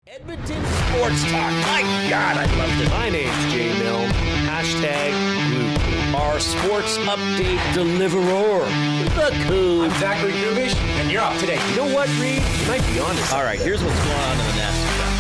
Edmonton Sports Talk. My God, I loved it. My name's Jay Milne. #Blue. Our sports update deliverer, the Koob. I'm Zachary Kubusch, and you're up today. You know what, Reid? You might be honest. All right, here's what's going on in the Nasty Cup.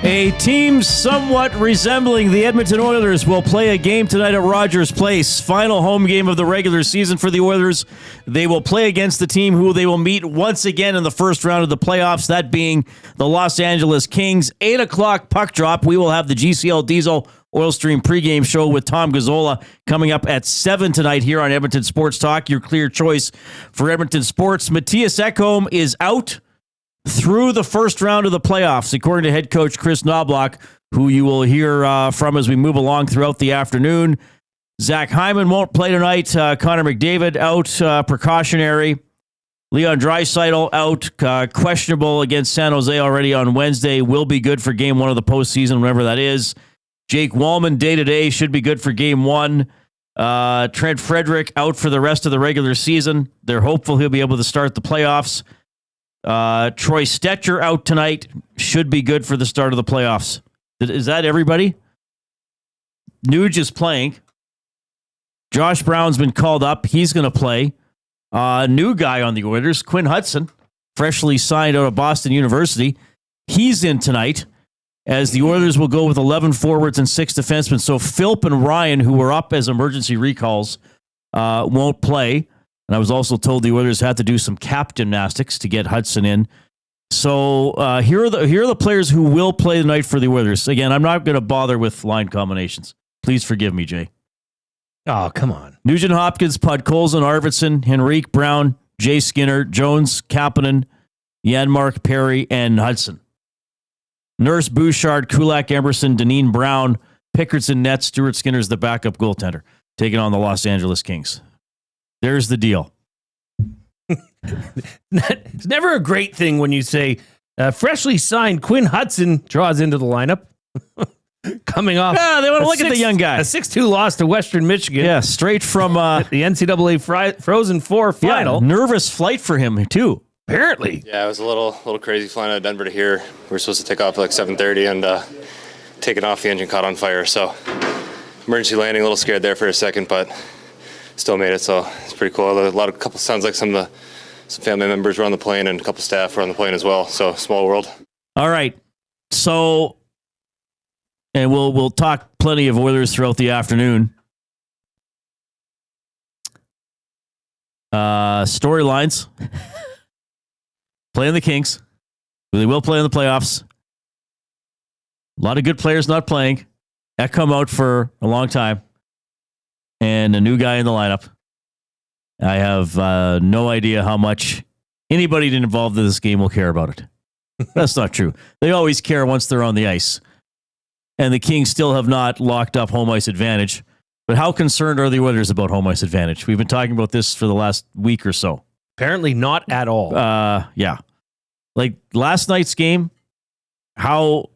A team somewhat resembling the Edmonton Oilers will play a game tonight at Rogers Place. Final home game of the regular season for the Oilers. They will play against the team who they will meet once again in the first round of the playoffs, that being the Los Angeles Kings. 8 o'clock puck drop. We will have the GCL Diesel Oil Stream pregame show with Tom Gazzola coming up at 7 tonight here on Edmonton Sports Talk. Your clear choice for Edmonton Sports. Mattias Ekholm is out through the first round of the playoffs, according to head coach Kris Knoblauch, who you will hear from as we move along throughout the afternoon. Zach Hyman won't play tonight. Connor McDavid out, precautionary. Leon Draisaitl out, questionable against San Jose already on Wednesday. Will be good for game one of the postseason, whenever that is. Jake Walman, day-to-day, should be good for game one. Trent Frederic out for the rest of the regular season. They're hopeful he'll be able to start the playoffs. Troy Stetcher out tonight. Should be good for the start of the playoffs. Is that everybody? Nuge is playing. Josh Brown's been called up. He's going to play. New guy on the Oilers, Quinn Hutson, freshly signed out of Boston University. He's in tonight, as the Oilers will go with 11 forwards and 6 defensemen. So Philp and Ryan, who were up as emergency recalls, won't play. And I was also told the Oilers had to do some cap gymnastics to get Hudson in. So here are the players who will play tonight for the Oilers. Again, I'm not going to bother with line combinations. Please forgive me, Jay. Oh, come on. Nugent-Hopkins, Podkolzin, Arvidsson, Henrique, Brown, Jay Skinner, Jones, Kapanen, Janmark, Perry, and Hudson. Nurse, Bouchard, Kulak, Emerson, Deneen, Brown, Pickett's in net. Stuart Skinner's the backup goaltender, taking on the Los Angeles Kings. There's the deal. It's never a great thing when you say freshly signed Quinn Hudson draws into the lineup. Coming off. Yeah, they want to look at the young guy. A 6-2 loss to Western Michigan. Yeah, straight from the NCAA Frozen Four final. Yeah, nervous flight for him, too. Apparently. Yeah, it was a little crazy flying out of Denver to here. We were supposed to take off at like 7:30 and taking off, the engine caught on fire. So emergency landing, a little scared there for a second, but still made it, so it's pretty cool. Sounds like some family members were on the plane and a couple staff were on the plane as well. So small world. All right, so and we'll talk plenty of Oilers throughout the afternoon. Storylines: playing the Kings. They will play in the playoffs. A lot of good players not playing. Ekholm out for a long time. And a new guy in the lineup. I have no idea how much anybody involved in this game will care about it. That's not true. They always care once they're on the ice. And the Kings still have not locked up home ice advantage. But how concerned are the Oilers about home ice advantage? We've been talking about this for the last week or so. Apparently not at all. Yeah. Like last night's game, how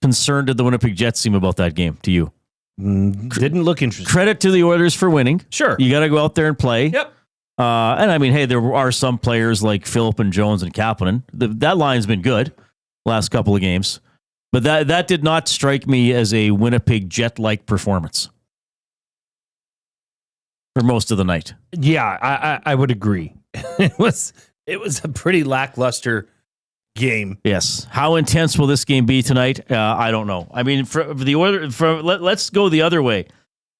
concerned did the Winnipeg Jets seem about that game to you? Didn't look interesting. Credit to the Oilers for winning. Sure. You got to go out there and play. Yep. And I mean, hey, there are some players like Philp and Jones and Kapanen. That line's been good last couple of games. But that did not strike me as a Winnipeg Jet-like performance for most of the night. Yeah, I would agree. It was a pretty lackluster game. Yes. How intense will this game be tonight? I don't know. I mean, for the Oilers, let's go the other way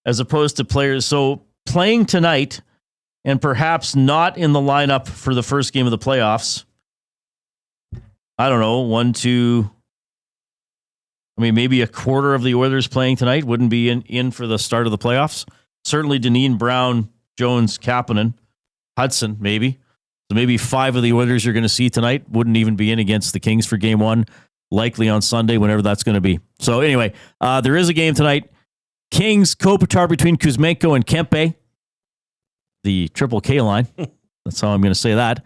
as opposed to players. So playing tonight and perhaps not in the lineup for the first game of the playoffs. I don't know, 1, 2. I mean, maybe a quarter of the Oilers playing tonight wouldn't be in for the start of the playoffs. Certainly Deneen, Brown, Jones, Kapanen, Hudson, maybe. So maybe 5 of the Oilers you're going to see tonight wouldn't even be in against the Kings for game 1, likely on Sunday, whenever that's going to be. So anyway, there is a game tonight. Kings, Kopitar between Kuzmenko and Kempe. The Triple K line. That's how I'm going to say that.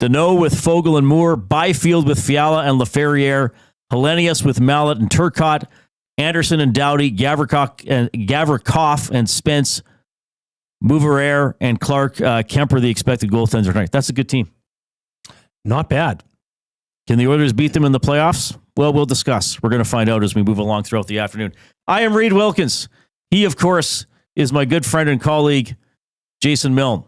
Deneau with Fogle and Moore. Byfield with Fiala and Laferriere. Hellenius with Mallet and Turcotte. Anderson and Doughty. Gavrikov and Spence. Mouveraire and Clark. Kemper, the expected goaltender tonight. That's a good team. Not bad. Can the Oilers beat them in the playoffs? Well, we'll discuss. We're going to find out as we move along throughout the afternoon. I am Reid Wilkins. He, of course, is my good friend and colleague, Jason Milne.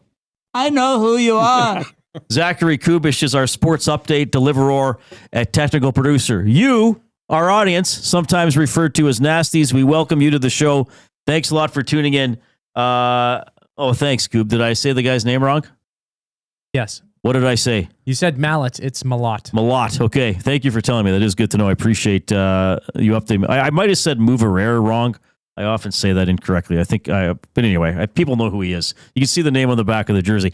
I know who you are. Zachary Kubusch is our sports update deliverer and technical producer. You, our audience, sometimes referred to as nasties, we welcome you to the show. Thanks a lot for tuning in. Thanks, Koob. Did I say the guy's name wrong? Yes. What did I say? You said mallet. It's Malott. Malott. Okay. Thank you for telling me. That is good to know. I appreciate you updating me. I might have said Mouveraire wrong. I often say that incorrectly. But anyway, people know who he is. You can see the name on the back of the jersey.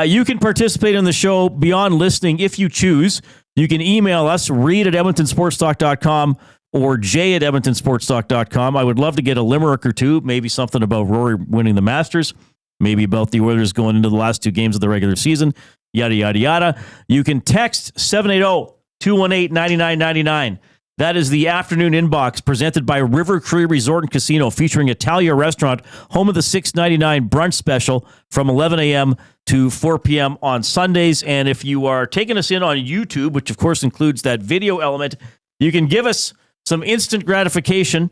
You can participate in the show beyond listening if you choose. You can email us, reid@edmontonsportstalk.com or jay@edmontonsportstalk.com. I would love to get a limerick or two, maybe something about Rory winning the Masters, maybe about the Oilers going into the last 2 games of the regular season, yada, yada, yada. You can text 780-218-9999. That is the afternoon inbox presented by River Cree Resort and Casino, featuring Italia Restaurant, home of the $6.99 brunch special from 11 a.m. to 4 p.m. on Sundays. And if you are taking us in on YouTube, which of course includes that video element, you can give us some instant gratification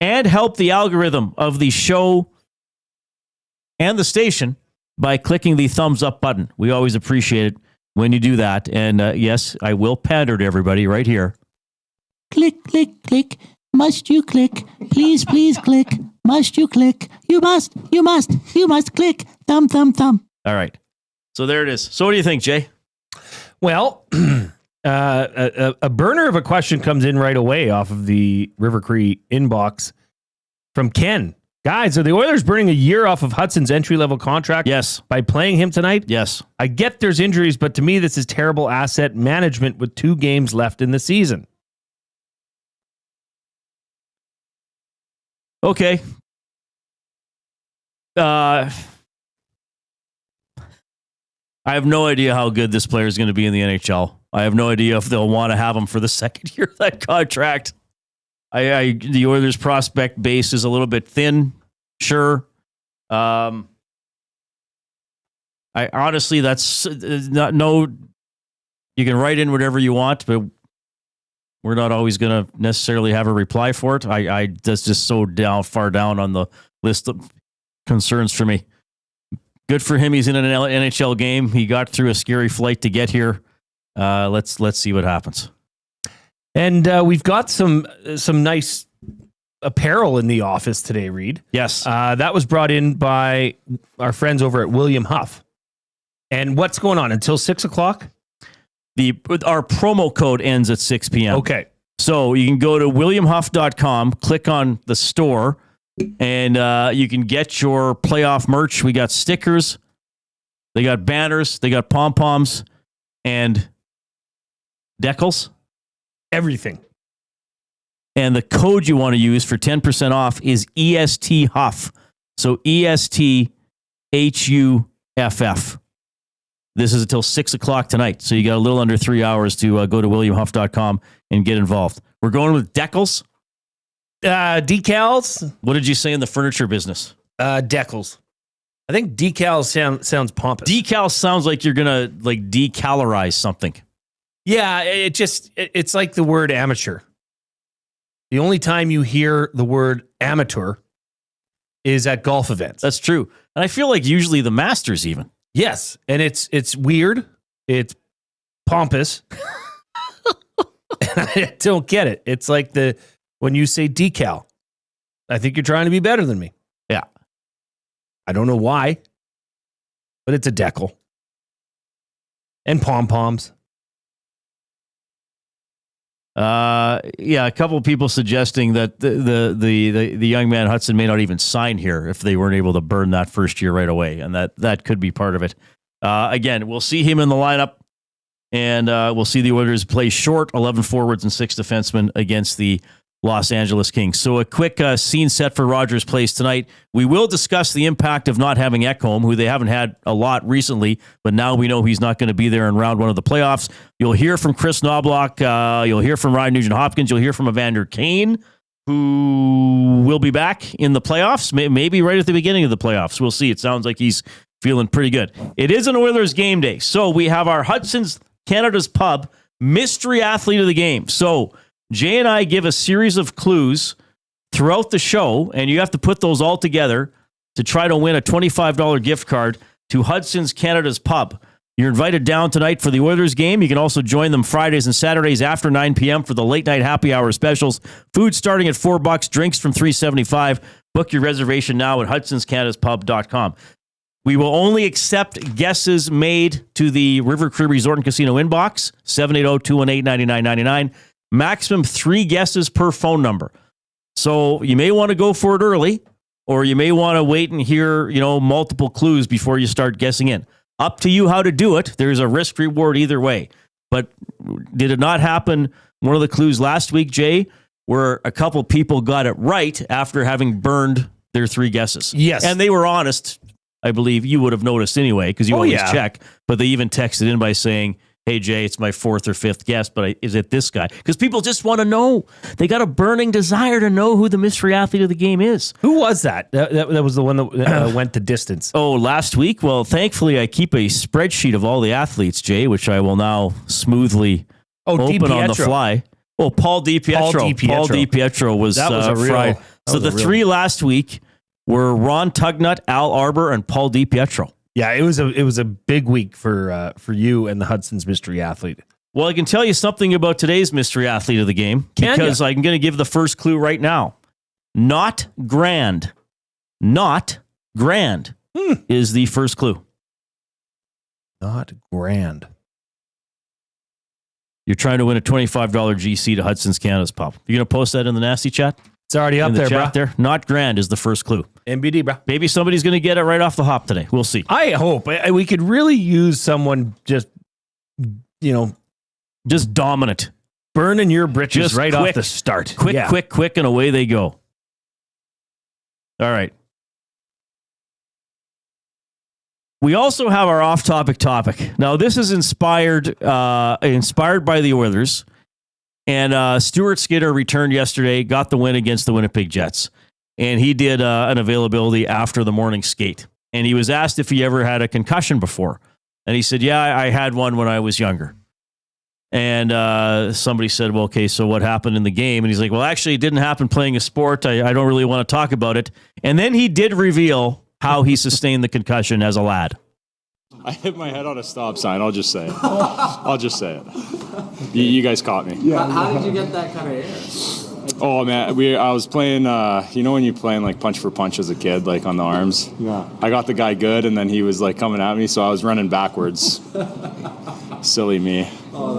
and help the algorithm of the show and the station by clicking the thumbs up button. We always appreciate it when you do that. And yes, I will pander to everybody right here. Click, click, click. Must you click? Please, please click. Must you click? You must click. Thumb, thumb, thumb. All right. So there it is. So what do you think, Jay? Well, a burner of a question comes in right away off of the River Cree inbox from Ken. Guys, are the Oilers burning a year off of Hudson's entry-level contract? Yes. By playing him tonight? Yes. I get there's injuries, but to me, this is terrible asset management with 2 games left in the season. Okay. I have no idea how good this player is going to be in the NHL. I have no idea if they'll want to have him for the second year of that contract. The Oilers prospect base is a little bit thin, sure. I honestly, that's not no. You can write in whatever you want, but we're not always going to necessarily have a reply for it. That's just so far down on the list of concerns for me. Good for him. He's in an NHL game. He got through a scary flight to get here. Let's see what happens. And we've got some nice apparel in the office today, Reid. Yes. That was brought in by our friends over at William Huff. And what's going on until 6 o'clock? Our promo code ends at 6 p.m. Okay. So you can go to williamhuff.com, click on the store, and you can get your playoff merch. We got stickers, they got banners, they got pom-poms, and decals. Everything. And the code you want to use for 10% off is EST Huff. So ESTHUFF. This is until 6 o'clock tonight. So you got a little under 3 hours to go to williamhuff.com and get involved. We're going with decals. Decals. What did you say in the furniture business? Decals. I think decals sounds pompous. Decal sounds like you're going to like decalorize something. Yeah, it's like the word amateur. The only time you hear the word amateur is at golf events. That's true. And I feel like usually the Masters even. Yes, and it's weird. It's pompous. And I don't get it. It's like when you say decal, I think you're trying to be better than me. Yeah. I don't know why, but it's a decal. And pom-poms. A couple of people suggesting that the young man Hutson may not even sign here if they weren't able to burn that first year right away, and that could be part of it. Again, we'll see him in the lineup, and we'll see the Oilers play short, 11 forwards and 6 defensemen against the Los Angeles Kings. So a quick scene set for Rogers Place tonight. We will discuss the impact of not having Ekholm, who they haven't had a lot recently, but now we know he's not going to be there in round 1 of the playoffs. You'll hear from Kris Knoblauch. You'll hear from Ryan Nugent-Hopkins. You'll hear from Evander Kane, who will be back in the playoffs, maybe right at the beginning of the playoffs. We'll see. It sounds like he's feeling pretty good. It is an Oilers game day, so we have our Hudson's Canada's Pub mystery athlete of the game. So Jay and I give a series of clues throughout the show, and you have to put those all together to try to win a $25 gift card to Hudson's Canada's Pub. You're invited down tonight for the Oilers game. You can also join them Fridays and Saturdays after 9 p.m. for the late night happy hour specials. Food starting at $4, drinks from $3.75. Book your reservation now at hudsonscanadaspub.com. We will only accept guesses made to the River Cree Resort and Casino inbox, 780-218-9999. Maximum 3 guesses per phone number. So you may want to go for it early, or you may want to wait and hear, multiple clues before you start guessing in. Up to you how to do it. There's a risk reward either way. But did it not happen? One of the clues last week, Jay, where a couple people got it right after having burned their 3 guesses. Yes. And they were honest. I believe you would have noticed anyway, because you always check. But they even texted in by saying, hey, Jay, it's my 4th or 5th guess, but is it this guy? Because people just want to know. They got a burning desire to know who the mystery athlete of the game is. Who was that? That was the one that went the distance. Oh, last week? Well, thankfully, I keep a spreadsheet of all the athletes, Jay, which I will now smoothly open on the fly. Oh, Paul DiPietro. Paul DiPietro was a real fried. So the 3 last week were Ron Tugnut, Al Arbor, and Paul DiPietro. Yeah, it was a big week for you and the Hudson's mystery athlete. Well, I can tell you something about today's mystery athlete of the game because I'm going to give the first clue right now. Not grand. Not grand is the first clue. Not grand. You're trying to win a $25 GC to Hudson's Canada's Pub. You're going to post that in the nasty chat? It's already up there, bro. There. Not grand is the first clue. NBD, bro. Maybe somebody's going to get it right off the hop today. We'll see. I hope. We could really use someone just dominant. Burning your britches just right quick, off the start. Quick, and away they go. All right. We also have our off-topic topic. Now, this is inspired by the Oilers. And Stuart Skinner returned yesterday, got the win against the Winnipeg Jets. And he did an availability after the morning skate. And he was asked if he ever had a concussion before. And he said, yeah, I had one when I was younger. And somebody said, well, okay, so what happened in the game? And he's like, well, actually, it didn't happen playing a sport. I don't really want to talk about it. And then he did reveal how he sustained the concussion as a lad. I hit my head on a stop sign. I'll just say it. You guys caught me. Yeah. How did you get that kind of air? Oh man, I was playing. When you playing like punch for punch as a kid, like on the arms. Yeah. I got the guy good, and then he was like coming at me, so I was running backwards. Silly me.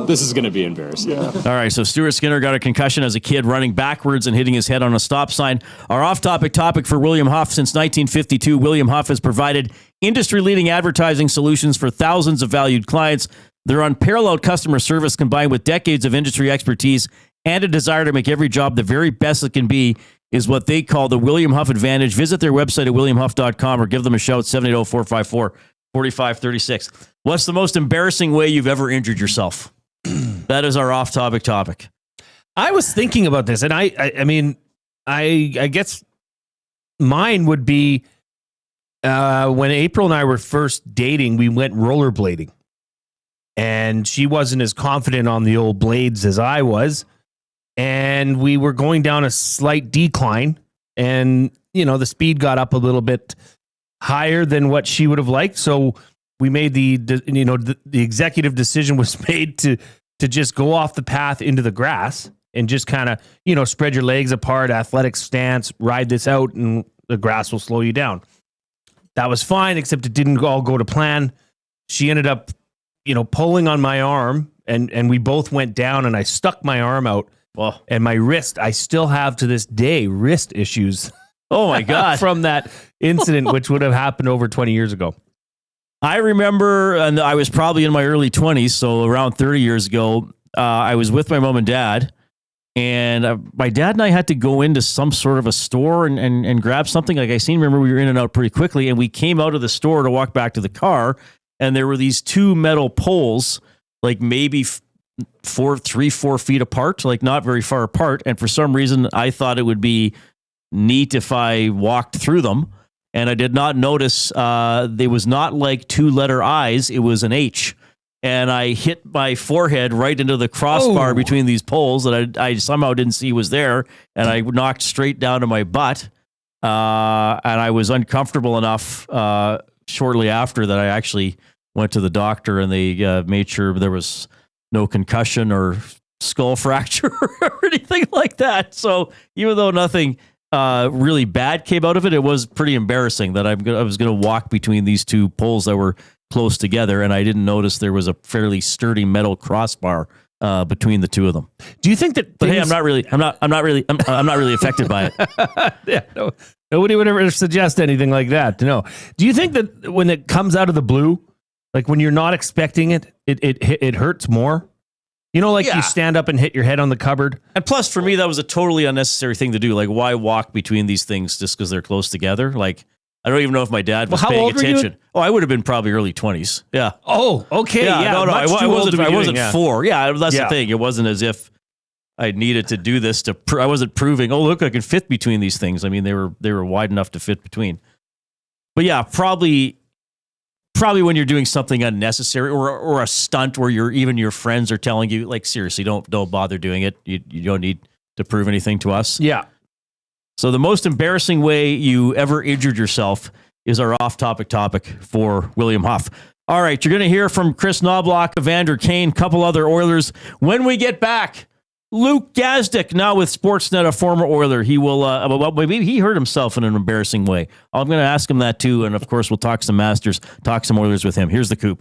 This is going to be embarrassing. Yeah. All right, so Stuart Skinner got a concussion as a kid running backwards and hitting his head on a stop sign. Our off-topic topic for William Huff. Since 1952, William Huff has provided industry-leading advertising solutions for thousands of valued clients. Their unparalleled customer service combined with decades of industry expertise and a desire to make every job the very best it can be is what they call the William Huff Advantage. Visit their website at williamhuff.com or give them a shout, 780-454-4536. What's the most embarrassing way you've ever injured yourself? That is our off-topic topic. I was thinking about this, and I guess mine would be when April and I were first dating, we went rollerblading. And she wasn't as confident on the old blades as I was. And we were going down a slight decline. And, the speed got up a little bit higher than what she would have liked. So we made the executive decision was made to just go off the path into the grass and just kind of, spread your legs apart, athletic stance, ride this out, and the grass will slow you down. That was fine, except it didn't all go to plan. She ended up, pulling on my arm and we both went down, and I stuck my arm out. Well, and my wrist, I still have to this day wrist issues. Oh my God. From that incident, which would have happened over 20 years ago. I remember, and I was probably in my early 20s, so around 30 years ago, I was with my mom and dad, and my dad and I had to go into some sort of a store and grab something. Like I remember we were in and out pretty quickly, and we came out of the store to walk back to the car, and there were these two metal poles, like maybe 4 feet apart, like not very far apart. And for some reason, I thought it would be neat if I walked through them. And I did not notice, it was not like 2-letter I's, it was an H. And I hit my forehead right into the crossbar between these poles that I somehow didn't see was there. And I knocked straight down to my butt. And I was uncomfortable enough shortly after that I actually went to the doctor, and they made sure there was no concussion or skull fracture or anything like that. So even though nothing really bad came out of it, it was pretty embarrassing that I was going to walk between these two poles that were close together, and I didn't notice there was a fairly sturdy metal crossbar between the two of them. Do you think that? But hey, I'm not really affected by it. Yeah, no, nobody would ever suggest anything like that. No. Do you think that when it comes out of the blue, like when you're not expecting it, it hurts more? You know, like you stand up and hit your head on the cupboard. And plus, for me, that was a totally unnecessary thing to do. Like, why walk between these things just because they're close together? Like, I don't even know if my dad was paying attention. Oh, I would have been probably early 20s. Yeah. Oh, okay. Yeah. No, I wasn't 4. Yeah, that's the thing. It wasn't as if I needed to do this I wasn't proving, oh, look, I can fit between these things. I mean, they were wide enough to fit between. But yeah, probably when you're doing something unnecessary or a stunt where your friends are telling you, like, seriously, don't bother doing it. You don't need to prove anything to us. Yeah. So the most embarrassing way you ever injured yourself is our off-topic topic for William Huff. All right, you're going to hear from Kris Knoblauch, Evander Kane, couple other Oilers. When we get back, Luke Gazdic, now with Sportsnet, a former Oiler. He will, maybe he hurt himself in an embarrassing way. I'm going to ask him that too, and of course we'll talk some Masters, talk some Oilers with him. Here's the Koob.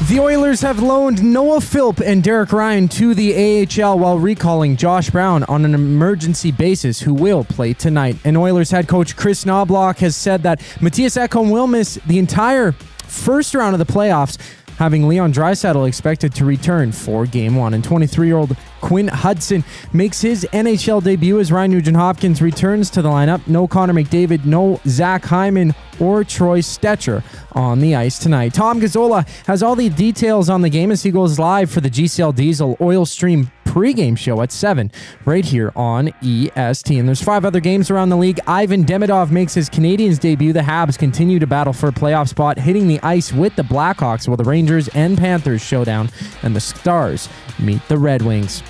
The Oilers have loaned Noah Philp and Derek Ryan to the AHL while recalling Josh Brown on an emergency basis, who will play tonight. And Oilers head coach Kris Knoblauch has said that Mattias Ekholm will miss the entire first round of the playoffs, having Leon Draisaitl expected to return for Game 1. And 23-year-old Quinn Hutson makes his NHL debut as Ryan Nugent-Hopkins returns to the lineup. No Connor McDavid, no Zach Hyman or Troy Stetcher on the ice tonight. Tom Gazzola has all the details on the game as he goes live for the GCL Diesel Oil Stream pregame show at 7 right here on EST. And there's 5 other games around the league. Ivan Demidov makes his Canadiens debut. The Habs continue to battle for a playoff spot, hitting the ice with the Blackhawks while the Rangers and Panthers showdown, and the Stars meet the Red Wings.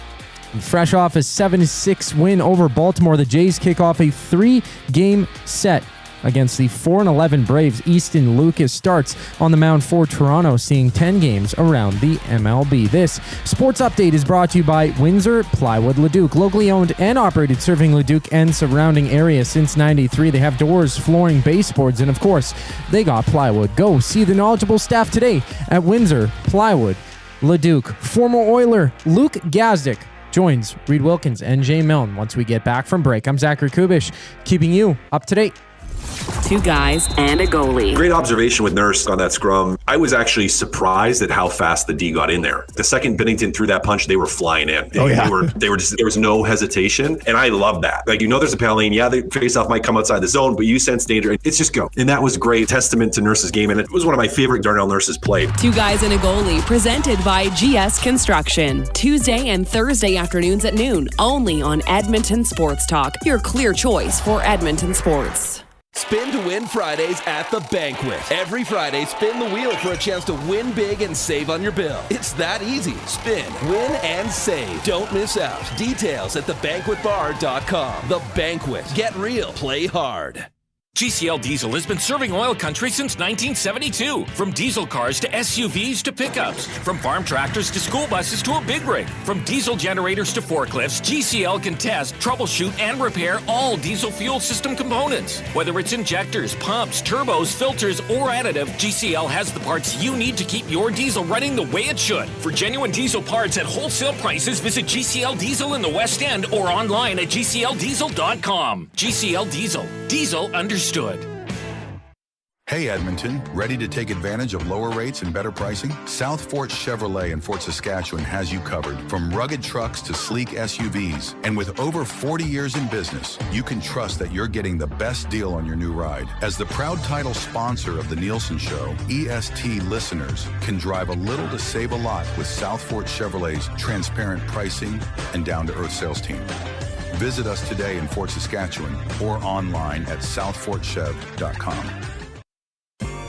And fresh off a 7-6 win over Baltimore, the Jays kick off a 3-game set against the 4-11 Braves. Easton Lucas starts on the mound for Toronto, seeing 10 games around the MLB. This sports update is brought to you by Windsor Plywood Leduc, locally owned and operated, serving Leduc and surrounding areas since '93. They have doors, flooring, baseboards, and of course, they got plywood. Go see the knowledgeable staff today at Windsor Plywood Leduc. Former Oiler Luke Gazdic joins Reid Wilkins and Jay Milne once we get back from break. I'm Zachary Kubusch, keeping you up to date. 2 guys and a goalie. Great observation with Nurse on that scrum. I was actually surprised at how fast the D got in there. The second Binnington threw that punch, they were flying in. They were just, there was no hesitation. And I love that. Like, there's a penalty, and the face-off might come outside the zone, but you sense danger. It's just go. And that was great testament to Nurse's game. And it was one of my favorite Darnell Nurse's play. 2 guys and a goalie, presented by GS Construction. Tuesday and Thursday afternoons at noon, only on Edmonton Sports Talk. Your clear choice for Edmonton sports. Spin to win Fridays at The Banquet. Every Friday, spin the wheel for a chance to win big and save on your bill. It's that easy. Spin, win, and save. Don't miss out. Details at thebanquetbar.com. The Banquet. Get real. Play hard. GCL Diesel has been serving oil country since 1972. From diesel cars to SUVs to pickups. From farm tractors to school buses to a big rig. From diesel generators to forklifts, GCL can test, troubleshoot, and repair all diesel fuel system components. Whether it's injectors, pumps, turbos, filters, or additive, GCL has the parts you need to keep your diesel running the way it should. For genuine diesel parts at wholesale prices, visit GCL Diesel in the West End or online at GCLDiesel.com. GCL Diesel. Diesel understood. Hey Edmonton, ready to take advantage of lower rates and better pricing? South Fort Chevrolet in Fort Saskatchewan has you covered. From rugged trucks to sleek SUVs. And with over 40 years in business, you can trust that you're getting the best deal on your new ride. As the proud title sponsor of The Nielsen Show, EST listeners can drive a little to save a lot with South Fort Chevrolet's transparent pricing and down-to-earth sales team. Visit us today in Fort Saskatchewan or online at southfortchev.com.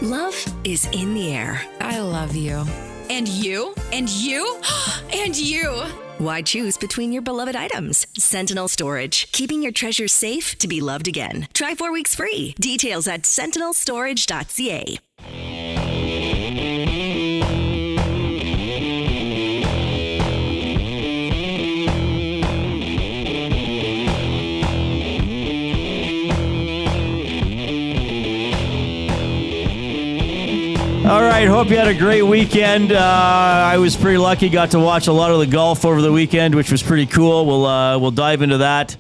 Love is in the air. I love you. And you? And you? And you! Why choose between your beloved items? Sentinel Storage, keeping your treasures safe to be loved again. Try 4 weeks free. Details at sentinelstorage.ca. All right, hope you had a great weekend. I was pretty lucky, got to watch a lot of the golf over the weekend, which was pretty cool. We'll dive into that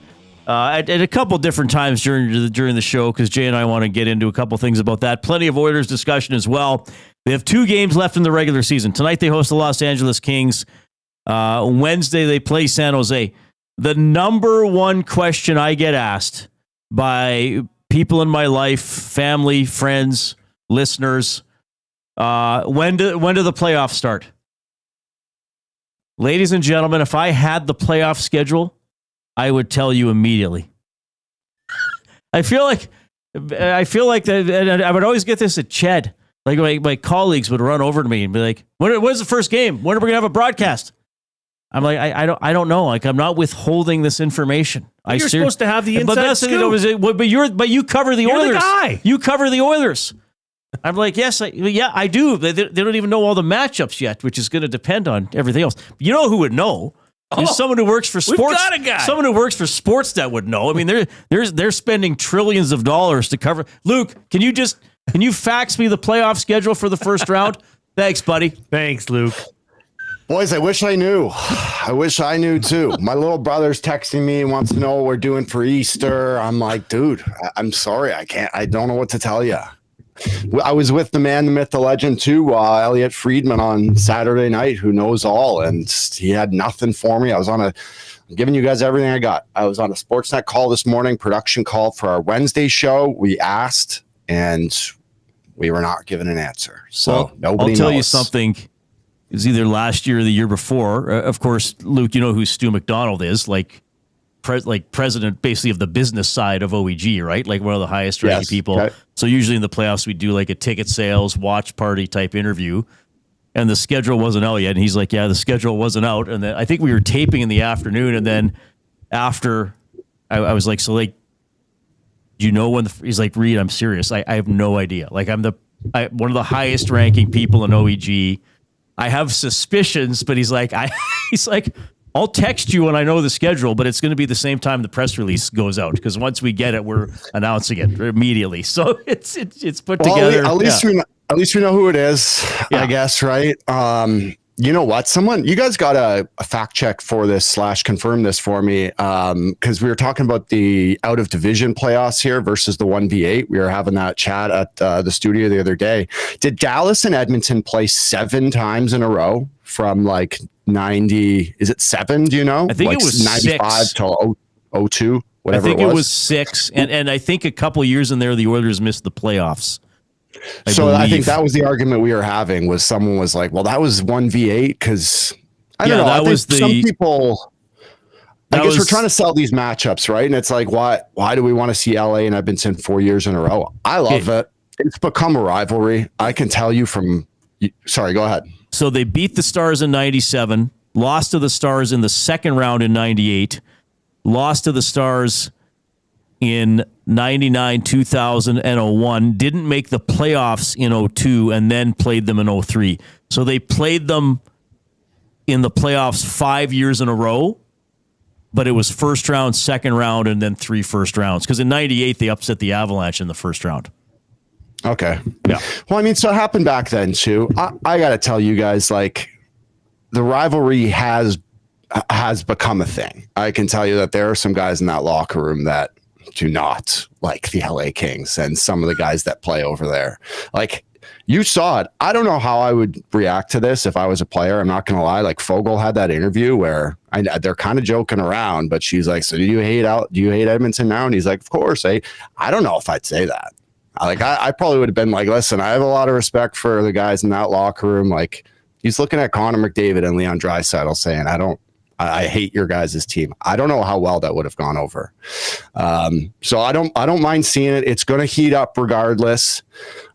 at a couple different times during the show because Jay and I want to get into a couple things about that. Plenty of Oilers discussion as well. They have 2 games left in the regular season. Tonight they host the Los Angeles Kings. Wednesday they play San Jose. The number one question I get asked by people in my life, family, friends, listeners, when do the playoffs start? Ladies and gentlemen, if I had the playoff schedule, I would tell you immediately. I feel like that, and I would always get this at Ched. Like my colleagues would run over to me and be like, "When's the first game? When are we gonna have a broadcast?" I'm like, I don't know. Like, I'm not withholding this information. You're supposed to have the inside scoop. But you cover the Oilers. The guy. You cover the Oilers. I'm like, yes, I do. They don't even know all the matchups yet, which is going to depend on everything else. You know who would know? There's someone who works for sports. We've got a guy. Someone who works for Sportsnet would know. I mean, they're spending trillions of dollars to cover. Luke, can you fax me the playoff schedule for the first round? Thanks, buddy. Thanks, Luke. Boys, I wish I knew. I wish I knew too. My little brother's texting me and wants to know what we're doing for Easter. I'm like, dude, I'm sorry. I don't know what to tell you. I was with the man, the myth, the legend too, Elliot Friedman on Saturday night, who knows all, and he had nothing for me. I'm giving you guys everything I got. I was on a Sportsnet call this morning, production call for our Wednesday show. We asked, and we were not given an answer. So nobody knows. I'll tell you something. It was either last year or the year before. Of course, Luke, you know who Stu McDonald is, like president basically of the business side of OEG, right? Like one of the highest ranking people. Okay. So usually in the playoffs, we do like a ticket sales, watch party type interview. And the schedule wasn't out yet. And he's like, yeah, the schedule wasn't out. And then I think we were taping in the afternoon. And then after I was like, so like, do you know when he's like, Reid, I'm serious. I have no idea. Like I'm one of the highest ranking people in OEG. I have suspicions, but he's like, I'll text you when I know the schedule, but it's going to be the same time the press release goes out because once we get it, we're announcing it immediately. So it's put together. At least we know who it is. Yeah. I guess, right? You know what? You guys got a fact check for this / confirm this for me because we were talking about the out of division playoffs here versus the 1v8. We were having that chat at the studio the other day. Did Dallas and Edmonton play 7 times in a row from like 90? Is it 7? Do you know? I think it was 95 6 to 02. Whatever. I think it was 6, and I think a couple years in there the Oilers missed the playoffs. I think that was the argument we were having. Was someone was like, "Well, that was 1v8 because I don't know." I think some people. I guess we're trying to sell these matchups, right? And it's like, why do we want to see LA and Edmonton 4 years in a row? I love it. It's become a rivalry. I can tell you from. Sorry, go ahead. So they beat the Stars in 97, lost to the Stars in the second round in 98, lost to the Stars in 99, 2000, and 01, didn't make the playoffs in 02, and then played them in 03. So they played them in the playoffs 5 years in a row, but it was first round, second round, and then 3 first rounds. Because in 98, they upset the Avalanche in the first round. Okay. Yeah. Well, I mean, so it happened back then too. I got to tell you guys, like, the rivalry has become a thing. I can tell you that there are some guys in that locker room that do not like the LA Kings and some of the guys that play over there. Like, you saw it. I don't know how I would react to this if I was a player. I'm not going to lie. Like, Fogle had that interview where they're kind of joking around, but she's like, "So do you hate Edmonton now?" And he's like, "Of course." I don't know if I'd say that. Like, I probably would have been like, "Listen, I have a lot of respect for the guys in that locker room." Like, he's looking at Connor McDavid and Leon Draisaitl saying, I hate your guys' team. I don't know how well that would have gone over. So I don't mind seeing it. It's going to heat up regardless.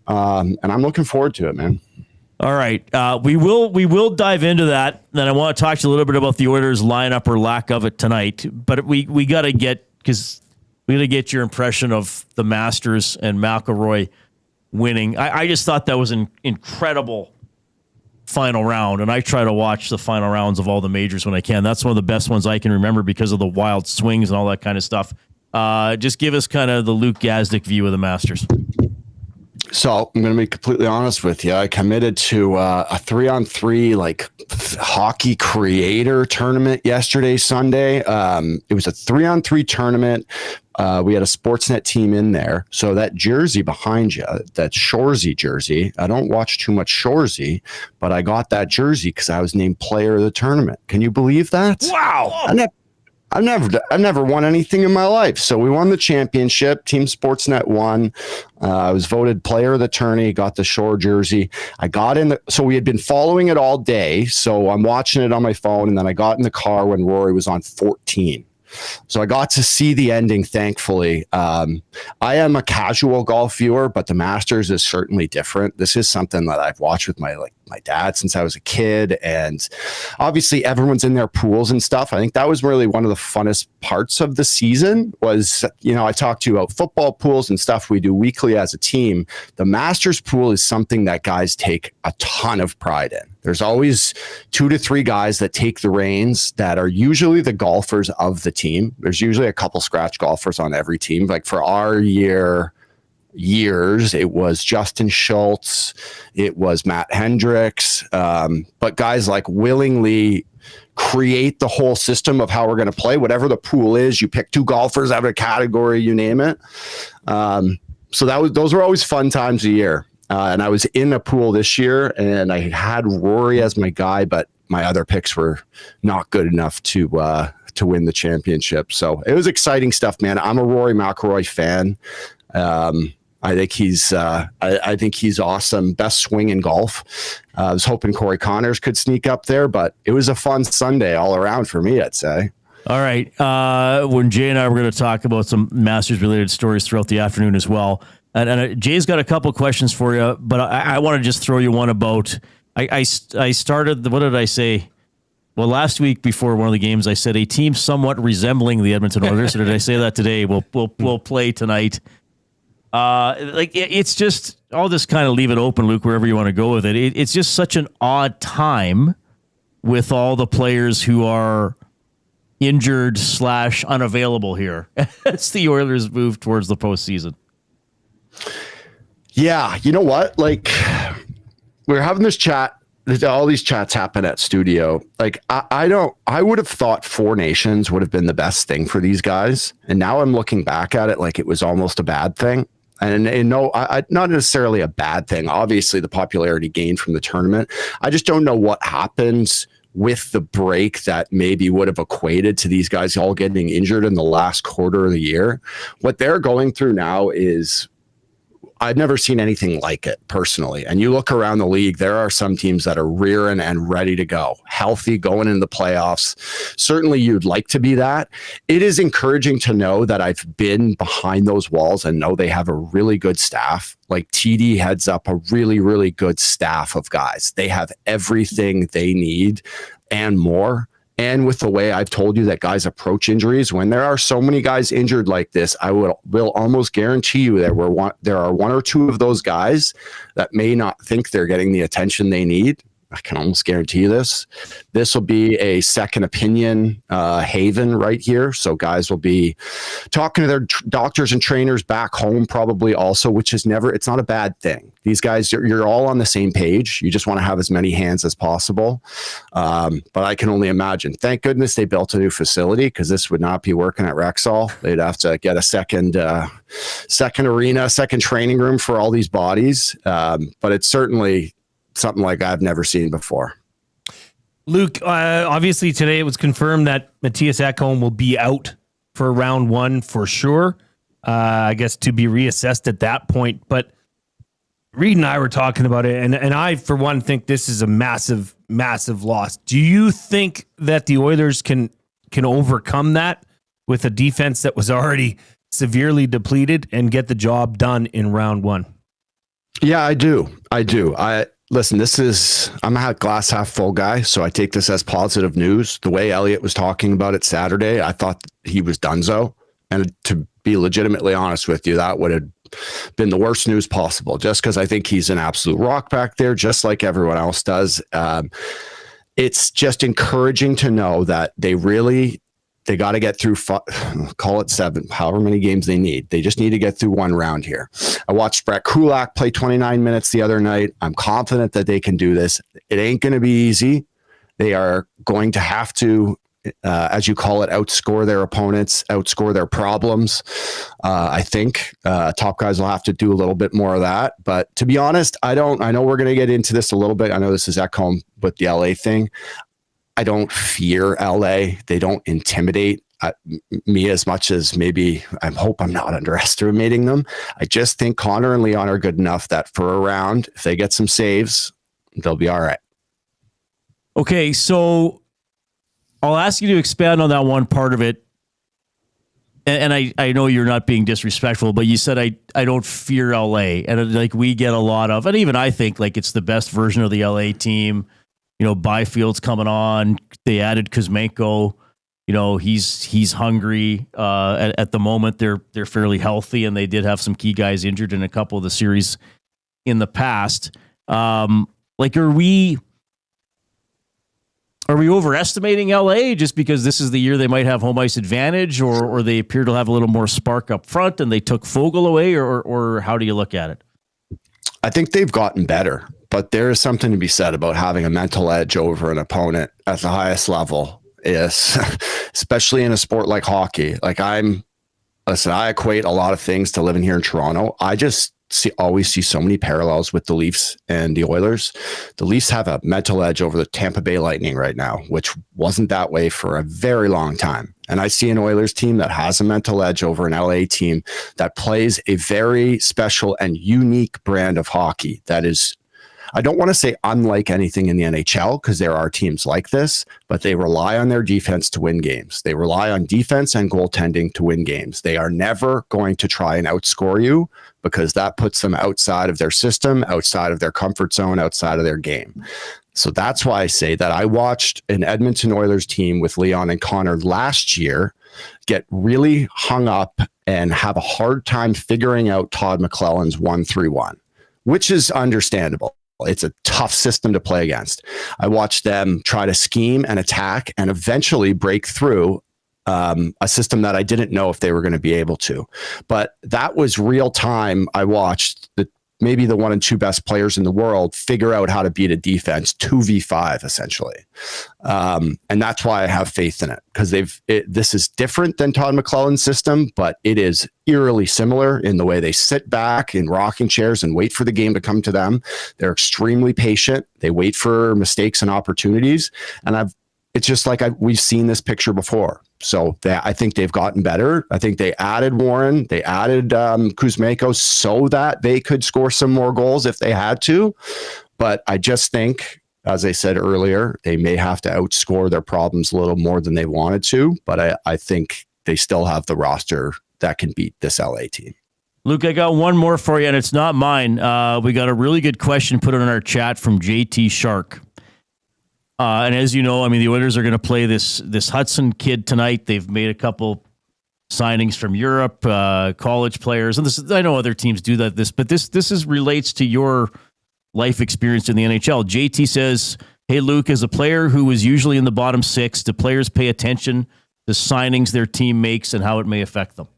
And I'm looking forward to it, man. All right. We will dive into that. Then I want to talk to you a little bit about the Oilers lineup or lack of it tonight. But we got to get your impression of the Masters and McIlroy winning. I just thought that was an incredible final round, and I try to watch the final rounds of all the majors when I can. That's one of the best ones I can remember because of the wild swings and all that kind of stuff. Just give us kind of the Luke Gazdic view of the Masters. So I'm going to be completely honest with you. I committed to a 3-on-3 like hockey creator tournament yesterday, Sunday. It was a 3-on-3 tournament. We had a Sportsnet team in there. So that jersey behind you, that Shoresy jersey, I don't watch too much Shoresy, but I got that jersey because I was named player of the tournament. Can you believe that? Wow. I've never won anything in my life. So we won the championship. Team Sportsnet won. I was voted player of the tourney, got the Shore jersey. I got in so we had been following it all day. So I'm watching it on my phone. And then I got in the car when Rory was on 14. So I got to see the ending, thankfully. I am a casual golf viewer, but the Masters is certainly different. This is something that I've watched with my dad since I was a kid. And obviously everyone's in their pools and stuff. I think that was really one of the funnest parts of the season was, I talked to you about football pools and stuff we do weekly as a team. The Masters pool is something that guys take a ton of pride in. There's always 2 to 3 guys that take the reins that are usually the golfers of the team. There's usually a couple scratch golfers on every team. Like for our years, it was Justin Schultz, it was Matt Hendricks, but guys like willingly create the whole system of how we're going to play. Whatever the pool is, you pick 2 golfers out of a category, you name it. So those were always fun times a year. And I was in a pool this year, and I had Rory as my guy, but my other picks were not good enough to win the championship. So it was exciting stuff, man. I'm a Rory McIlroy fan. I think he's awesome. Best swing in golf. I was hoping Corey Connors could sneak up there, but it was a fun Sunday all around for me, I'd say. All right. When Jay and I were going to talk about some Masters-related stories throughout the afternoon as well. And Jay's got a couple questions for you, but I want to just throw you one about. I started. What did I say? Well, last week before one of the games, I said a team somewhat resembling the Edmonton Oilers. So did I say that today? We'll play tonight. It's just. I'll just kind of leave it open, Luke, wherever you want to go with it. It's just such an odd time with all the players who are injured / unavailable here as the Oilers move towards the postseason. Yeah, you know what? Like, we're having this chat. All these chats happen at studio. Like, I would have thought 4 nations would have been the best thing for these guys. And now I'm looking back at it like it was almost a bad thing. And no, not necessarily a bad thing. Obviously, the popularity gained from the tournament. I just don't know what happens with the break that maybe would have equated to these guys all getting injured in the last quarter of the year. What they're going through now is, I've never seen anything like it personally. And you look around the league, there are some teams that are rearing and ready to go, healthy, going into the playoffs. Certainly you'd like to be that. It is encouraging to know that I've been behind those walls and know they have a really good staff. Like TD heads up a really, really good staff of guys. They have everything they need and more. and with the way I've told you that guys approach injuries, when there are so many guys injured like this, I will almost guarantee you there are one or two of those guys that may not think they're getting the attention they need. I can almost guarantee you this. This will be a second opinion haven right here. So guys will be talking to their doctors and trainers back home probably also, which is it's not a bad thing. These guys, you're all on the same page. You just want to have as many hands as possible. But I can only imagine. Thank goodness they built a new facility, because this would not be working at Rexall. They'd have to get a second arena, second training room for all these bodies. But it's certainly something like I've never seen before. Luke, obviously today it was confirmed that Mattias Ekholm will be out for round one for sure. I guess to be reassessed at that point. But Reid and I were talking about it, and I, for one, think this is a massive, massive loss. Do you think that the Oilers can overcome that with a defense that was already severely depleted and get the job done in round one? Yeah, I do. Listen, I'm a glass half full guy, so I take this as positive news. The way Elliott was talking about it Saturday, I thought he was donezo. And to be legitimately honest with you, that would have been the worst news possible, just because I think he's an absolute rock back there, just like everyone else does. It's just encouraging to know that they got to get through, call it 7, however many games they need. They just need to get through one round here. I watched Brett Kulak play 29 minutes the other night. I'm confident that they can do this. It ain't going to be easy. They are going to have to, as you call it, outscore their opponents, outscore their problems. I think top guys will have to do a little bit more of that. But to be honest, I know we're going to get into this a little bit. I know this is Ekholm with the LA thing. I don't fear LA. They don't intimidate me as much as maybe I hope I'm not underestimating them. I just think Connor and Leon are good enough that for a round, if they get some saves, they'll be all right. Okay, so I'll ask you to expand on that one part of it. And I know you're not being disrespectful, but you said I don't fear LA. And like we get a lot of, and even I think like it's the best version of the LA team. You know, Byfield's coming on. They added Kuzmenko. You know, he's hungry. At the moment, they're fairly healthy, and they did have some key guys injured in a couple of the series in the past. Like, are we overestimating LA just because this is the year they might have home ice advantage, or they appear to have a little more spark up front and they took Fogle away, or how do you look at it? I think they've gotten better. But there is something to be said about having a mental edge over an opponent at the highest level, especially in a sport like hockey. Like I equate a lot of things to living here in Toronto. I just always see so many parallels with the Leafs and the Oilers. The Leafs have a mental edge over the Tampa Bay Lightning right now, which wasn't that way for a very long time. And I see an Oilers team that has a mental edge over an LA team that plays a very special and unique brand of hockey that is, I don't want to say unlike anything in the NHL, because there are teams like this, but they rely on their defense to win games. They rely on defense and goaltending to win games. They are never going to try and outscore you, because that puts them outside of their system, outside of their comfort zone, outside of their game. So that's why I say that I watched an Edmonton Oilers team with Leon and Connor last year get really hung up and have a hard time figuring out Todd McClellan's 1-3-1, which is understandable. It's a tough system to play against. I watched them try to scheme and attack and eventually break through a system that I didn't know if they were going to be able to. But that was real time. I watched maybe the 1 and 2 best players in the world figure out how to beat a defense 2v5 essentially. And that's why I have faith in it, because this is different than Todd McClellan's system, but it is eerily similar in the way they sit back in rocking chairs and wait for the game to come to them. They're extremely patient. They wait for mistakes and opportunities. And it's just like we've seen this picture before. So I think they've gotten better. I think they added Warren. They added Kuzmenko so that they could score some more goals if they had to. But I just think, as I said earlier, they may have to outscore their problems a little more than they wanted to. But I think they still have the roster that can beat this LA team. Luke, I got one more for you, and it's not mine. We got a really good question put in our chat from JT Shark. And as you know, I mean, the Oilers are going to play this Hudson kid tonight. They've made a couple signings from Europe, college players, and I know other teams do that. But this relates to your life experience in the NHL. JT says, "Hey Luke, as a player who was usually in the bottom six, do players pay attention to signings their team makes and how it may affect them?"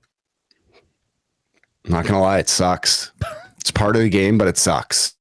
I'm not gonna lie, it sucks. It's part of the game, but it sucks.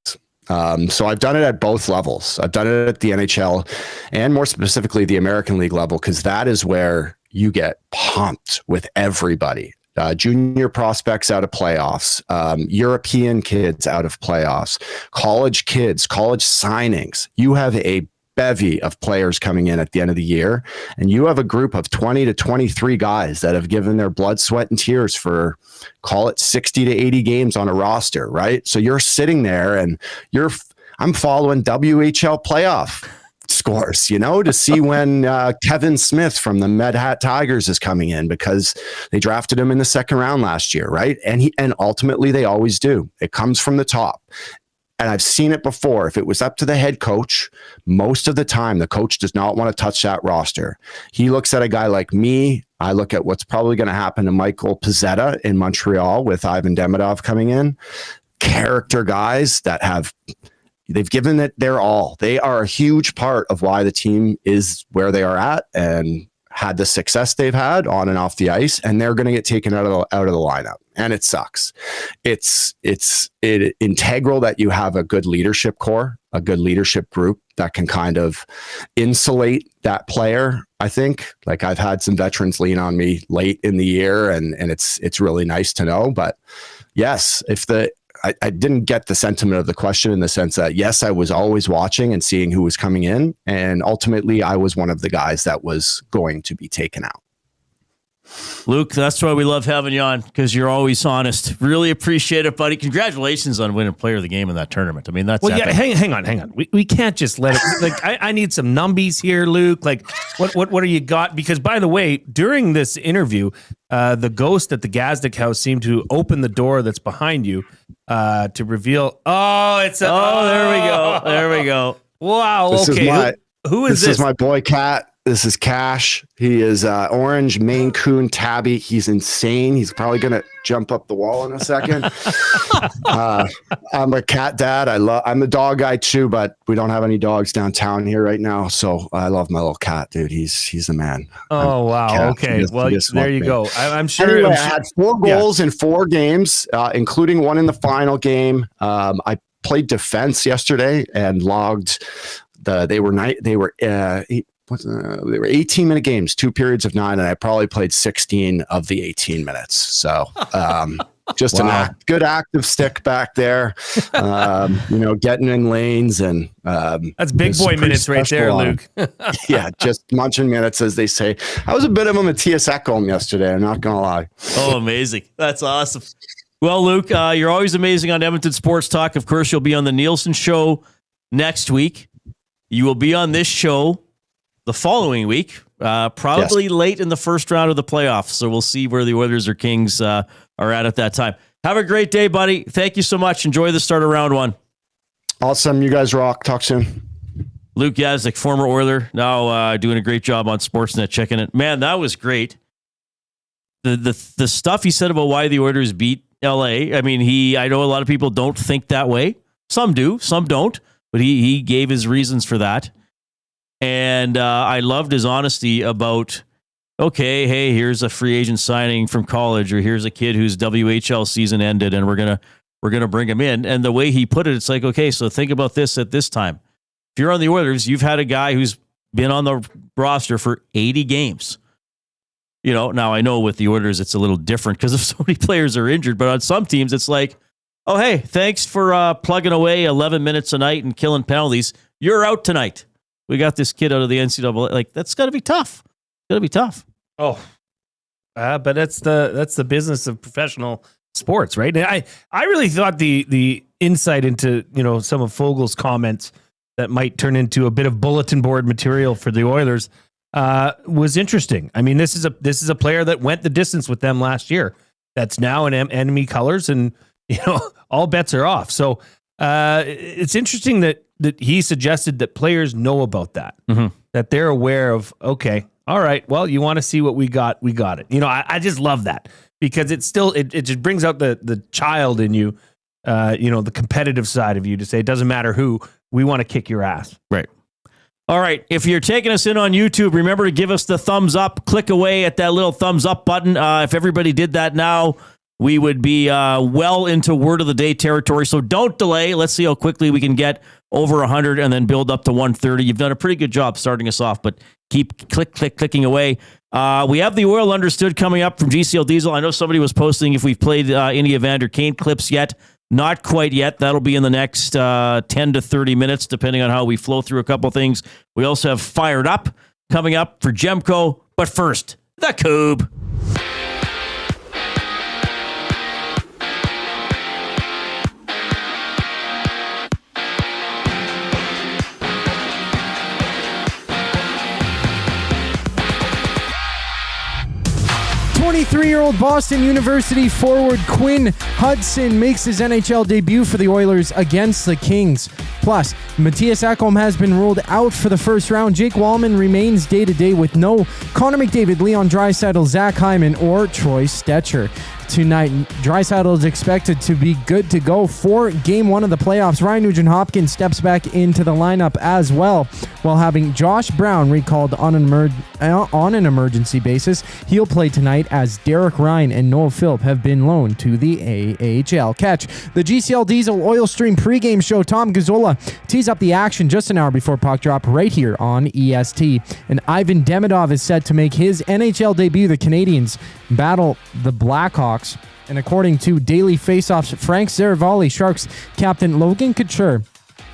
So I've done it at both levels. I've done it at the NHL and more specifically the American League level, because that is where you get pumped with everybody. Junior prospects out of playoffs, European kids out of playoffs, college kids, college signings. You have a bevy of players coming in at the end of the year, and you have a group of 20 to 23 guys that have given their blood, sweat, and tears for, call it 60 to 80 games on a roster, right? So you're sitting there and I'm following WHL playoff scores, to see when Kevin Smith from the Med Hat Tigers is coming in, because they drafted him in the second round last year, right? And ultimately they always do. It comes from the top. And I've seen it before. If it was up to the head coach, most of the time the coach does not want to touch that roster. He looks at a guy like me. I look at what's probably going to happen to Michael Pezzetta in Montreal with Ivan Demidov coming in. Character guys that they've given it their all. They are a huge part of why the team is where they are at and had the success they've had on and off the ice, and they're going to get taken out of the lineup. And it sucks. It's integral that you have a good leadership core, a good leadership group that can kind of insulate that player. I think, like, I've had some veterans lean on me late in the year, and it's really nice to know. But yes, I didn't get the sentiment of the question in the sense that, yes, I was always watching and seeing who was coming in. And ultimately, I was one of the guys that was going to be taken out. Luke, that's why we love having you on, because you're always honest. Really appreciate it, buddy. Congratulations on winning player of the game in that tournament. I mean, that's well, yeah. Hang on. We can't just let it. Like, I need some numbies here, Luke. Like, what do you got? Because, by the way, during this interview, the ghost at the Gazdic house seemed to open the door that's behind you to reveal. There we go. Wow. Who is this? This is my boy Cat. This is Cash. He is orange Maine Coon tabby. He's insane. He's probably going to jump up the wall in a second. I'm a cat dad. I'm the dog guy too, but we don't have any dogs downtown here right now. So I love my little cat, dude. He's the man. Oh, wow. Cat. Okay. Well, there you go. I'm sure. Anyway, I had 4 goals in 4 games, including one in the final game. I played defense yesterday and logged they were 18-minute games, 2 periods of 9, and I probably played 16 of the 18 minutes. So just a good active stick back there, getting in lanes. And that's big boy minutes right there, Luke. Yeah, just munching minutes, as they say. I was a bit of a Mattias Ekholm yesterday, I'm not going to lie. Oh, amazing. That's awesome. Well, Luke, you're always amazing on Edmonton Sports Talk. Of course, you'll be on the Nielsen Show next week. You will be on this show the following week, probably late in the first round of the playoffs. So we'll see where the Oilers or Kings are at that time. Have a great day, buddy. Thank you so much. Enjoy the start of round 1. Awesome. You guys rock. Talk soon. Luke Gazdic, former Oiler, now doing a great job on Sportsnet, checking it. Man, that was great. The stuff he said about why the Oilers beat LA. I mean, I know a lot of people don't think that way. Some do, some don't. But he gave his reasons for that. And I loved his honesty about, okay, hey, here's a free agent signing from college, or here's a kid whose WHL season ended, and we're gonna bring him in. And the way he put it, it's like, okay, so think about this at this time. If you're on the Oilers, you've had a guy who's been on the roster for 80 games. Now I know with the Oilers it's a little different because of so many players are injured, but on some teams it's like, oh, hey, thanks for plugging away 11 minutes a night and killing penalties. You're out tonight. We got this kid out of the NCAA. Like, that's got to be tough. It's got to be tough. Oh, but that's the business of professional sports, right? And I really thought the insight into some of Fogel's comments that might turn into a bit of bulletin board material for the Oilers was interesting. I mean, this is a player that went the distance with them last year. That's now in enemy colors, and all bets are off. So it's interesting that that he suggested that players know about that, that they're aware of, okay, all right, well, you want to see what we got it. I just love that because it just brings out the child in you, the competitive side of you to say, it doesn't matter who, we want to kick your ass. Right. All right. If you're taking us in on YouTube, remember to give us the thumbs up. Click away at that little thumbs up button. If everybody did that now, we would be well into word of the day territory. So don't delay. Let's see how quickly we can get over 100 and then build up to 130. You've done a pretty good job starting us off, but keep clicking away. We have the Oil Understood coming up from GCL Diesel. I know somebody was posting if we've played any Evander Kane clips yet. Not quite yet. That'll be in the next 10 to 30 minutes, depending on how we flow through a couple things. We also have Fired Up coming up for Gemco. But first, the Koob. 23-year-old Boston University forward Quinn Hutson makes his NHL debut for the Oilers against the Kings. Plus, Mattias Ekholm has been ruled out for the first round. Jake Walman remains day-to-day with no Connor McDavid, Leon Draisaitl, Zach Hyman, or Troy Stetcher. Tonight, Draisaitl is expected to be good to go for Game 1 of the playoffs. Nugent-Hopkins steps back into the lineup as well, while having Josh Brown recalled on an emergency basis. He'll play tonight as Derek Ryan and Noah Philp have been loaned to the AHL. Catch the GCL Diesel Oil Stream pregame show. Tom Gazzola tees up the action just an hour before puck drop right here on EST. And Ivan Demidov is set to make his NHL debut. The Canadians battle the Blackhawks. And according to Daily Faceoff's Frank Zaravalli, Sharks captain Logan Couture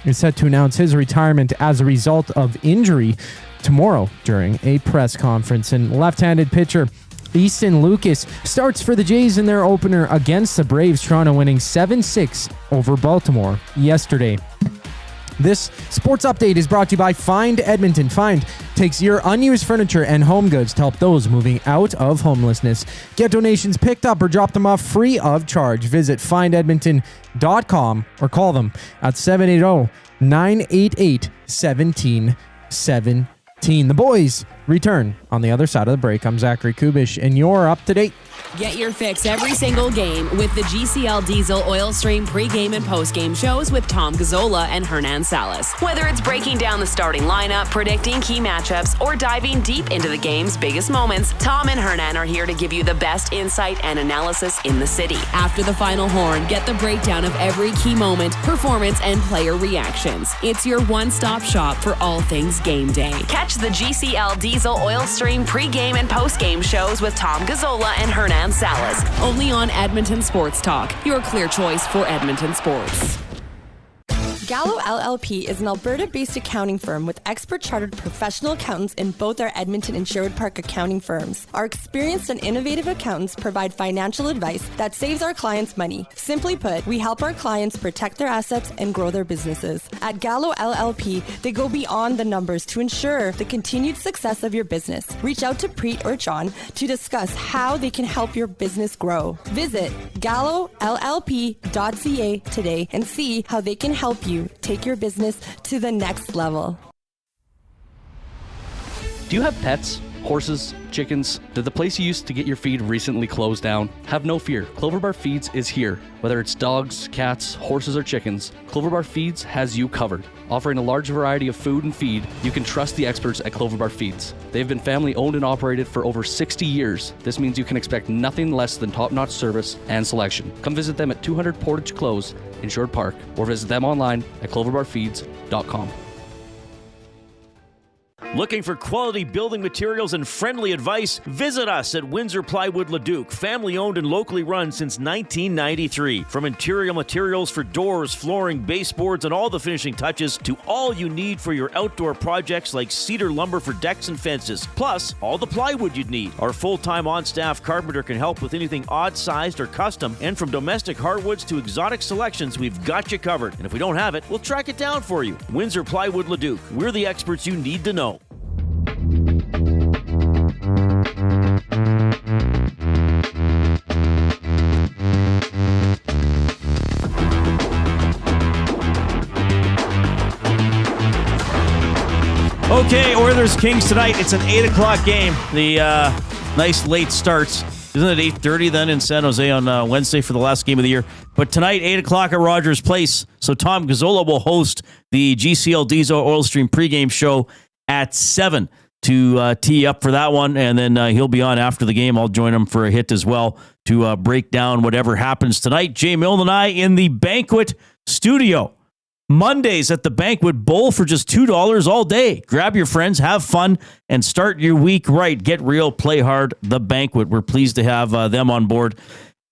is set to announce his retirement as a result of injury tomorrow during a press conference. And left-handed pitcher Easton Lucas starts for the Jays in their opener against the Braves. Toronto winning 7-6 over Baltimore yesterday. This sports update is brought to you by Find Edmonton. Find takes your unused furniture and home goods to help those moving out of homelessness. Get donations picked up or drop them off free of charge. Visit findedmonton.com or call them at 780-988-1717. The boys return on the other side of the break. I'm Zachary Kubusch, and you're up to date. Get your fix every single game with the GCL Diesel Oil Stream pregame and postgame shows with Tom Gazzola and Hernan Salas. Whether it's breaking down the starting lineup, predicting key matchups, or diving deep into the game's biggest moments, Tom and Hernan are here to give you the best insight and analysis in the city. After the final horn, get the breakdown of every key moment, performance, and player reactions. It's your one-stop shop for all things game day. Catch the GCL Diesel Oil Stream pregame and postgame shows with Tom Gazzola and Hernan Salas, only on Edmonton Sports Talk, your clear choice for Edmonton sports. Gallo LLP is an Alberta-based accounting firm with expert chartered professional accountants in both our Edmonton and Sherwood Park accounting firms. Our experienced and innovative accountants provide financial advice that saves our clients money. Simply put, we help our clients protect their assets and grow their businesses. At Gallo LLP, they go beyond the numbers to ensure the continued success of your business. Reach out to Preet or John to discuss how they can help your business grow. Visit GalloLLP.ca today and see how they can help you take your business to the next level. Do you have pets? Horses? Chickens? Did the place you used to get your feed recently close down? Have no fear. Clover Bar Feeds is here. Whether it's dogs, cats, horses, or chickens, Clover Bar Feeds has you covered. Offering a large variety of food and feed, you can trust the experts at Clover Bar Feeds. They've been family owned and operated for over 60 years. This means you can expect nothing less than top-notch service and selection. Come visit them at 200 Portage Close in Sherwood Park or visit them online at cloverbarfeeds.com. Looking for quality building materials and friendly advice? Visit us at Windsor Plywood Leduc, family owned and locally run since 1993. From interior materials for doors, flooring, baseboards, and all the finishing touches to all you need for your outdoor projects like cedar lumber for decks and fences, plus all the plywood you'd need. Our full-time on-staff carpenter can help with anything odd-sized or custom, and from domestic hardwoods to exotic selections, we've got you covered. And if we don't have it, we'll track it down for you. Windsor Plywood Leduc. We're the experts you need to know. Okay, Oilers Kings tonight. It's an 8 o'clock game. The nice late starts. Isn't it 8:30 then in San Jose on Wednesday for the last game of the year? But tonight, 8 o'clock at Rogers Place. So Tom Gazzola will host the GCL Diesel Oil Stream pregame show at 7 to tee up for that one. And then he'll be on after the game. I'll join him for a hit as well to break down whatever happens tonight. Jay Milne and I in the banquet studio. Mondays at the Banquet, bowl for just $2 all day. Grab your friends, have fun, and start your week right. Get real, play hard. The Banquet. We're pleased to have them on board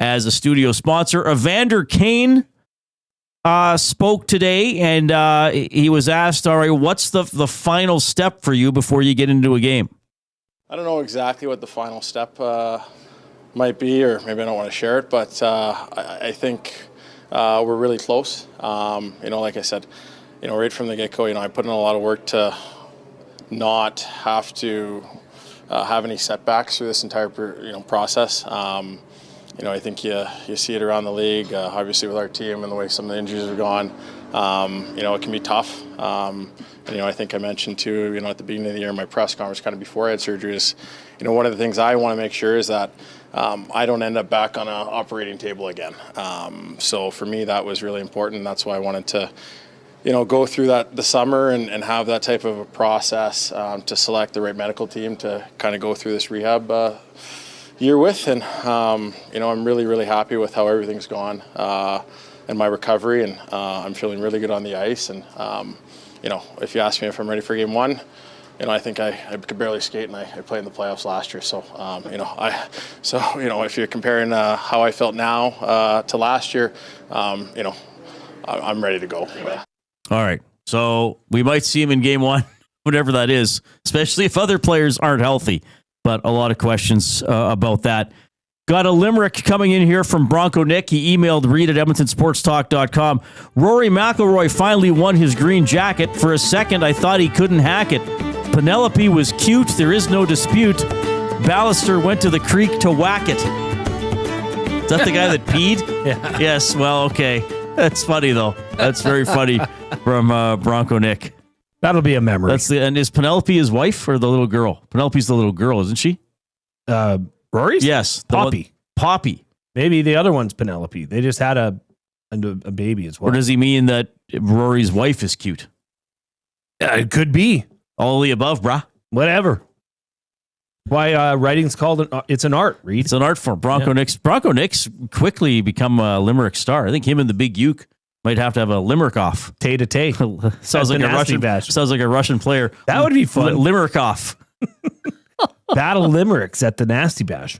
as a studio sponsor. Evander Kane spoke today, and he was asked, all right, what's the final step for you before you get into a game? I don't know exactly what the final step might be, or maybe I don't want to share it, but I think we're really close. Like I said, right from the get-go, I put in a lot of work to not have to have any setbacks through this entire process. I think you see it around the league, obviously with our team and the way some of the injuries have gone. It can be tough. I think I mentioned too, at the beginning of the year in my press conference, kind of before I had surgery, is, one of the things I want to make sure is that I don't end up back on an operating table again. So for me, that was really important. That's why I wanted to, go through the summer and have that type of a process to select the right medical team to kind of go through this rehab year with. And, I'm really, really happy with how everything's gone and my recovery. And I'm feeling really good on the ice. And, if you ask me if I'm ready for game one, I think I could barely skate, and I played in the playoffs last year. So, if you're comparing how I felt now to last year, I'm ready to go. All right. So we might see him in game one, whatever that is, especially if other players aren't healthy. But a lot of questions about that. Got a limerick coming in here from Bronco Nick. He emailed Reid at EdmontonSportsTalk.com. Rory McIlroy finally won his green jacket. For a second, I thought he couldn't hack it. Penelope was cute. There is no dispute. Ballister went to the creek to whack it. Is that the guy that peed? Yeah. Yes. Well, okay. That's funny, though. That's very funny from Bronco Nick. That'll be a memory. And is Penelope his wife or the little girl? Penelope's the little girl, isn't she? Rory's? Yes. Poppy. Poppy. Maybe the other one's Penelope. They just had a baby as well. Or does he mean that Rory's wife is cute? It could be. All the above, brah. Whatever. Why writing's called it's an art, Reid. It's an art form. Bronco Nick's quickly become a Limerick star. I think him and the Big Uke might have to have a Limerick off. Tay to tay. Sounds like a Russian bash. Sounds like a Russian player. That would be fun. Limerick off. Battle Limericks at the Nasty Bash.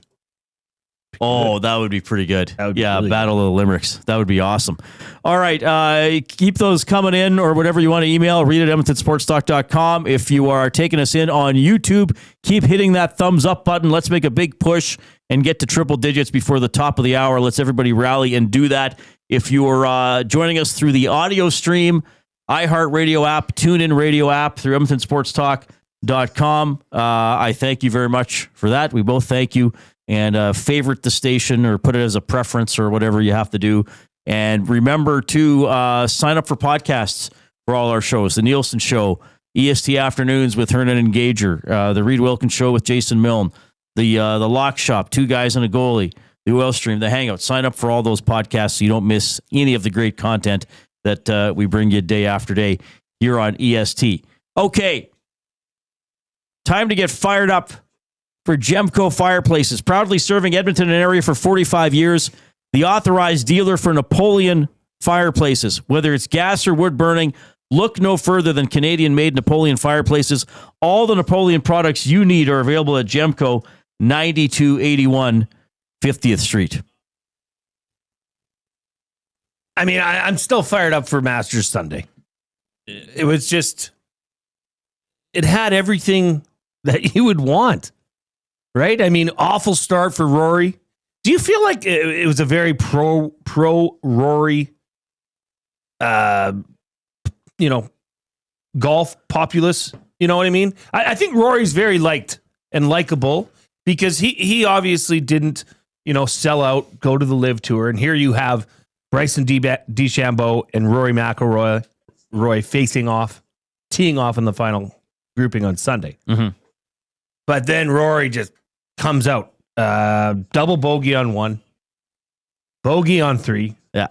Oh, that would be pretty good. Yeah, really Battle of the Limericks. That would be awesome. All right, keep those coming in, or whatever you want to email, Reid at EdmontonSportsTalk.com. If you are taking us in on YouTube, keep hitting that thumbs up button. Let's make a big push and get to triple digits before the top of the hour. Let's everybody rally and do that. If you are joining us through the audio stream, iHeartRadio app, TuneIn Radio app, through EdmontonSportsTalk.com, I thank you very much for that. We both thank you. And favorite the station or put it as a preference or whatever you have to do. And remember to sign up for podcasts for all our shows. The Nielsen Show, EST Afternoons with Hernan and Gager, the Reid Wilkins Show with Jason Milne, the Lock Shop, Two Guys and a Goalie, the Oil Stream, the Hangout. Sign up for all those podcasts so you don't miss any of the great content that we bring you day after day here on EST. Okay, time to get fired up for Gemco Fireplaces, proudly serving Edmonton and area for 45 years. The authorized dealer for Napoleon fireplaces. Whether it's gas or wood burning, look no further than Canadian-made Napoleon fireplaces. All the Napoleon products you need are available at Gemco, 9281 50th Street. I mean, I'm still fired up for Masters Sunday. It was just, it had everything that you would want. Right? I mean, awful start for Rory. Do you feel like it was a very pro Rory, golf populace? You know what I mean? I think Rory's very liked and likable because he obviously didn't, sell out, go to the Live Tour. And here you have Bryson DeChambeau and Rory McIlroy facing off, teeing off in the final grouping on Sunday. But then Rory just comes out. Double bogey on 1. Bogey on 3. Yeah.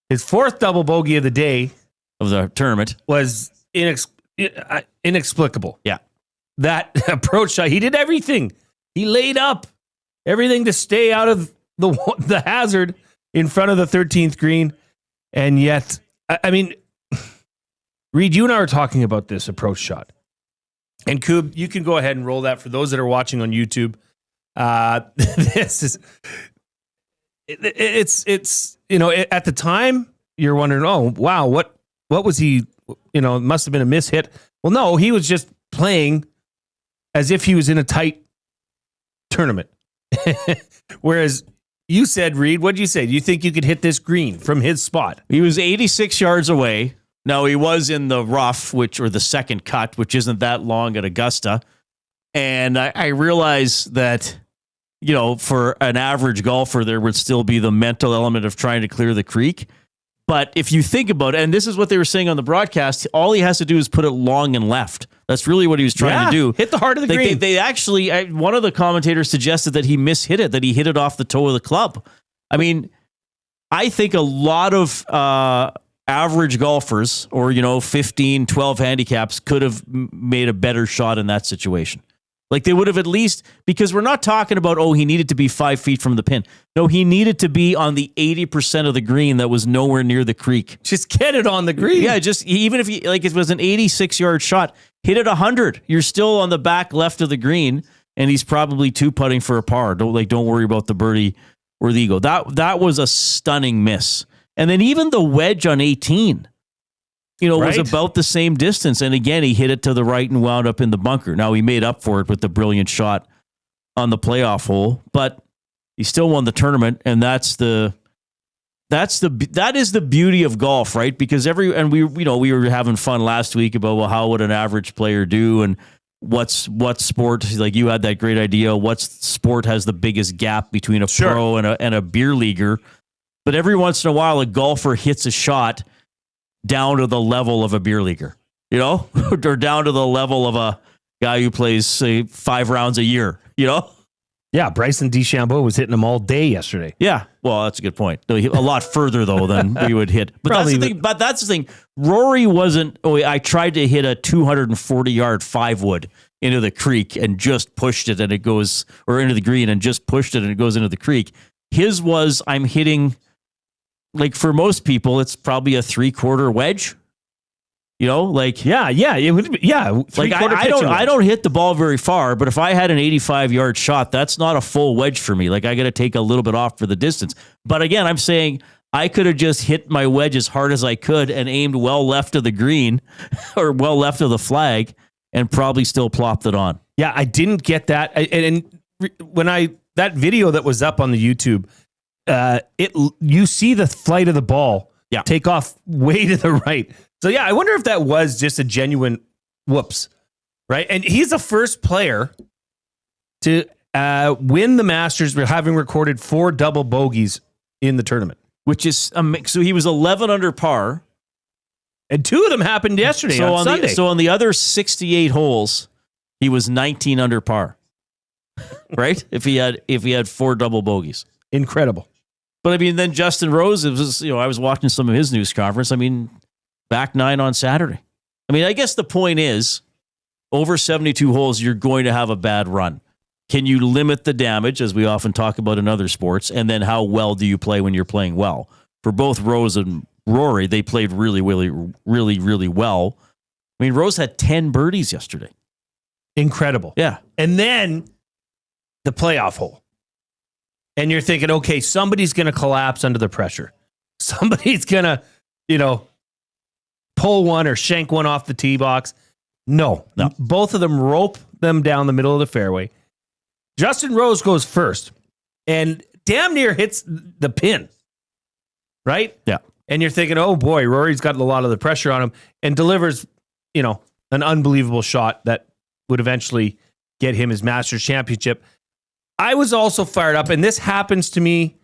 His 4th double bogey of the day of the tournament was inexplicable. Yeah. That approach shot, he did everything. He laid up everything to stay out of the hazard in front of the 13th green. And yet, I mean, Reid, you and I were talking about this approach shot. And Koob, you can go ahead and roll that for those that are watching on YouTube. This is, it's at the time you're wondering, oh wow, what was he? It must have been a miss hit. Well, no, he was just playing as if he was in a tight tournament. Whereas you said, Reid, what did you say? Do you think you could hit this green from his spot? He was 86 yards away. Now, he was in the rough, or the second cut, which isn't that long at Augusta. And I realized that, for an average golfer, there would still be the mental element of trying to clear the creek. But if you think about it, and this is what they were saying on the broadcast, all he has to do is put it long and left. That's really what he was trying to do. Hit the heart of the green. They actually, one of the commentators suggested that he mishit it, that he hit it off the toe of the club. I mean, I think a lot of average golfers or, 15, 12 handicaps could have made a better shot in that situation. Like they would have at least, because we're not talking about, he needed to be 5 feet from the pin. No, he needed to be on the 80% of the green that was nowhere near the creek. Just get it on the green. Yeah, just even if it was an 86-yard shot, hit it 100. You're still on the back left of the green, and he's probably 2-putting for a par. Don't worry about the birdie or the eagle. That was a stunning miss. And then even the wedge on 18. Was about the same distance. And again, he hit it to the right and wound up in the bunker. Now, he made up for it with the brilliant shot on the playoff hole, but he still won the tournament. And that is the beauty of golf, right? Because we were having fun last week about, how would an average player do? And what sport, like you had that great idea, what sport has the biggest gap between a pro and a beer leaguer? But every once in a while, a golfer hits a shot down to the level of a beer leaguer, or down to the level of a guy who plays, say, 5 rounds a year, Yeah, Bryson DeChambeau was hitting them all day yesterday. Yeah, well, that's a good point. A lot further, though, than we would hit. But that's the thing. Rory wasn't, I tried to hit a 240-yard 5-wood into the creek and just pushed it, and it goes, or into the green and just pushed it, and it goes into the creek. His was, I'm hitting... Like for most people, it's probably a 3/4 wedge. It would be, Like I don't hit the ball very far, but if I had an 85-yard shot, that's not a full wedge for me. Like I got to take a little bit off for the distance. But again, I'm saying I could have just hit my wedge as hard as I could and aimed well left of the green or well left of the flag and probably still plopped it on. Yeah, I didn't get that. And when that video that was up on the YouTube. You see the flight of the ball take off way to the right. So yeah, I wonder if that was just a genuine whoops, right? And he's the first player to win the Masters having recorded 4 double bogeys in the tournament, which is so he was 11 under par, and 2 of them happened yesterday on Sunday. So on the other 68 holes, he was 19 under par, right? if he had 4 double bogeys, incredible. But I mean, then Justin Rose, it was, I was watching some of his news conference. I mean, back 9 on Saturday. I mean, I guess the point is, over 72 holes, you're going to have a bad run. Can you limit the damage, as we often talk about in other sports? And then how well do you play when you're playing well? For both Rose and Rory, they played really, really, really, really well. I mean, Rose had 10 birdies yesterday. Incredible. Yeah. And then the playoff hole. And you're thinking, okay, somebody's going to collapse under the pressure. Somebody's going to, pull one or shank one off the tee box. No. Both of them rope them down the middle of the fairway. Justin Rose goes first and damn near hits the pin. Right? Yeah. And you're thinking, oh boy, Rory's got a lot of the pressure on him and delivers, an unbelievable shot that would eventually get him his Masters championship. I was also fired up, and this happens to me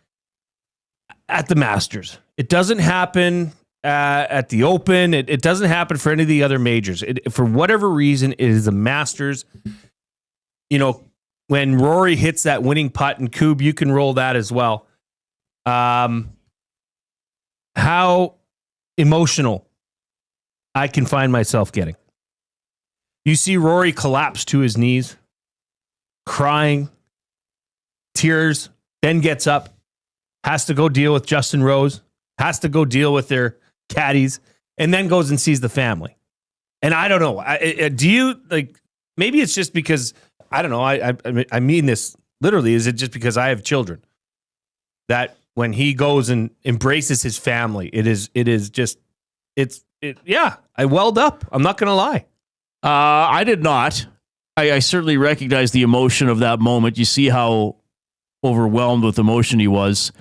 at the Masters. It doesn't happen at the Open. It doesn't happen for any of the other majors. For whatever reason, it is the Masters. You know, when Rory hits that winning putt, and Koob, you can roll that as well. How emotional I can find myself getting. You see Rory collapse to his knees, crying, tears, then gets up, has to go deal with Justin Rose, has to go deal with their caddies, and then goes and sees the family. And I don't know. Do you, like, maybe it's just because, I don't know, I mean this literally, is it just because I have children that when he goes and embraces his family, yeah, I welled up. I'm not going to lie. I did not. I certainly recognize the emotion of that moment. You see how overwhelmed with emotion he was.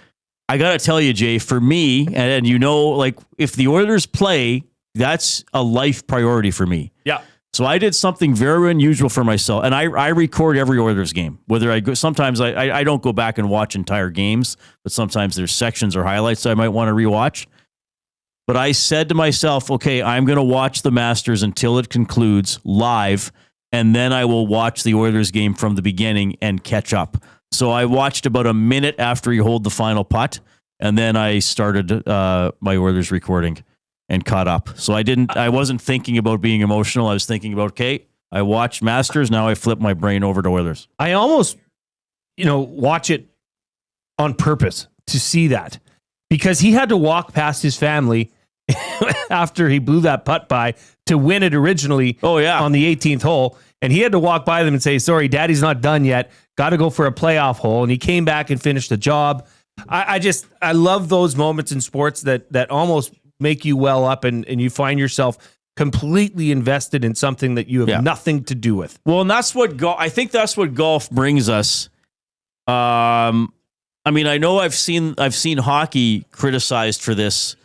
I got to tell you, Jay, for me, and you know, like, if the Oilers play, that's a life priority for me. Yeah. So I did something very unusual for myself, and I record every Oilers game. Whether I go, sometimes I don't go back and watch entire games, but sometimes there's sections or highlights that I might want to rewatch. But I said to myself, okay, I'm going to watch the Masters until it concludes live, and then I will watch the Oilers game from the beginning and catch up. So I watched about a minute after he holed the final putt, and then I started my Oilers recording and caught up. So I wasn't thinking about being emotional. I was thinking about, okay, I watched Masters, now I flip my brain over to Oilers. I almost, watch it on purpose to see that, because he had to walk past his family after he blew that putt by to win it originally on the 18th hole. And he had to walk by them and say, sorry, Daddy's not done yet. Got to go for a playoff hole. And he came back and finished the job. I love those moments in sports that almost make you well up and you find yourself completely invested in something that you have nothing to do with. Well, and that's what I think that's what golf brings us. I mean, I know I've seen hockey criticized for this.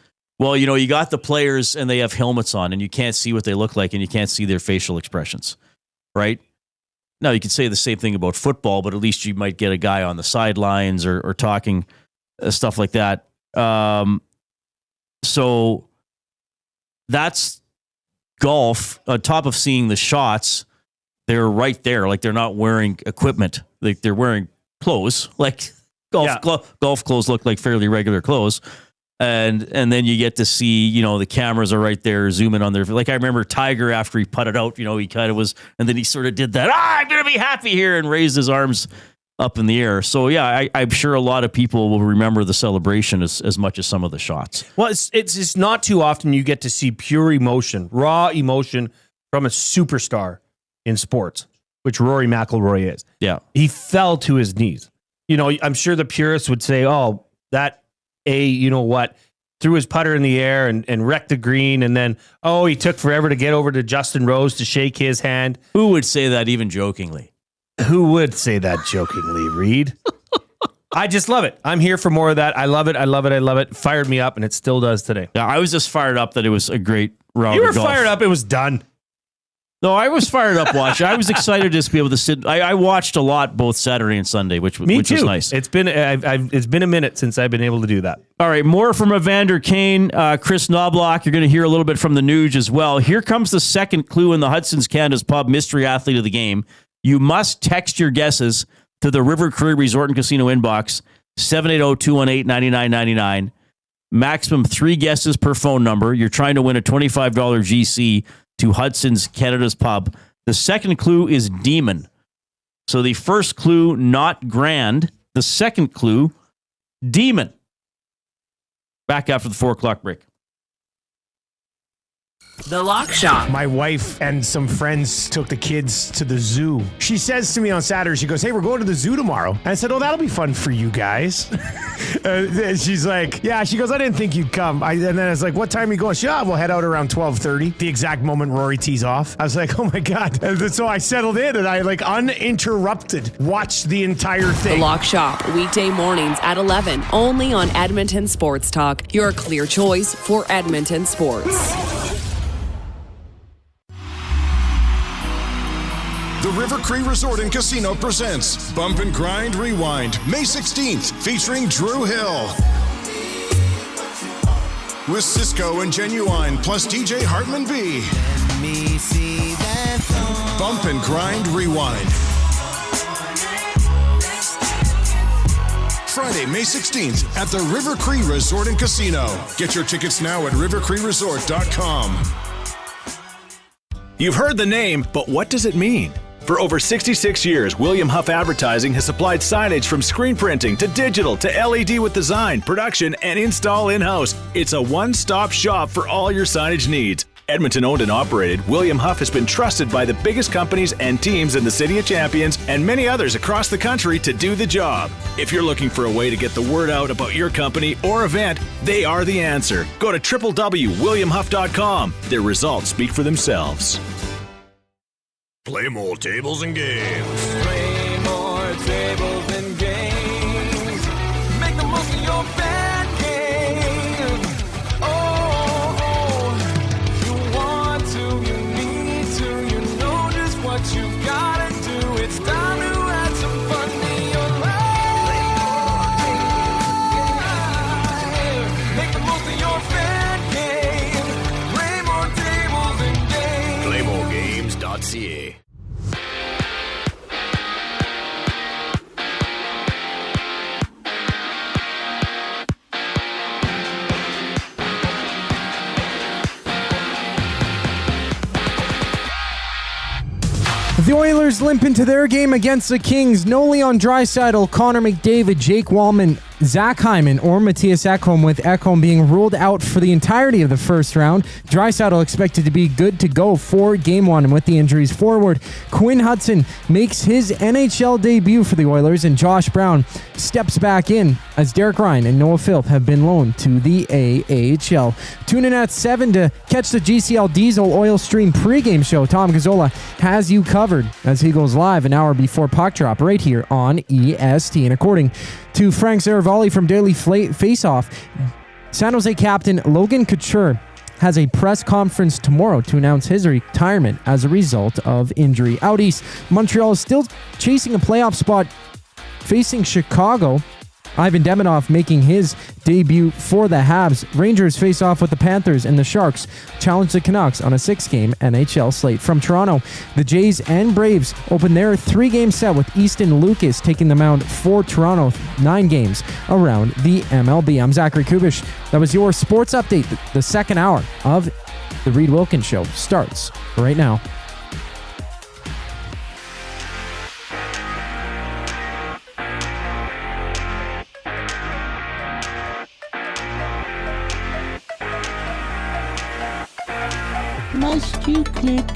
Well, you got the players and they have helmets on and you can't see what they look like and you can't see their facial expressions, right? Now, you could say the same thing about football, but at least you might get a guy on the sidelines or talking stuff like that. So that's golf. On top of seeing the shots, they're right there. Like, they're not wearing equipment. Like, they're wearing clothes. Like, golf clothes look like fairly regular clothes. And then you get to see, the cameras are right there zooming on their, like, I remember Tiger after he putted out, he kind of was, and then he sort of did that, I'm going to be happy here, and raised his arms up in the air. So yeah, I'm sure a lot of people will remember the celebration as much as some of the shots. Well, it's not too often you get to see pure emotion, raw emotion from a superstar in sports, which Rory McIlroy is. Yeah. He fell to his knees. I'm sure the purists would say, oh, that, threw his putter in the air and wrecked the green. And then, he took forever to get over to Justin Rose to shake his hand. Who would say that even jokingly? Who would say that jokingly, Reid? I just love it. I'm here for more of that. I love it. I love it. I love it. Fired me up, and it still does today. Yeah, I was just fired up that it was a great round of golf. You were fired up. It was done. No, I was fired up watching. I was excited just to be able to sit. I watched a lot both Saturday and Sunday, which was nice. It's been a minute since I've been able to do that. All right, more from Evander Kane, Kris Knoblauch. You're going to hear a little bit from the Nuge as well. Here comes the second clue in the Hudson's Canada's Pub mystery athlete of the game. You must text your guesses to the Rivalry Resort and Casino inbox, 780-218-9999. Maximum 3 guesses per phone number. You're trying to win a $25 GC to Hudson's Canada's Pub. The second clue is demon. So the first clue, not grand. The second clue, demon. Back after the 4 o'clock break. The Lock Shop. My wife and some friends took the kids to the zoo. She says to me on Saturday, she goes, hey, we're going to the zoo tomorrow. And I said, oh, that'll be fun for you guys. And she's like, yeah, she goes, I didn't think you'd come. And then I was like, what time are you going? She goes, we'll head out around 12:30. The exact moment Rory tees off. I was like, oh my God. And so I settled in and I uninterrupted watched the entire thing. The Lock Shop, weekday mornings at 11, only on Edmonton Sports Talk. Your clear choice for Edmonton sports. The Rivalry Resort and Casino presents Bump and Grind Rewind, May 16th, featuring Drew Hill. with Cisco and Genuine, plus DJ Hartman B. Let me see that thumb. Bump and Grind Rewind. Friday, May 16th at the River Cree Resort and Casino. Get your tickets now at rivercreeresort.com. You've heard the name, but what does it mean? For over 66 years, William Huff Advertising has supplied signage from screen printing to digital to LED with design, production, and install in-house. It's a one-stop shop for all your signage needs. Edmonton owned and operated, William Huff has been trusted by the biggest companies and teams in the City of Champions and many others across the country to do the job. If you're looking for a way to get the word out about your company or event, they are the answer. Go to www.williamhuff.com. Their results speak for themselves. Play more tables and games. Play more tables and games. Make the most of your fan game. Oh, you want to, you need to, you know just what you gotta do. It's time to add some fun to your life. Make the most of your fan game. Play more tables and games. PlayMoreGames.ca. The Oilers limp into their game against the Kings. No Leon Draisaitl, Connor McDavid, Jake Walman, Zach Hyman, or Mattias Ekholm, with Ekholm being ruled out for the entirety of the first round. Draisaitl expected to be good to go for Game 1, and with the injuries forward, Quinn Hutson makes his NHL debut for the Oilers, and Josh Brown steps back in as Derek Ryan and Noah Philp have been loaned to the AHL. Tune in at 7 to catch the GCL Diesel Oil Stream pregame show. Tom Gazzola has you covered as he goes live an hour before puck drop right here on EST. And according to Frank Zaravalli from Daily Faceoff, San Jose captain Logan Couture has a press conference tomorrow to announce his retirement as a result of injury. Out east, Montreal is still chasing a playoff spot facing Chicago. Ivan Demidov making his debut for the Habs. Rangers face off with the Panthers, and the Sharks challenge the Canucks on a 6-game NHL slate. From Toronto, the Jays and Braves open their 3-game set with Easton Lucas taking the mound for Toronto. 9 games around the MLB. I'm Zachary Kubusch. That was your sports update. The second hour of the Reid Wilkins Show starts right now. Must you click?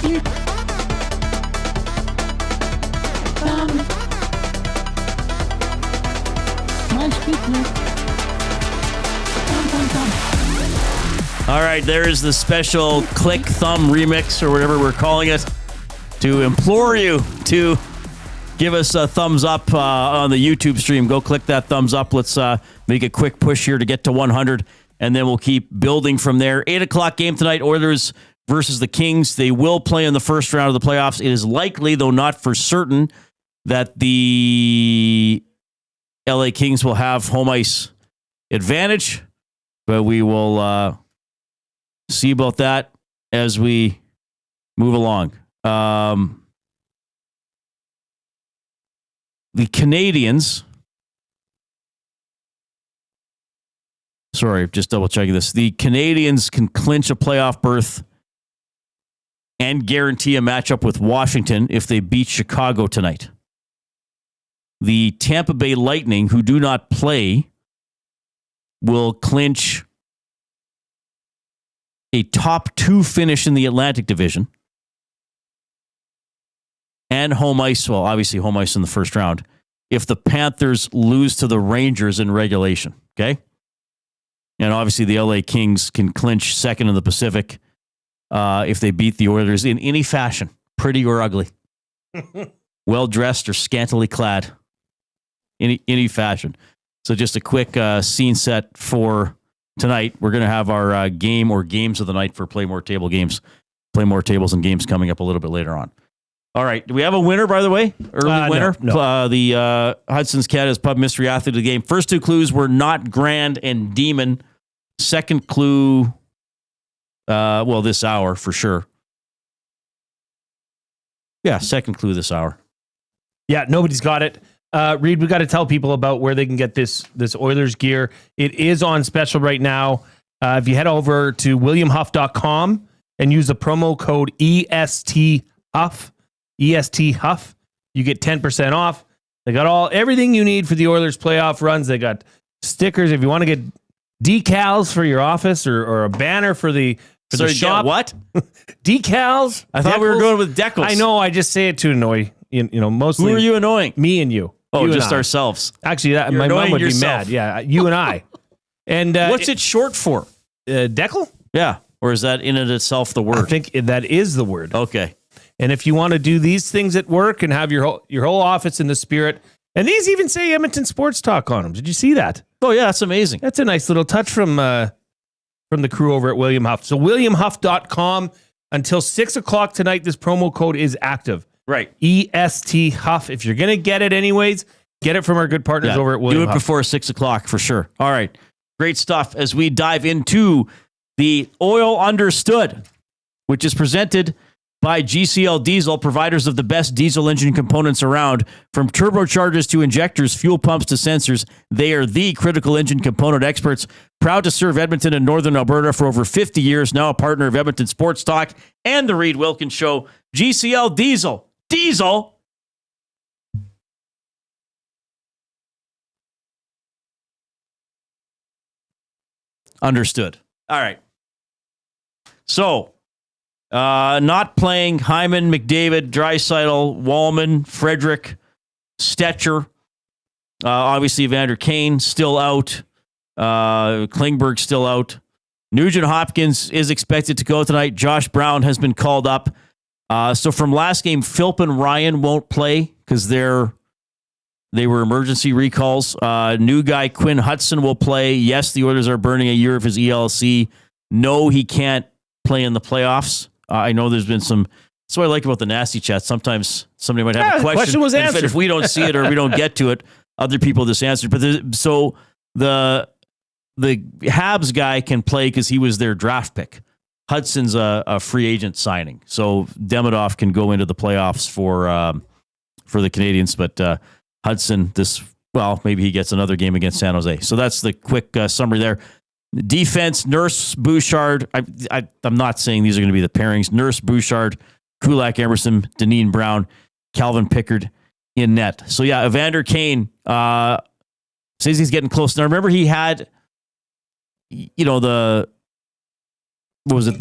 Click. Thumb. Must you click? Thumb. All right, there is the special click thumb remix, or whatever we're calling it, to implore you to give us a thumbs up on the YouTube stream. Go click that thumbs up. Let's make a quick push here to get to 100, and then we'll keep building from there. 8 o'clock game tonight, Oilers versus the Kings. They will play in the first round of the playoffs. It is likely, though not for certain, that the LA Kings will have home ice advantage, but we will see about that as we move along. The Canadians, sorry, just double checking this. The Canadians can clinch a playoff berth and guarantee a matchup with Washington if they beat Chicago tonight. The Tampa Bay Lightning, who do not play, will clinch a top 2 finish in the Atlantic Division and home ice, well, obviously home ice in the first round, if the Panthers lose to the Rangers in regulation, okay? And obviously the LA Kings can clinch second in the Pacific if they beat the Oilers in any fashion, pretty or ugly, well-dressed or scantily clad, any fashion. So just a quick scene set for tonight. We're going to have our game or games of the night for Play More Table Games, Play More Tables and Games coming up a little bit later on. All right. Do we have a winner, by the way? Early winner? No. The Hudson's Canada's Pub Mystery Athlete of the Game. First two clues were not Grand and Demon. Second clue, this hour for sure. Yeah, second clue this hour. Yeah, nobody's got it. Reid, we got to tell people about where they can get this Oilers gear. It is on special right now. If you head over to williamhuff.com and use the promo code ESTHUFF, you get 10% off. They got everything you need for the Oilers playoff runs. They got stickers. If you want to get decals for your office or a banner for the shop. What? Decals? I thought we were going with decals. I know. I just say it to annoy, mostly. Who are you annoying? Me and you. Oh, you just and ourselves. Actually, You're my mom annoying would yourself. be mad. Yeah, you and I. And what's it short for? Decal? Yeah. Or is that in and itself the word? I think that is the word. Okay. And if you want to do these things at work and have your whole office in the spirit, and these even say Edmonton Sports Talk on them. Did you see that? Oh yeah, that's amazing. That's a nice little touch from the crew over at William Huff. So williamhuff.com until 6:00 tonight. This promo code is active. Right. EST Huff. If you're gonna get it anyways, get it from our good partners over at William Do it Huff. before 6:00 for sure. All right. Great stuff as we dive into the Oil Understood, which is presented by GCL Diesel, providers of the best diesel engine components around. From turbochargers to injectors, fuel pumps to sensors, they are the critical engine component experts. Proud to serve Edmonton and Northern Alberta for over 50 years, now a partner of Edmonton Sports Talk and the Reid Wilkins Show. GCL Diesel. Diesel. Understood. All right. So, not playing Hyman, McDavid, Draisaitl, Walman, Frederic, Stetcher. Obviously, Evander Kane still out. Klingberg still out. Nugent-Hopkins is expected to go tonight. Josh Brown has been called up. So from last game, Philp and Ryan won't play because they were emergency recalls. New guy Quinn Hutson will play. Yes, the Oilers are burning a year of his ELC. No, he can't play in the playoffs. I know there's been some. That's what I like about the nasty chat. Sometimes somebody might have a question. The question was answered. If we don't see it or we don't get to it, other people just answered. But the Habs guy can play because he was their draft pick. Hudson's a free agent signing, so Demidov can go into the playoffs for the Canadians. But Hudson, maybe he gets another game against San Jose. So that's the quick summary there. Defense, Nurse, Bouchard. I'm not saying these are going to be the pairings. Nurse, Bouchard, Kulak, Emerson, Deneen Brown, Calvin Pickard in net. So yeah, Evander Kane says he's getting close. Now remember he had, the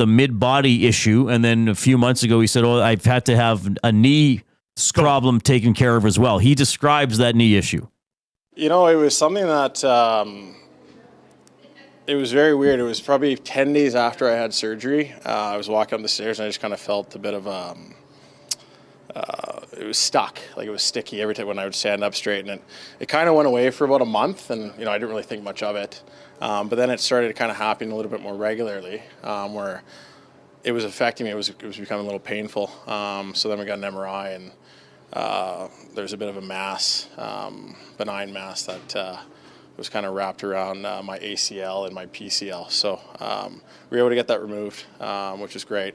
mid-body issue, and then a few months ago he said, I've had to have a knee problem taken care of as well. He describes that knee issue. It was something that it was very weird. It was probably 10 days after I had surgery. I was walking up the stairs and I just kind of felt a bit of it was stuck, like it was sticky every time when I would stand up straight, and it kind of went away for about a month, and I didn't really think much of it. But then it started kind of happening a little bit more regularly, where it was affecting me. It was becoming a little painful. So then we got an MRI, and there's a bit of a mass, benign mass that was kind of wrapped around my ACL and my PCL. So we were able to get that removed, which is great.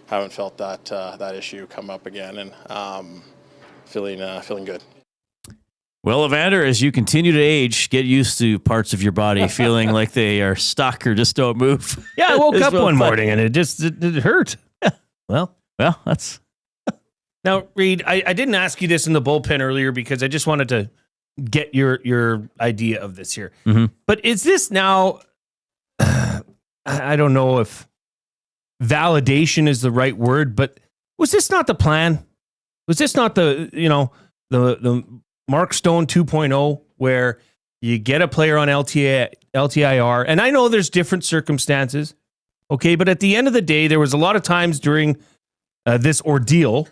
Haven't felt that issue come up again, and feeling good. Well, Evander, as you continue to age, get used to parts of your body feeling like they are stuck or just don't move. Yeah, I woke up one morning and it hurt. Well, that's... Now, Reid, I didn't ask you this in the bullpen earlier because I just wanted to get your idea of this here. Mm-hmm. But is this now, I don't know if validation is the right word, but was this not the plan? Was this not the Mark Stone 2.0, where you get a player on LTIR, and I know there's different circumstances, okay, but at the end of the day, there was a lot of times during this ordeal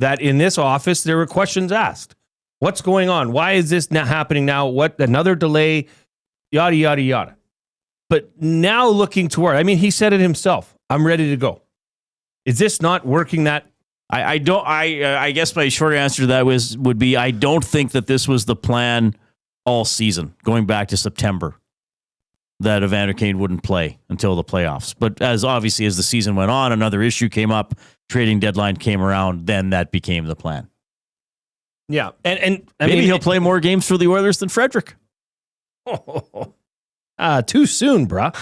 that in this office, there were questions asked. What's going on? Why is this not happening now? What, another delay? Yada, yada, yada. But now looking toward, he said it himself, I'm ready to go. Is this not working that I don't. I guess my short answer to that would be I don't think that this was the plan all season, going back to September, that Evander Kane wouldn't play until the playoffs. But obviously as the season went on, another issue came up, trading deadline came around, then that became the plan. Yeah, and maybe he'll play more games for the Oilers than Frederic. Too soon, bruh.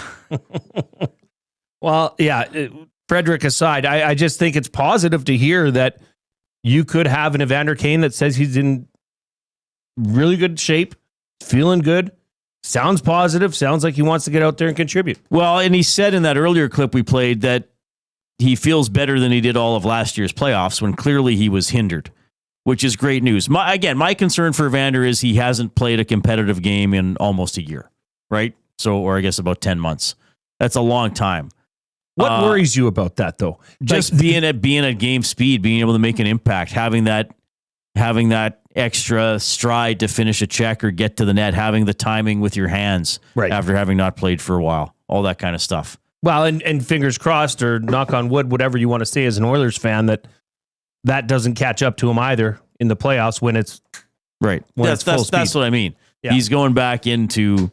Well, yeah, Frederic aside, I just think it's positive to hear that you could have an Evander Kane that says he's in really good shape, feeling good, sounds positive, sounds like he wants to get out there and contribute. Well, and he said in that earlier clip we played that he feels better than he did all of last year's playoffs when clearly he was hindered, which is great news. My concern for Evander is he hasn't played a competitive game in almost a year, right? So, or I guess about 10 months. That's a long time. What worries you about that, though? Just being at game speed, being able to make an impact, having that extra stride to finish a check or get to the net, having the timing with your hands after having not played for a while, all that kind of stuff. Well, and fingers crossed or knock on wood, whatever you want to say as an Oilers fan, that doesn't catch up to him either in the playoffs when it's right. That's what I mean. Yeah. He's going back into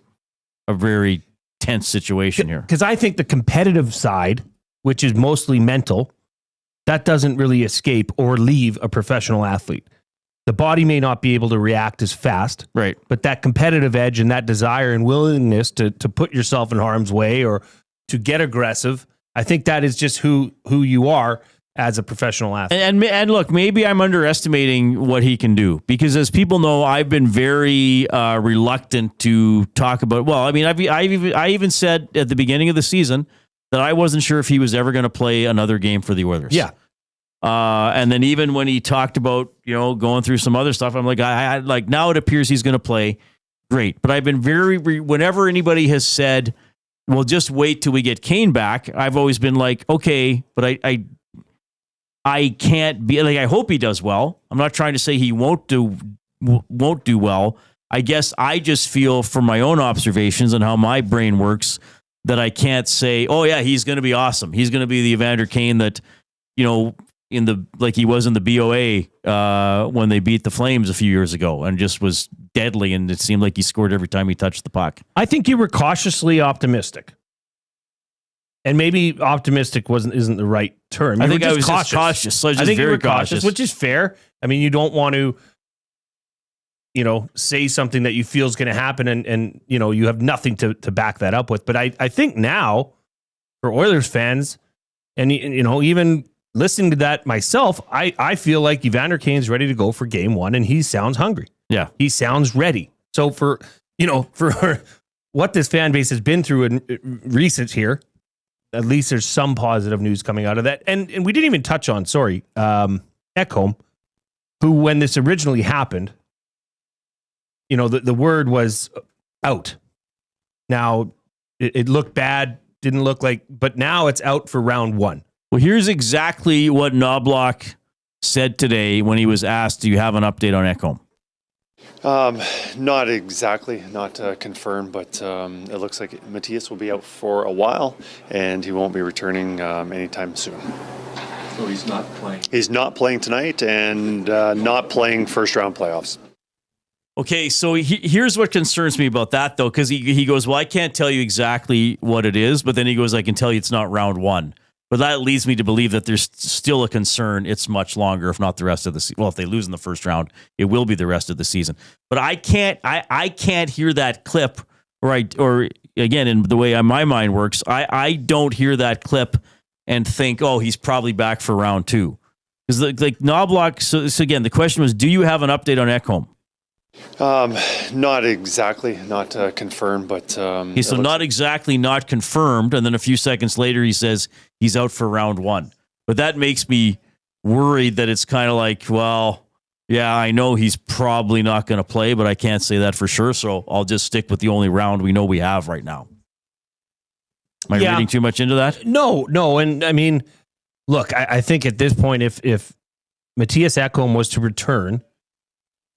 a very tense situation here. Because I think the competitive side, which is mostly mental, that doesn't really escape or leave a professional athlete. The body may not be able to react as fast, right? But that competitive edge and that desire and willingness to put yourself in harm's way or to get aggressive, I think that is just who you are as a professional athlete. And look, maybe I'm underestimating what he can do because, as people know, I've been very reluctant to talk about. Well, I mean, I even said at the beginning of the season that I wasn't sure if he was ever going to play another game for the Oilers. Yeah. And then even when he talked about going through some other stuff, I'm like, I like now it appears he's going to play. Great, but I've been whenever anybody has said, "Well, just wait till we get Kane back," I've always been like, okay, but I can't be like, I hope he does well. I'm not trying to say he won't do well. I guess I just feel from my own observations and how my brain works that I can't say, oh yeah, he's going to be awesome. He's going to be the Evander Kane that, like he was in the BOA when they beat the Flames a few years ago and just was deadly. And it seemed like he scored every time he touched the puck. I think you were cautiously optimistic. And maybe optimistic isn't the right term. I think I was just cautious. So I was just very cautious, which is fair. I mean, you don't want to, say something that you feel is going to happen and you have nothing to back that up with. But I think now for Oilers fans and even listening to that myself, I feel like Evander Kane's ready to go for game one and he sounds hungry. Yeah. He sounds ready. So for what this fan base has been through in recent here, at least there's some positive news coming out of that. And we didn't even touch on, Ekholm, who, when this originally happened, the word was out. Now, it looked bad, didn't look like, but now it's out for round one. Well, here's exactly what Knoblock said today when he was asked, do you have an update on Ekholm? Not exactly, not confirmed, but it looks like Mattias will be out for a while, and he won't be returning anytime soon. So he's not playing? He's not playing tonight and not playing first-round playoffs. Okay, so here's what concerns me about that, though, because he goes, well, I can't tell you exactly what it is, but then he goes, I can tell you it's not round one. But that leads me to believe that there's still a concern. It's much longer, if not the rest of the season. Well, if they lose in the first round, it will be the rest of the season. But I can't hear that clip, or again, in the way my mind works, I don't hear that clip and think, oh, he's probably back for round two. Because like Knoblock, so again, the question was, do you have an update on Ekholm? Not exactly, not confirmed, but not exactly not confirmed, and then a few seconds later he says he's out for round one. But that makes me worried that it's kind of like, well, yeah, I know he's probably not going to play, but I can't say that for sure, so I'll just stick with the only round we know we have right now. Am I reading too much into that? No, and I mean, look, I think at this point, if Mattias Ekholm was to return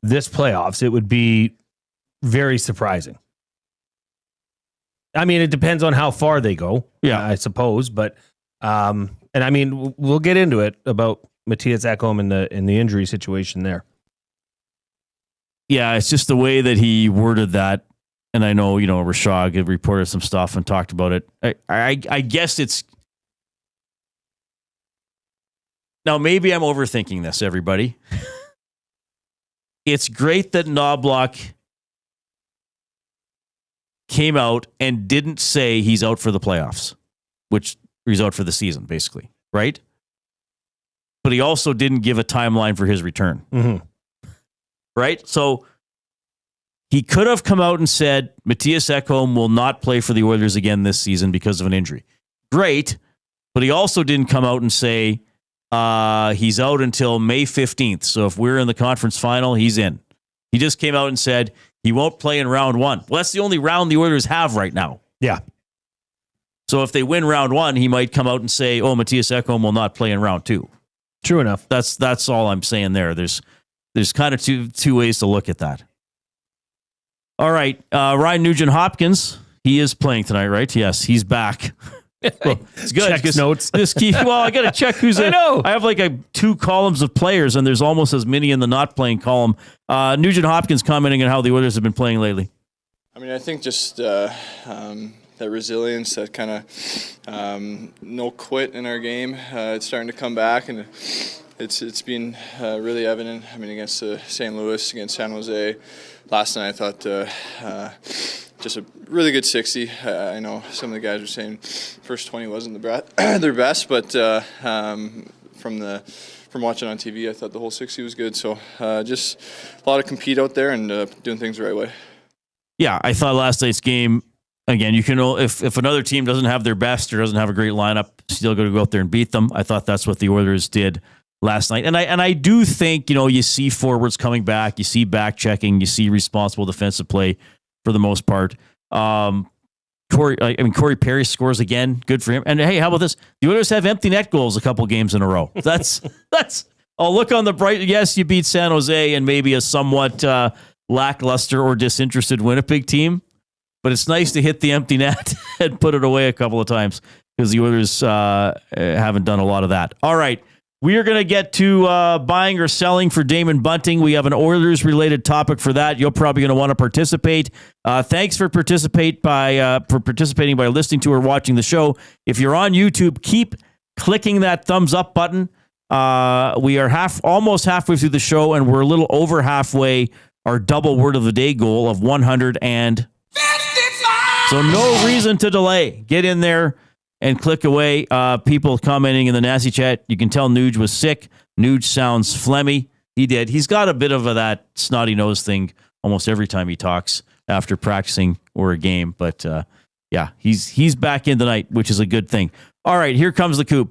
this playoffs, it would be very surprising. I mean, it depends on how far they go. Yeah, I suppose. But, and I mean, we'll get into it about Mattias Ekholm in the injury situation there. Yeah, it's just the way that he worded that. And I know, Rashad had reported some stuff and talked about it. I guess it's... Now, maybe I'm overthinking this, everybody. It's great that Knobloch came out and didn't say he's out for the playoffs, which he's out for the season, basically, right? But he also didn't give a timeline for his return. Mm-hmm. Right? So he could have come out and said, Mattias Ekholm will not play for the Oilers again this season because of an injury. Great. But he also didn't come out and say he's out until May 15th. So if we're in the conference final, he's in. He just came out and said he won't play in round 1. Well, that's the only round the Oilers have right now. Yeah. So if they win round 1, he might come out and say, Mattias Ekholm will not play in round 2. True enough. That's all I'm saying there. There's kind of two ways to look at that. All right. Ryan Nugent-Hopkins, he is playing tonight, right? Yes, he's back. Well, it's good. Check notes. I got to check who's in. I know. I have 2 columns of players, and there's almost as many in the not playing column. Nugent-Hopkins commenting on how the Oilers have been playing lately. I mean, I think just that resilience, that kind of no quit in our game. It's starting to come back, and it's been really evident. I mean, against St. Louis, against San Jose. Last night, I thought just a really good 60. I know some of the guys were saying first 20 wasn't their best, but from watching on TV, I thought the whole 60 was good. So just a lot of compete out there and doing things the right way. Yeah, I thought last night's game, again, you can if another team doesn't have their best or doesn't have a great lineup, still got to go out there and beat them. I thought that's what the Oilers did last night. And I do think, you see forwards coming back, you see back checking, you see responsible defensive play for the most part. Corey Perry scores again. Good for him. And hey, how about this? The Oilers have empty net goals a couple games in a row. That's I'll look on the bright. Yes, you beat San Jose and maybe a somewhat lackluster or disinterested Winnipeg team, but it's nice to hit the empty net and put it away a couple of times because the Oilers haven't done a lot of that. All right. We are going to get to buying or selling for Damon Bunting. We have an Oilers-related topic for that. You're probably going to want to participate. Thanks for participating by listening to or watching the show. If you're on YouTube, keep clicking that thumbs up button. We are almost halfway through the show, and we're a little over halfway. Our double word of the day goal of 155. So no reason to delay. Get in there and click away. People commenting in the nasty chat. You can tell Nuge was sick. Nuge sounds phlegmy. He did. He's got a bit of that snotty nose thing almost every time he talks after practicing or a game. But yeah, he's back in tonight, which is a good thing. All right, here comes the Koob.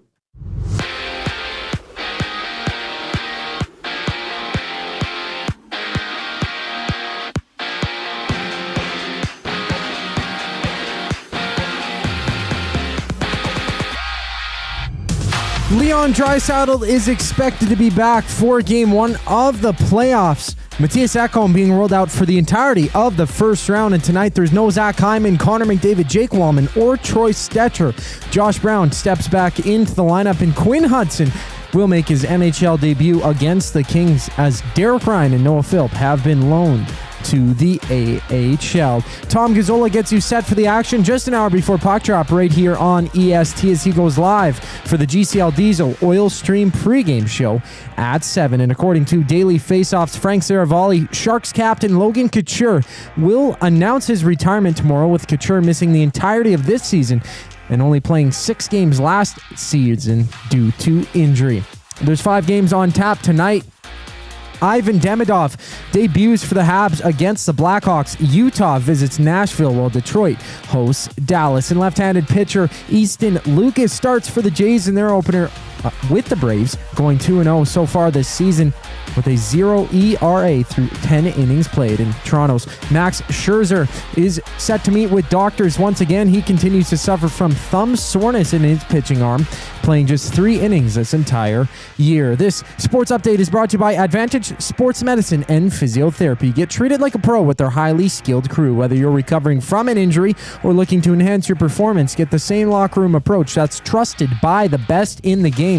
Leon Draisaitl is expected to be back for Game 1 of the playoffs. Mattias Ekholm being rolled out for the entirety of the first round, and tonight there's no Zach Hyman, Connor McDavid, Jake Walman, or Troy Stetcher. Josh Brown steps back into the lineup, and Quinn Hutson will make his NHL debut against the Kings as Derek Ryan and Noah Philp have been loaned to the AHL. Tom Gazzola gets you set for the action just an hour before puck drop right here on EST as he goes live for the GCL Diesel Oil Stream pregame show at 7. And according to Daily Faceoff's Frank Saravalli, Sharks captain Logan Couture will announce his retirement tomorrow, with Couture missing the entirety of this season and only playing 6 games last season due to injury. There's 5 games on tap tonight. Ivan Demidov debuts for the Habs against the Blackhawks. Utah visits Nashville while Detroit hosts Dallas. And left-handed pitcher Easton Lucas starts for the Jays in their opener with the Braves, going 2-0 so far this season with a 0 ERA through 10 innings played. In Toronto's Max Scherzer is set to meet with doctors once again. He continues to suffer from thumb soreness in his pitching arm, playing just 3 innings this entire year. This sports update is brought to you by Advantage Sports Medicine and Physiotherapy. Get treated like a pro with their highly skilled crew. Whether you're recovering from an injury or looking to enhance your performance, get the same locker room approach that's trusted by the best in the game.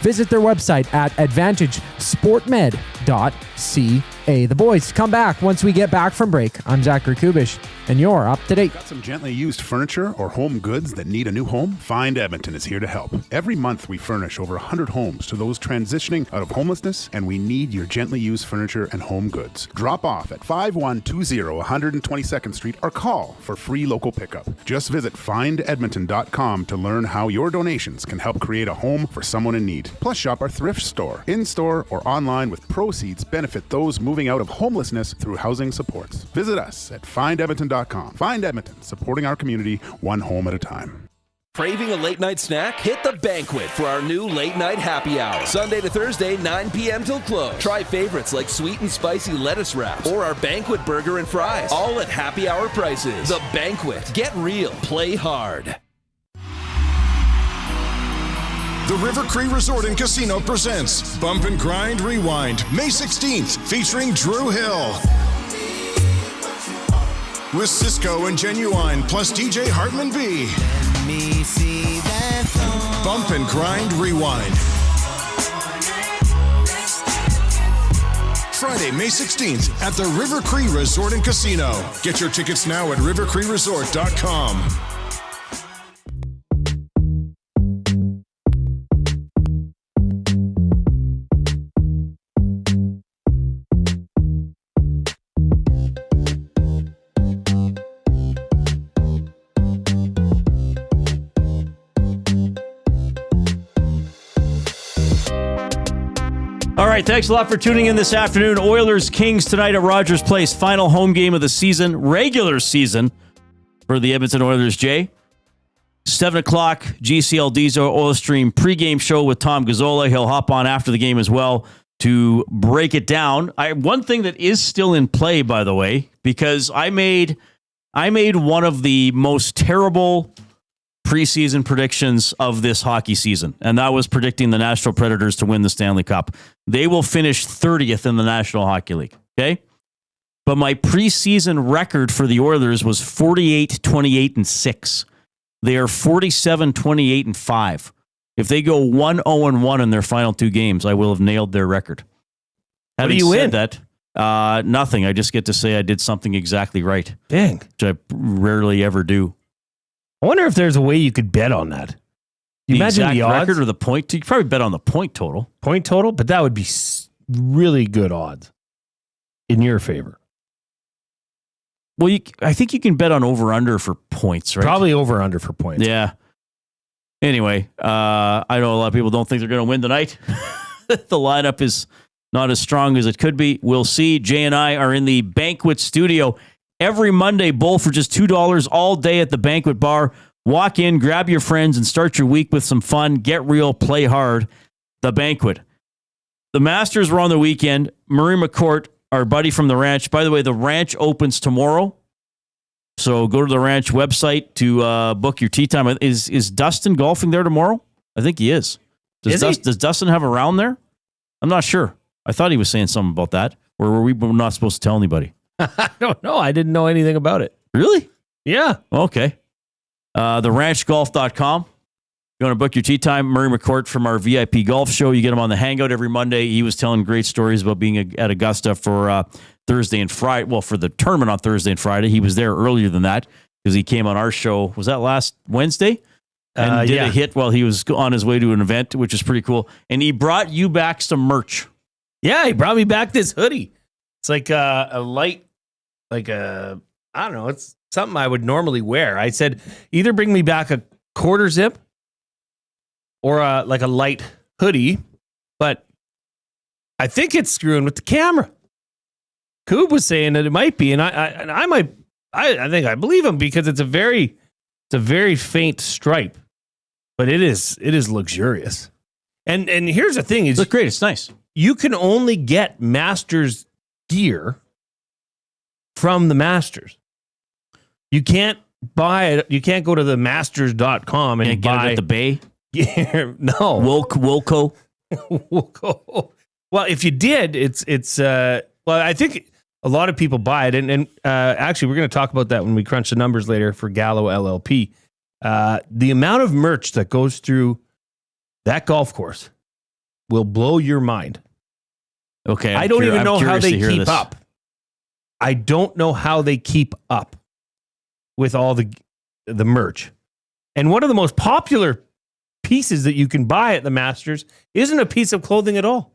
Visit their website at advantagesportmed.ca. The boys come back once we get back from break. I'm Zachary Kubusch, and you're up to date. Got some gently used furniture or home goods that need a new home? Find Edmonton is here to help. Every month we furnish over 100 homes to those transitioning out of homelessness, and we need your gently used furniture and home goods. Drop off at 5120 122nd Street or call for free local pickup. Just visit findedmonton.com to learn how your donations can help create a home for someone in need. Plus, shop our thrift store, in-store or online, with proceeds benefit those moving out of homelessness through housing supports. Visit us at findedmonton.com. Find Edmonton, supporting our community one home at a time. Craving a late night snack? Hit the Banquet for our new late night happy hour. Sunday to Thursday, 9 p.m. till close. Try favorites like sweet and spicy lettuce wraps or our Banquet burger and fries. All at happy hour prices. The Banquet. Get real. Play hard. The River Cree Resort and Casino presents Bump and Grind Rewind, May 16th, featuring Drew Hill. With Cisco and Genuine, plus DJ Hartman V. Let me see that Bump and Grind Rewind. Friday, May 16th at the River Cree Resort and Casino. Get your tickets now at rivercreeresort.com. All right, thanks a lot for tuning in this afternoon. Oilers Kings tonight at Rogers Place. Final home game of the season, regular season for the Edmonton Oilers, Jay. 7 o'clock, GCL Diesel Oil Stream pregame show with Tom Gazzola. He'll hop on after the game as well to break it down. One thing that is still in play, by the way, because I made one of the most terrible preseason predictions of this hockey season, and that was predicting the Nashville Predators to win the Stanley Cup. They will finish 30th in the National Hockey League, okay? But my preseason record for the Oilers was 48, 28, and 6. They are 47, 28, and 5. If they go 1-0-1 in their final 2 games, I will have nailed their record. Having said that, nothing. I just get to say I did something exactly right. Dang. Which I rarely ever do. I wonder if there's a way you could bet on that. You imagine the odds record or the point? You could probably bet on the point total. Point total, but that would be really good odds in your favor. Well, I think you can bet on over-under for points, right? Probably over-under for points. Yeah. Anyway, I know a lot of people don't think they're going to win tonight. The lineup is not as strong as it could be. We'll see. Jay and I are in the Banquet studio every Monday, bowl for just $2 all day at the Banquet Bar. Walk in, grab your friends, and start your week with some fun. Get real, play hard. The Banquet. The Masters were on the weekend. Murray McCourt, our buddy from the ranch. By the way, the ranch opens tomorrow. So go to the ranch website to book your tee time. Is Dustin golfing there tomorrow? I think he is. Does Dustin have a round there? I'm not sure. I thought he was saying something about that. Or were we not supposed to tell anybody? I don't know. I didn't know anything about it. Really? Yeah. Okay. TheRanchGolf.com. You want to book your tee time? Murray McCourt from our VIP golf show. You get him on the Hangout every Monday. He was telling great stories about being at Augusta for Thursday and Friday. Well, for the tournament on Thursday and Friday. He was there earlier than that because he came on our show. Was that last Wednesday? And did a hit while he was on his way to an event, which is pretty cool. And he brought you back some merch. Yeah, he brought me back this hoodie. It's like a light, I don't know. It's something I would normally wear. I said, either bring me back a quarter zip or like a light hoodie, but I think it's screwing with the camera. Koob was saying that it might be, and I think I believe him because it's a very faint stripe, but it is luxurious. And here's the thing: it's great. It's nice. You can only get Masters gear from the Masters. You can't buy it. You can't go to the masters.com and buy it at the Bay. Yeah, no. Wilco. Well, if you did, it's well, I think a lot of people buy it, and actually, we're going to talk about that when we crunch the numbers later for Gallo LLP. The amount of merch that goes through that golf course will blow your mind. Okay. I don't even know how they keep up. I don't know how they keep up with all the merch. And one of the most popular pieces that you can buy at the Masters isn't a piece of clothing at all.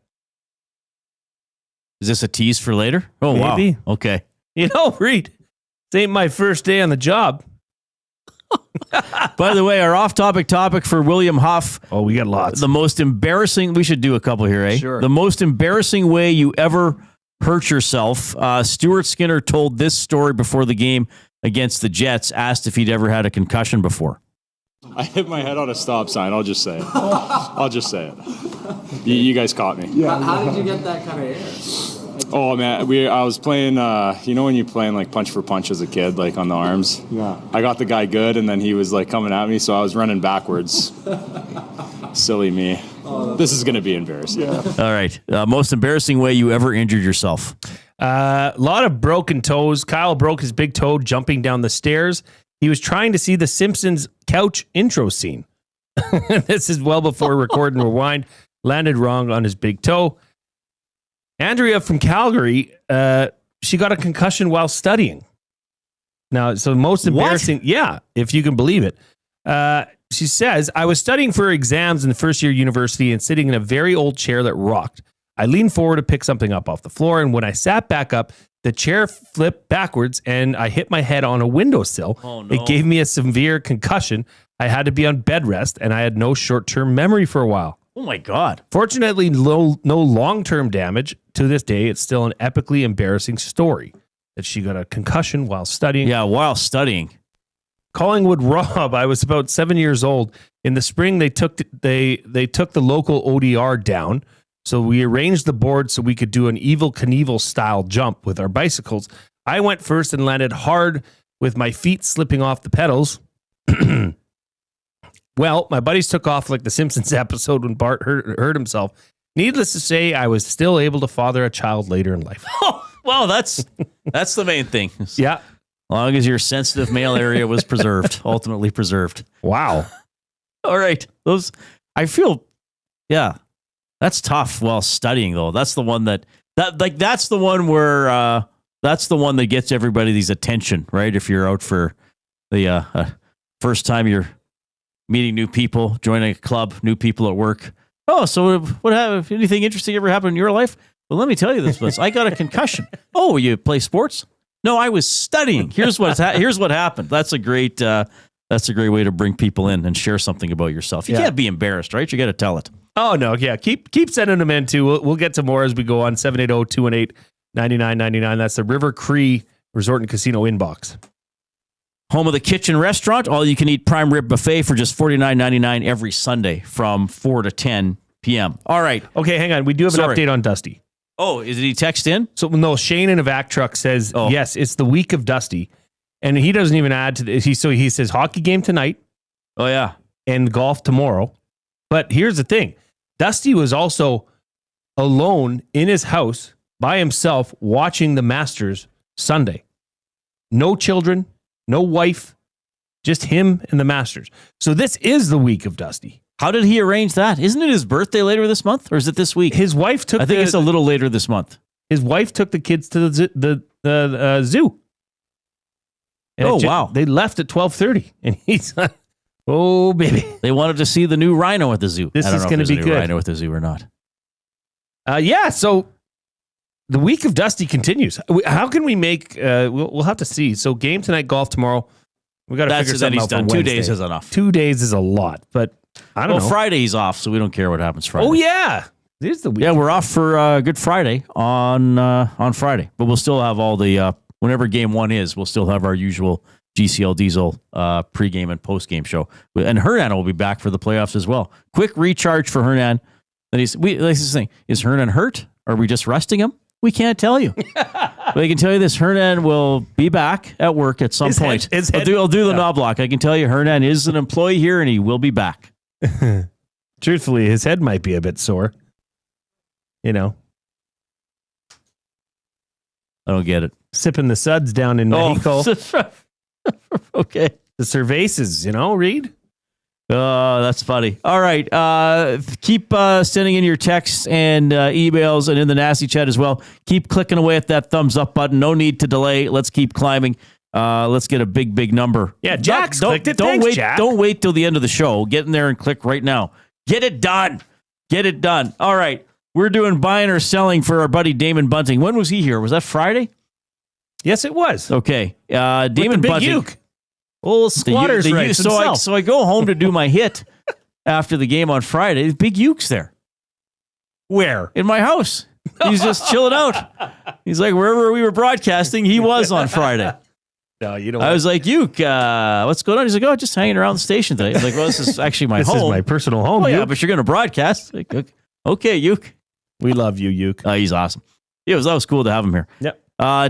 Is this a tease for later? Oh, Maybe. Wow. Okay. You know, Reid, this ain't my first day on the job. By the way, our off-topic topic for William Huff. Oh, we got lots. The most embarrassing, we should do a couple here, eh? Sure. The most embarrassing way you ever hurt yourself. Stuart Skinner told this story before the game against the Jets, asked if he'd ever had a concussion before. I hit my head on a stop sign. I'll just say it. I'll just say it. You guys caught me. Yeah. How did you get that kind of air? Oh man, I was playing. You know when you playing like punch for punch as a kid, like on the arms. Yeah. I got the guy good, and then he was like coming at me, so I was running backwards. Silly me. This is gonna be embarrassing. All right. Most embarrassing way you ever injured yourself. A lot of broken toes. Kyle broke his big toe jumping down the stairs. He was trying to see the Simpsons couch intro scene. This is well before Record and Rewind. Landed wrong on his big toe. Andrea from Calgary, she got a concussion while studying. Now, so most embarrassing, yeah, if you can believe it. She says, I was studying for exams in the first year university and sitting in a very old chair that rocked. I leaned forward to pick something up off the floor, and when I sat back up, the chair flipped backwards and I hit my head on a windowsill. Oh, no. It gave me a severe concussion. I had to be on bed rest, and I had no short-term memory for a while. Oh, my God. Fortunately, no long-term damage. To this day, it's still an epically embarrassing story that she got a concussion while studying. Yeah, while studying. Collingwood Rob, I was about 7 years old. In the spring, they took the local ODR down. So we arranged the board so we could do an Evel Knievel style jump with our bicycles. I went first and landed hard with my feet slipping off the pedals. Well, my buddies took off like the Simpsons episode when Bart hurt himself. Needless to say, I was still able to father a child later in life. Oh, well, that's the main thing. Yeah. As long as your sensitive male area was preserved, ultimately preserved. Wow. All right. I feel, yeah, that's tough while studying, though. That's the one that's the one where, that's the one that gets everybody's attention, right? If you're out for the first time you're meeting new people, joining a club, new people at work. Oh, so what happened? Anything interesting ever happened in your life? Well, let me tell you this. I got a concussion. Oh, you play sports? No, I was studying. Here's what happened. That's a great way to bring people in and share something about yourself. You can't be embarrassed, right? You got to tell it. Oh no, yeah. Keep sending them in too. We'll get to more as we go on. 780-218-9999. That's the River Cree Resort and Casino inbox. Home of the Kitchen Restaurant, all-you-can-eat prime rib buffet for just $49.99 every Sunday from 4 to 10 p.m. All right. Okay, hang on. We do have an update on Dusty. Oh, did he text in? So, no, Shane in a vac truck says, yes, it's the week of Dusty. And he doesn't even add to this. He says hockey game tonight. Oh, yeah. And golf tomorrow. But here's the thing. Dusty was also alone in his house by himself watching the Masters Sunday. No children. No wife, just him and the Masters. So this is the week of Dusty. How did he arrange that? Isn't it his birthday later this month, or is it this week? His wife took. I think it's a little later this month. His wife took the kids to the zoo. And wow! They left at 12:30, and he's like, "Oh baby!" They wanted to see the new rhino at the zoo. This is going to be good. Rhino at the zoo or not? Yeah. So the week of Dusty continues. How can we make? We'll have to see. So game tonight, golf tomorrow. We got to figure something out. Done. 2 days is enough. 2 days is a lot, but I don't know. Friday he's off, so we don't care what happens Friday. Oh yeah, there's the week. Yeah, we're off for Good Friday on Friday, but we'll still have all the whenever game one is, we'll still have our usual GCL Diesel pregame and postgame show, and Hernan will be back for the playoffs as well. Quick recharge for Hernan. This is the thing: is Hernan hurt? Are we just resting him? We can't tell you. But I can tell you this, Hernan will be back at work at some point. I'll do the Knoblock. I can tell you Hernan is an employee here and he will be back. Truthfully, his head might be a bit sore. You know. I don't get it. Sipping the suds down in Mexico. Okay. The cervezas, Reid? Oh, that's funny. All right. Keep sending in your texts and emails and in the nasty chat as well. Keep clicking away at that thumbs up button. No need to delay. Let's keep climbing. Let's get a big number. Yeah, Jack's clicked it. Don't Thanks, wait. Jack. Don't wait till the end of the show. Get in there and click right now. Get it done. Get it done. All right. We're doing buying or selling for our buddy Damon Bunting. When was he here? Was that Friday? Yes, it was. Okay. Damon big Bunting. uke. Old squatters' rights himself. So I go home to do my hit after the game on Friday. Big Uke's there. Where? In my house. He's just chilling out. He's like, wherever we were broadcasting, he was on Friday. No, you don't. I was like, Uke, what's going on? He's like, oh, just hanging around the station today. I was like, well, this is actually my home. This is my personal home, Oh, yeah, Uke. but you're going to broadcast. Like, okay, Uke. We love you, Uke. He's awesome. That was cool to have him here. Yep.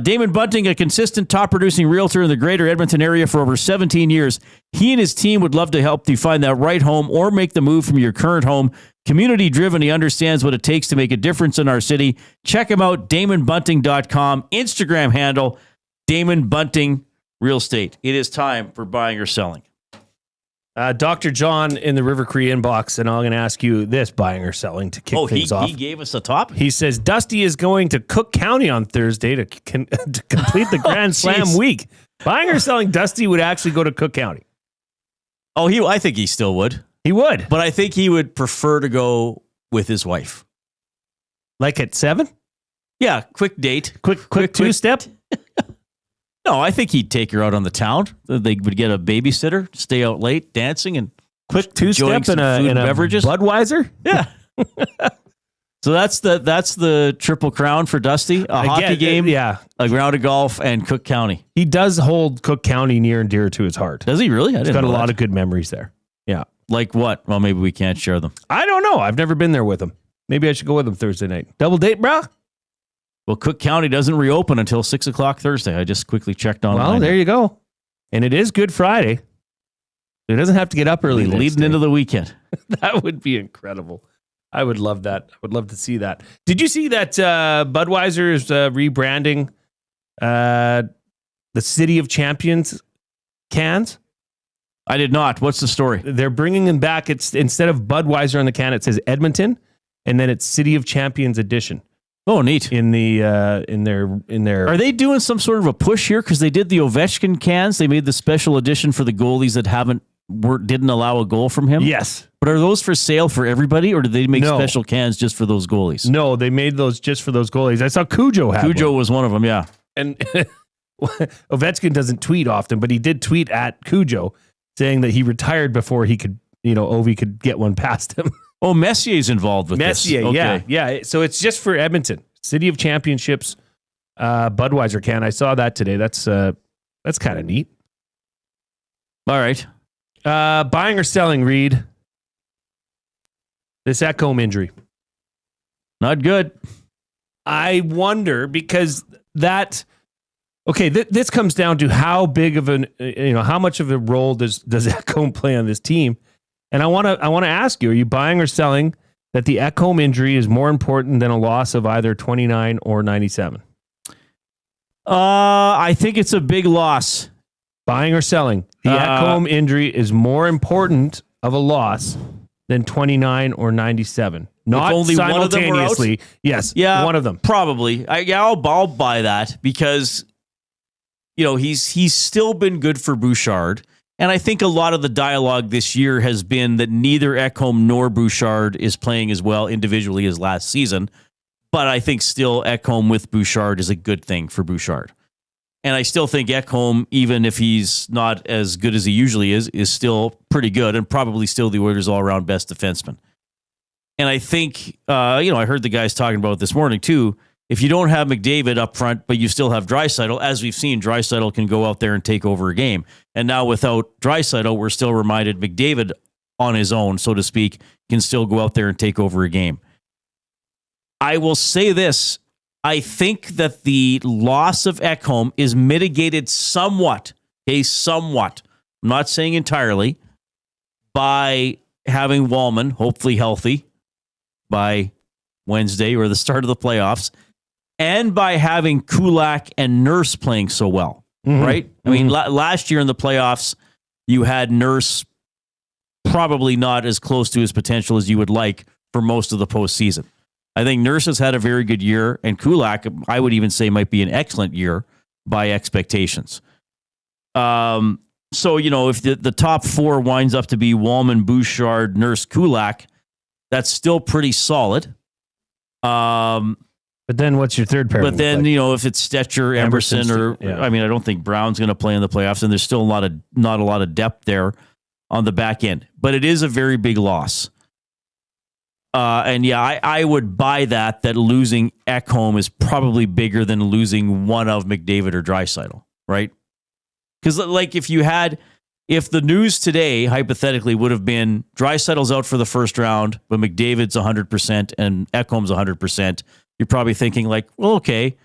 Damon Bunting, a consistent top-producing realtor in the greater Edmonton area for over 17 years. He and his team would love to help you find that right home or make the move from your current home. Community-driven, he understands what it takes to make a difference in our city. Check him out, DamonBunting.com. Instagram handle, Damon Bunting Real Estate. It is time for buying or selling. Dr. John in the River Cree inbox, and I'm going to ask you this, buying or selling, to kick things off. He gave us a top? He says Dusty is going to Cook County on Thursday to complete the Grand Slam week. Buying or selling, Dusty would actually go to Cook County. Oh, I think he still would. He would. But I think he would prefer to go with his wife. Like at 7? Yeah, quick date. Quick two-step? No, I think he'd take her out on the town. They would get a babysitter, stay out late, dancing, and quick two-step and a beverages. Budweiser? Yeah. So that's the Triple Crown for Dusty. A hockey game, yeah, a round of golf, and Cook County. He does hold Cook County near and dear to his heart. Does he really? He's got a lot of good memories there. Yeah. Like what? Well, maybe we can't share them. I don't know. I've never been there with him. Maybe I should go with him Thursday night. Double date, bro? Well, Cook County doesn't reopen until 6 o'clock Thursday. I just quickly checked online. Well, there you go. And it is Good Friday. He doesn't have to get up early. Leading into the weekend. That would be incredible. I would love that. I would love to see that. Did you see that Budweiser is rebranding the City of Champions cans? I did not. What's the story? They're bringing them back. It's instead of Budweiser on the can, it says Edmonton, and then it's City of Champions edition. Oh, neat. In their. Are they doing some sort of a push here? Because they did the Ovechkin cans. They made the special edition for the goalies that didn't allow a goal from him. Yes. But are those for sale for everybody, or did they make special cans just for those goalies? No, they made those just for those goalies. I saw Cujo had Cujo was one of them, yeah. And Ovechkin doesn't tweet often, but he did tweet at Cujo saying that he retired before he could, Ovi could get one past him. Oh, Messier's involved with this. Messier, Okay. yeah. So it's just for Edmonton. City of Championships Budweiser can. I saw that today. That's kind of neat. All right. Buying or selling, Reid? This Ekholm injury. Not good. I wonder because that... Okay, this comes down to how big of how much of a role does Ekholm play on this team? And I want to ask you, are you buying or selling that the Ekholm injury is more important than a loss of either 29 or 97? I think it's a big loss. Buying or selling, the Ekholm injury is more important of a loss than 29 or 97. Not if only simultaneously. One of them were out? Yes, yeah, one of them. Probably. I'll buy that because he's still been good for Bouchard. And I think a lot of the dialogue this year has been that neither Ekholm nor Bouchard is playing as well individually as last season. But I think still Ekholm with Bouchard is a good thing for Bouchard. And I still think Ekholm, even if he's not as good as he usually is still pretty good and probably still the Oilers' all-around best defenseman. And I think, I heard the guys talking about it this morning too. If you don't have McDavid up front, but you still have Draisaitl, as we've seen, Draisaitl can go out there and take over a game. And now without Draisaitl, we're still reminded McDavid on his own, so to speak, can still go out there and take over a game. I will say this. I think that the loss of Ekholm is mitigated somewhat, somewhat. I'm not saying entirely, by having Walman hopefully healthy by Wednesday or the start of the playoffs, and by having Kulak and Nurse playing so well, right? I mean, last year in the playoffs, you had Nurse probably not as close to his potential as you would like for most of the postseason. I think Nurse has had a very good year, and Kulak, I would even say, might be an excellent year by expectations. So, if the top four winds up to be Walman, Bouchard, Nurse, Kulak, that's still pretty solid. But then what's your third pair? But then, if it's Stetcher, Emerson, or I don't think Brown's going to play in the playoffs, and there's still not a lot of depth there on the back end. But it is a very big loss. I would buy that losing Ekholm is probably bigger than losing one of McDavid or Draisaitl, right? Because if the news today hypothetically would have been Draisaitl's out for the first round, but McDavid's 100% and Ekholm's 100%, you're probably thinking okay,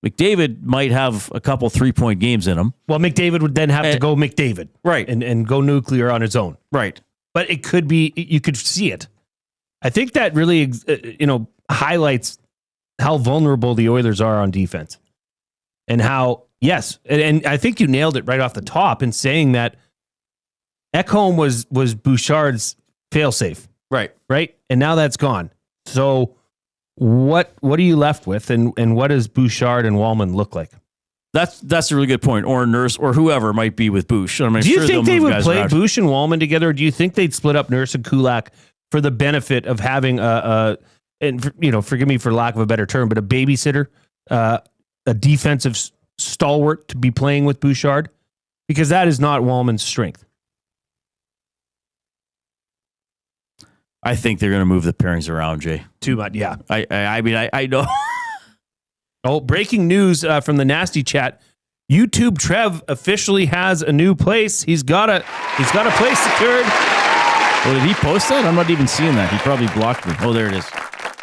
McDavid might have a couple 3-point games in him. Well, McDavid would then have to go McDavid, right, and go nuclear on his own, right. But it could be, you could see it. I think that really, highlights how vulnerable the Oilers are on defense, and how and I think you nailed it right off the top in saying that Ekholm was Bouchard's failsafe, right, and now that's gone. So what are you left with, and what does Bouchard and Walman look like? That's a really good point. Or Nurse, or whoever might be with Bush. Do you think they would play Bush and Walman together, or do you think they'd split up Nurse and Kulak for the benefit of having forgive me for lack of a better term, but a babysitter, a defensive stalwart to be playing with Bouchard? Because that is not Walman's strength. I think they're going to move the pairings around, Jay. Too much, yeah. I know. Oh, breaking news from the Nasty Chat. YouTube Trev officially has a new place. He's got a place secured. Oh, did he post that? I'm not even seeing that. He probably blocked me. Oh, there it is.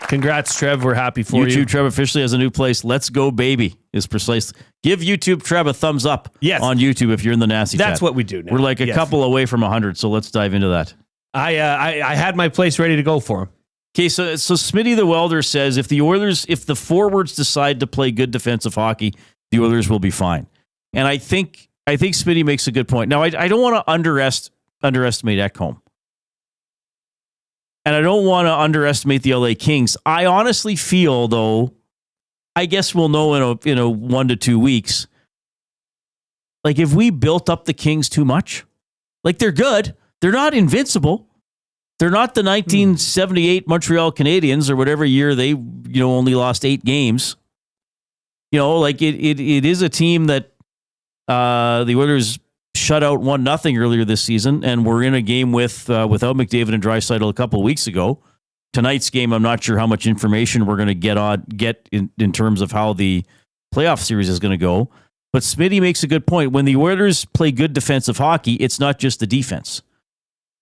Congrats, Trev. We're happy for you. YouTube Trev officially has a new place. Let's go, baby, is precise. Give YouTube Trev a thumbs up on YouTube if you're in the Nasty Chat. That's what we do now. We're like a couple away from 100, so let's dive into that. I had my place ready to go for him. Okay, so Smitty the Welder says if the forwards decide to play good defensive hockey, the Oilers will be fine. And I think Smitty makes a good point. Now, I don't want to underestimate Ekholm. And I don't want to underestimate the LA Kings. I honestly feel, though, I guess we'll know in a 1 to 2 weeks, if we built up the Kings too much, they're good. They're not invincible. They're not the 1978 Montreal Canadiens or whatever year they, only lost 8 games. It is a team that the Oilers shut out 1-0 earlier this season, and we're in a game without McDavid and Draisaitl a couple of weeks ago. Tonight's game, I'm not sure how much information we're going to get in terms of how the playoff series is going to go. But Smitty makes a good point. When the Oilers play good defensive hockey, it's not just the defense.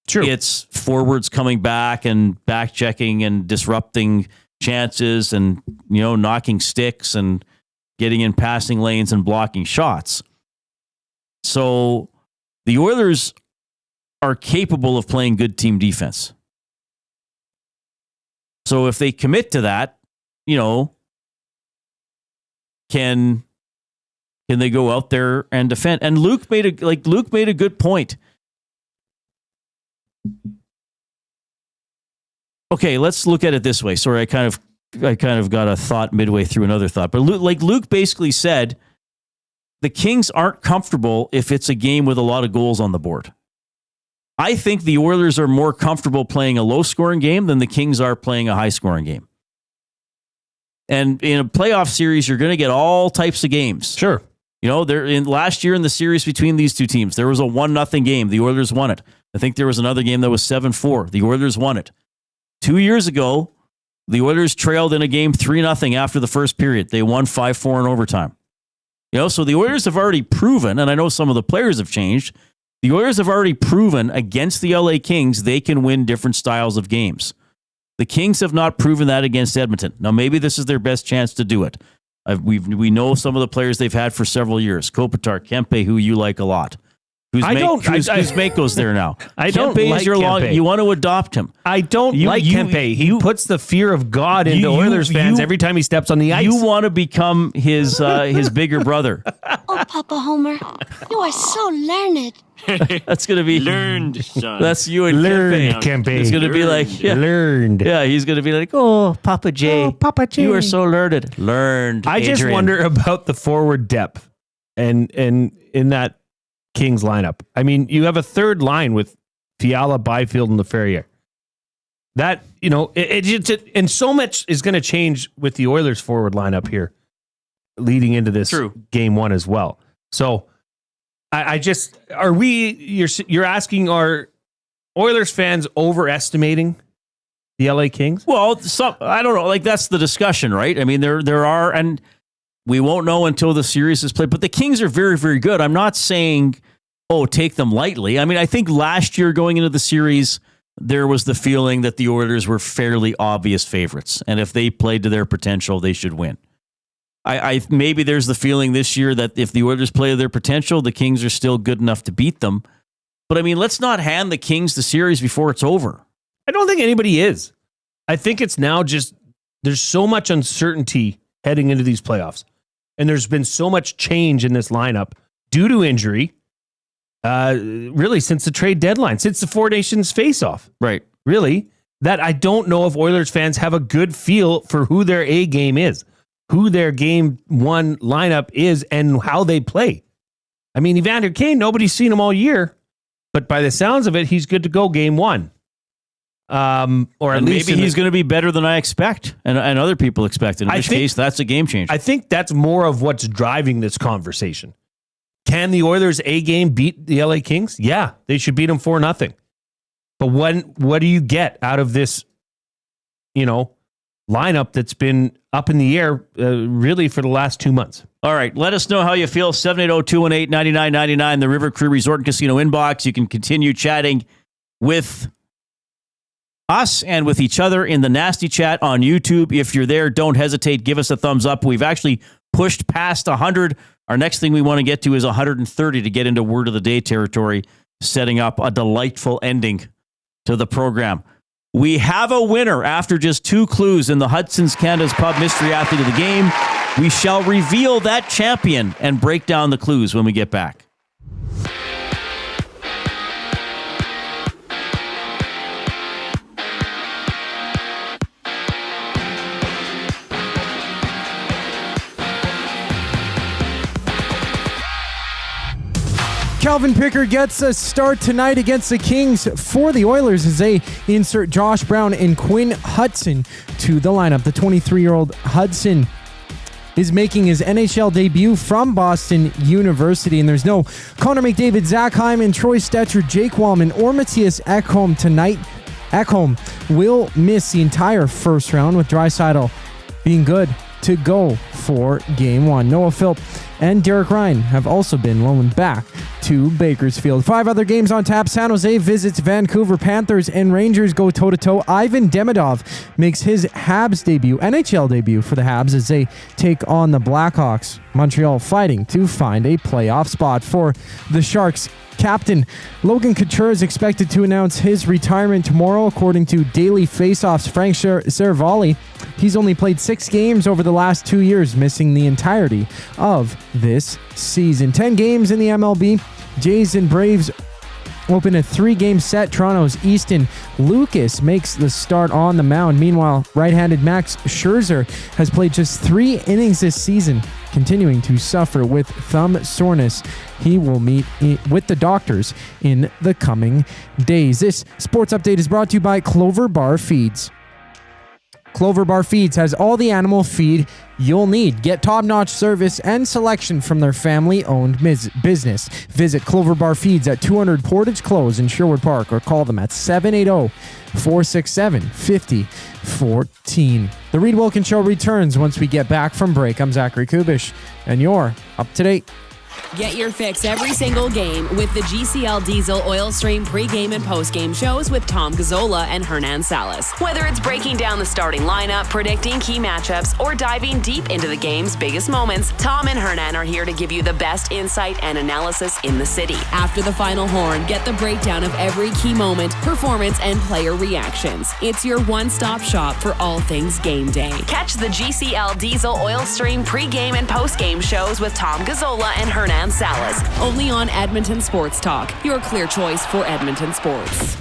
True. It's forwards coming back and back checking and disrupting chances and knocking sticks and getting in passing lanes and blocking shots. So the Oilers are capable of playing good team defense. So if they commit to that, can they go out there and defend? And Luke made a good point. Okay, let's look at it this way. Sorry, I kind of got a thought midway through another thought. But Luke basically said the Kings aren't comfortable if it's a game with a lot of goals on the board. I think the Oilers are more comfortable playing a low-scoring game than the Kings are playing a high-scoring game. And in a playoff series, you're going to get all types of games. Sure. Last year in the series between these two teams, there was a 1-0 game. The Oilers won it. I think there was another game that was 7-4. The Oilers won it. 2 years ago, the Oilers trailed in a game 3-0 after the first period. They won 5-4 in overtime. So the Oilers have already proven, and I know some of the players have changed, the Oilers have already proven against the LA Kings they can win different styles of games. The Kings have not proven that against Edmonton. Now, maybe this is their best chance to do it. We know some of the players they've had for several years. Kopitar, Kempe, who you like a lot. Kuzmenko's there now. I don't like Kempe. You want to adopt him. I don't like Kempe. He puts the fear of God into Oilers fans every time he steps on the ice. You want to become his bigger brother. Oh, Papa Homer, you are so learned. That's going to be learned, son. That's you and Kempe. It's going to be like learned. Yeah, he's going to be like, oh, Papa J. Oh, Papa J. You are so learned. Learned. I just Adrian. wonder about the forward depth and in that Kings lineup. I mean, you have a third line with Fiala, Byfield, and LaFerriere. That, and so much is going to change with the Oilers forward lineup here leading into this game one as well. So you're asking, are Oilers fans overestimating the LA Kings? Well, I don't know. Like, that's the discussion, right? I mean, there are, and we won't know until the series is played, but the Kings are very, very good. I'm not saying, take them lightly. I mean, I think last year going into the series, there was the feeling that the Oilers were fairly obvious favorites. And if they played to their potential, they should win. Maybe there's the feeling this year that if the Oilers play to their potential, the Kings are still good enough to beat them. But I mean, let's not hand the Kings the series before it's over. I don't think anybody is. I think it's now just, there's so much uncertainty heading into these playoffs. And there's been so much change in this lineup due to injury, really since the trade deadline, since the Four Nations face-off. Right. Really, that I don't know if Oilers fans have a good feel for who their A game is, who their game one lineup is, and how they play. I mean, Evander Kane, nobody's seen him all year, but by the sounds of it, he's good to go game one. Or at least maybe he's going to be better than I expect and other people expect. In which case, that's a game changer. I think that's more of what's driving this conversation. Can the Oilers A game beat the LA Kings? Yeah, they should beat them 4-0. But what do you get out of this, lineup that's been up in the air really for the last 2 months? All right, let us know how you feel. 780-218-9999, the River Cree Resort and Casino inbox. You can continue chatting with us and with each other in the Nasty Chat on YouTube. If you're there, don't hesitate. Give us a thumbs up. We've actually pushed past 100. Our next thing we want to get to is 130 to get into Word of the Day territory, setting up a delightful ending to the program. We have a winner after just 2 clues in the Hudson's Canada's Pub Mystery Athlete of the Game. We shall reveal that champion and break down the clues when we get back. Calvin Pickard gets a start tonight against the Kings for the Oilers as they insert Josh Brown and Quinn Hutson to the lineup. The 23-year-old Hudson is making his NHL debut from Boston University, and there's no Connor McDavid, Zach Hyman, Troy Stetcher, Jake Walman, or Mattias Ekholm tonight. Ekholm will miss the entire first round, with Draisaitl being good to go for game one. Noah Philp and Derek Ryan have also been loaned back to Bakersfield. 5 other games on tap. San Jose visits Vancouver. Panthers and Rangers go toe-to-toe. Ivan Demidov makes his Habs debut, NHL debut for the Habs, as they take on the Blackhawks. Montreal fighting to find a playoff spot for the Sharks. Captain Logan Couture is expected to announce his retirement tomorrow, according to Daily Faceoff's Frank Seravalli. He's only played 6 games over the last 2 years, missing the entirety of this season. 10 games in the MLB. Jays and Braves open a 3-game set. Toronto's Easton Lucas makes the start on the mound. Meanwhile, right-handed Max Scherzer has played just 3 innings this season, continuing to suffer with thumb soreness. He will meet with the doctors in the coming days. This sports update is brought to you by Clover Bar Feeds. Clover Bar Feeds has all the animal feed you'll need. Get top-notch service and selection from their family-owned business. Visit Clover Bar Feeds at 200 Portage Close in Sherwood Park, or call them at 780-467-5014. The Reid Wilkins Show returns once we get back from break. I'm Zachary Kubusch, and you're up to date. Get your fix every single game with the GCL Diesel Oil Stream pregame and postgame shows with Tom Gazzola and Hernan Salas. Whether it's breaking down the starting lineup, predicting key matchups, or diving deep into the game's biggest moments, Tom and Hernan are here to give you the best insight and analysis in the city. After the final horn, get the breakdown of every key moment, performance, and player reactions. It's your one-stop shop for all things game day. Catch the GCL Diesel Oil Stream pregame and postgame shows with Tom Gazzola and Hernan Hernan Salas. Only on Edmonton Sports Talk, your clear choice for Edmonton sports.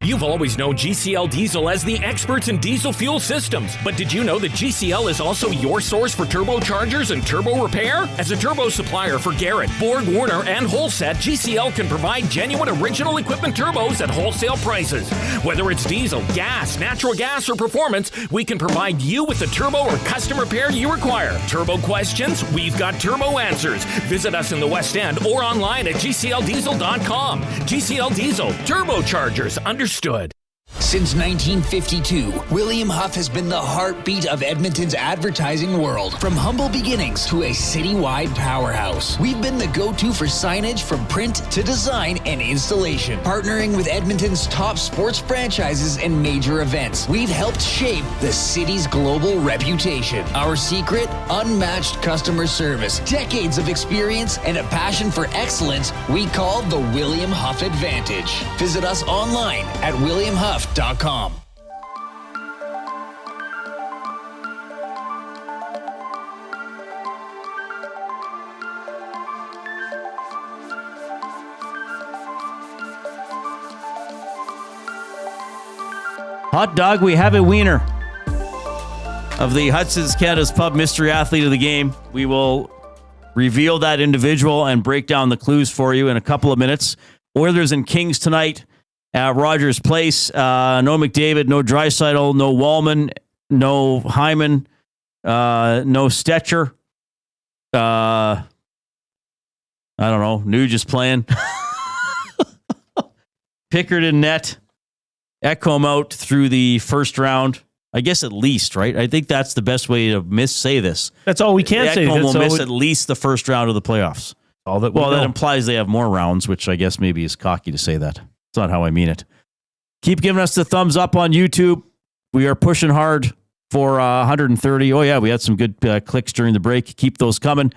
You've always known GCL Diesel as the experts in diesel fuel systems, but did you know that GCL is also your source for turbochargers and turbo repair? As a turbo supplier for Garrett, Borg Warner, and Holset, GCL can provide genuine original equipment turbos at wholesale prices. Whether it's diesel, gas, natural gas, or performance, we can provide you with the turbo or custom repair you require. Turbo questions? We've got turbo answers. Visit us in the West End or online at gcldiesel.com. GCL Diesel, turbochargers, understood. Since 1952, William Huff has been the heartbeat of Edmonton's advertising world. From humble beginnings to a citywide powerhouse, we've been the go-to for signage from print to design and installation. Partnering with Edmonton's top sports franchises and major events, we've helped shape the city's global reputation. Our secret? Unmatched customer service, decades of experience, and a passion for excellence we call the William Huff Advantage. Visit us online at williamhuff.com. Hot dog, we have a wiener of the Hudson's Canada's Pub Mystery Athlete of the Game. We will reveal that individual and break down the clues for you in a couple of minutes. Oilers and Kings tonight at Rogers Place. No McDavid, no Draisaitl, no Walman, no Hyman, no Stetcher. I don't know. Nugent's playing. Pickard in net. Ekholm out through the first round. I guess at least, right? I think that's the best way to say this. That's all we can say. Ekholm will miss at least the first round of the playoffs. All that that implies they have more rounds, which I guess maybe is cocky to say that. It's not how I mean it. Keep giving us the thumbs up on YouTube. We are pushing hard for 130. Oh, yeah, we had some good clicks during the break. Keep those coming.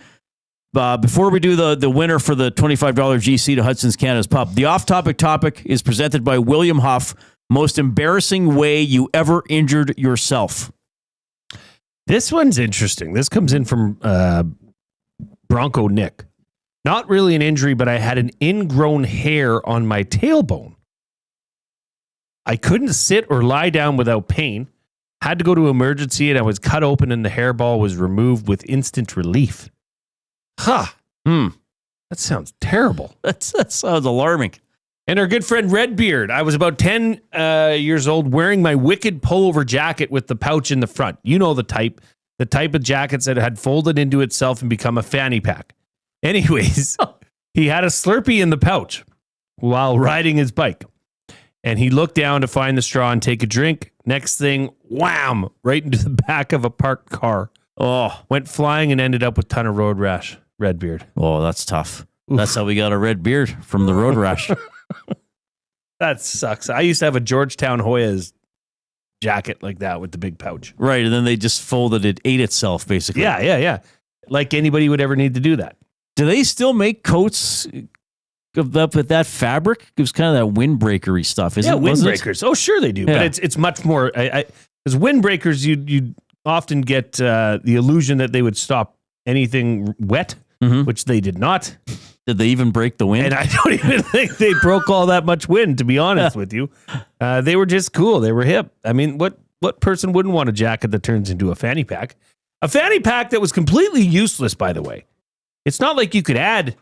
Before we do the winner for the $25 GC to Hudson's Canada's Pub, the off-topic topic is presented by William Huff. Most embarrassing way you ever injured yourself. This one's interesting. This comes in from Bronco Nick. Not really an injury, but I had an ingrown hair on my tailbone. I couldn't sit or lie down without pain. Had to go to emergency and I was cut open and the hairball was removed with instant relief. That sounds terrible. That sounds alarming. And our good friend Redbeard. I was about 10 years old wearing my wicked pullover jacket with the pouch in the front. You know the type of jackets that had folded into itself and become a fanny pack. Anyways, he had a Slurpee in the pouch while riding his bike. And he looked down to find the straw and take a drink. Next thing, wham, right into the back of a parked car. Oh, went flying and ended up with a ton of road rash. Redbeard. Oh, that's tough. Oof. That's how we got a red beard, from the road rash. That sucks. I used to have a Georgetown Hoyas jacket like that with the big pouch. Right, and then they just folded it, ate itself, basically. Yeah. Like anybody would ever need to do that. Do they still make coats with that fabric? It was kind of that windbreakery stuff, isn't it? Windbreakers. Oh, sure they do. Yeah. But it's much more... Because windbreakers, you'd often get the illusion that they would stop anything wet, which they did not. Did they even break the wind? And I don't even think they broke all that much wind, to be honest with you. They were just cool. They were hip. I mean, what person wouldn't want a jacket that turns into a fanny pack? A fanny pack that was completely useless, by the way. It's not like you could add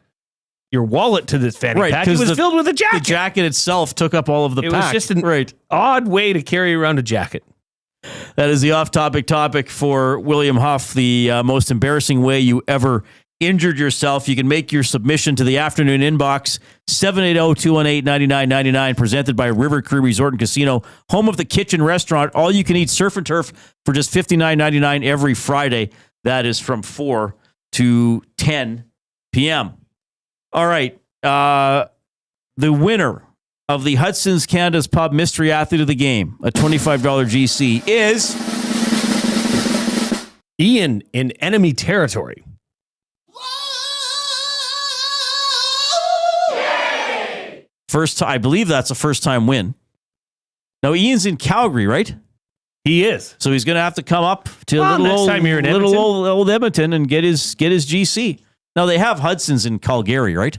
your wallet to this fanny pack. It was filled with a jacket. The jacket itself took up all of the pack. It was just an odd way to carry around a jacket. That is the off-topic topic for William Huff, the most embarrassing way you ever injured yourself. You can make your submission to the afternoon inbox, 780-218-9999, presented by River Crew Resort and Casino, home of the Kitchen Restaurant. All you can eat surf and turf for just $59.99 every Friday. That is from 4 to 10 p.m. All right. The winner of the Hudson's Canada's Pub Mystery Athlete of the Game, a $25 GC, is Ian in enemy territory. I believe that's a first-time win. Now, Ian's in Calgary, right? He is. So he's going to have to come up to next time you're in old Edmonton and get his GC. Now they have Hudson's in Calgary, right?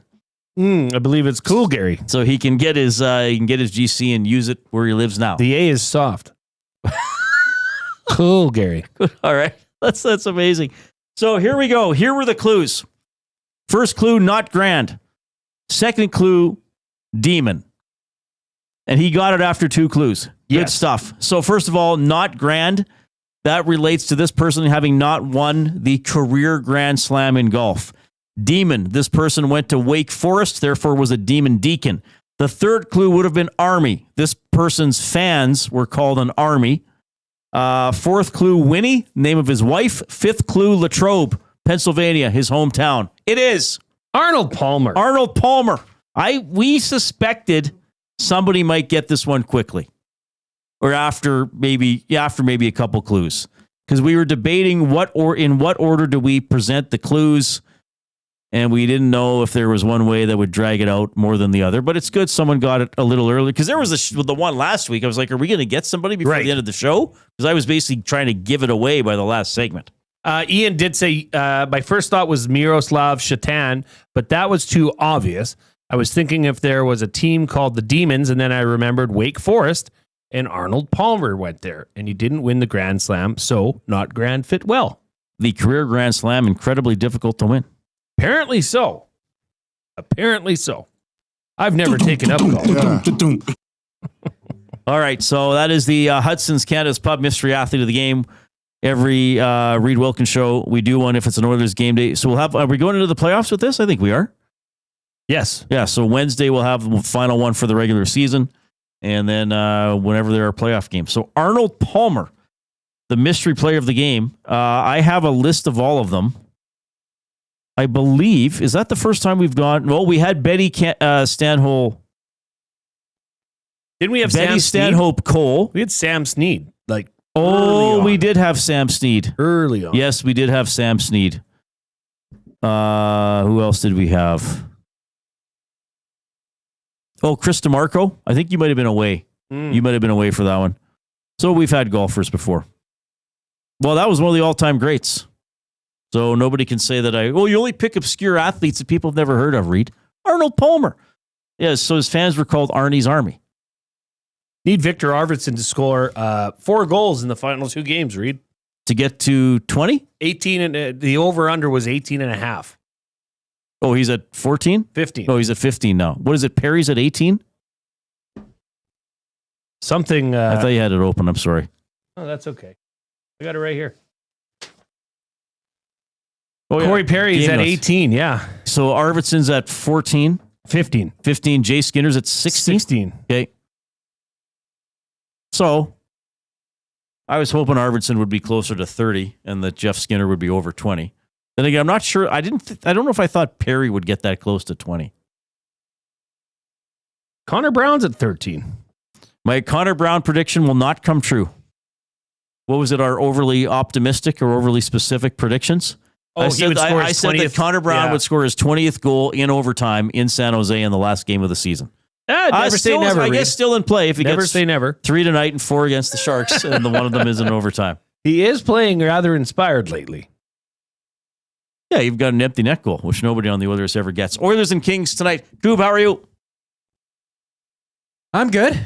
I believe it's cool, Gary. So he can get his GC and use it where he lives now. The A is soft. Cool, Gary. All right. That's amazing. So here we go. Here were the clues. First clue, not grand. Second clue, demon. And he got it after 2 clues. Good Yes. stuff. So first of all, not grand. That relates to this person having not won the career Grand Slam in golf. Demon. This person went to Wake Forest, therefore was a demon deacon. The third clue would have been army. This person's fans were called an army. Fourth clue, Winnie, name of his wife. Fifth clue, Latrobe, Pennsylvania, his hometown. It is Arnold Palmer. Arnold Palmer. We suspected somebody might get this one quickly, or after maybe a couple clues, because we were debating in what order do we present the clues, and we didn't know if there was one way that would drag it out more than the other. But it's good someone got it a little early, because there was the one last week. I was like, are we going to get somebody before the end of the show? Because I was basically trying to give it away by the last segment. Ian did say, my first thought was Miroslav Shatan, but that was too obvious. I was thinking if there was a team called the Demons, and then I remembered Wake Forest, and Arnold Palmer went there, and he didn't win the Grand Slam, so not grand fit well. The career Grand Slam, incredibly difficult to win. Apparently so. I've never taken up golf. All right, so that is the Hudson's Canada's Pub Mystery Athlete of the Game. Every Reid Wilkins show, we do one if it's an Oilers game day. So are we going into the playoffs with this? I think we are. Yes. Yeah, so Wednesday we'll have the final one for the regular season, and then whenever there are playoff games. So Arnold Palmer, the mystery player of the game. I have a list of all of them. I believe, is that the first time we've gone? Well, we had Betty Stanhope. Didn't we have Betty Sam Stanhope Snead? Cole? We had Sam Snead. We did have Sam Snead. Early on. Yes, we did have Sam Snead. Who else did we have? Oh, Chris DeMarco. I think you might have been away. You might have been away for that one. So we've had golfers before. Well, that was one of the all-time greats. So nobody can say that you only pick obscure athletes that people have never heard of, Reid. Arnold Palmer. Yes, so his fans were called Arnie's Army. Need Victor Arvidsson to score 4 goals in the final 2 games, Reid. To get to 20? 18, and the over-under was 18 and a half. Oh, he's at 14? 15. Oh, he's at 15 now. What is it? Perry's at 18? Something. I thought you had it open. I'm sorry. Oh, that's okay. I got it right here. Oh, yeah. Corey Perry is Game at notes. 18, yeah. So Arvidsson's at 14. 15. 15. Jay Skinner's at 16. 16. Okay. So I was hoping Arvidsson would be closer to 30 and that Jeff Skinner would be over 20. Then again, I'm not sure. I don't know if I thought Perry would get that close to 20. Connor Brown's at 13. My Connor Brown prediction will not come true. What was it? Our overly optimistic or overly specific predictions? Oh, I said that Connor Brown would score his 20th goal in overtime in San Jose in the last game of the season. Never say never. I guess still in play if he Never gets say never. 3 tonight and 4 against the Sharks, and one of them is in overtime. He is playing rather inspired lately. Yeah, you've got an empty net goal, which nobody on the Oilers ever gets. Oilers and Kings tonight. Koob, how are you? I'm good.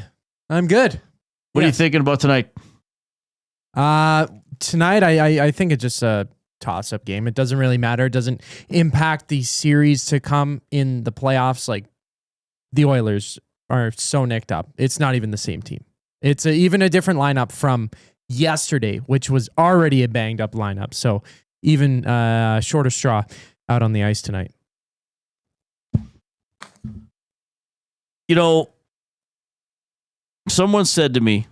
What are you thinking about tonight? Tonight, I think it's just a toss-up game. It doesn't really matter. It doesn't impact the series to come in the playoffs. Like, the Oilers are so nicked up. It's not even the same team. It's even a different lineup from yesterday, which was already a banged-up lineup. So even shorter straw out on the ice tonight. You know, someone said to me,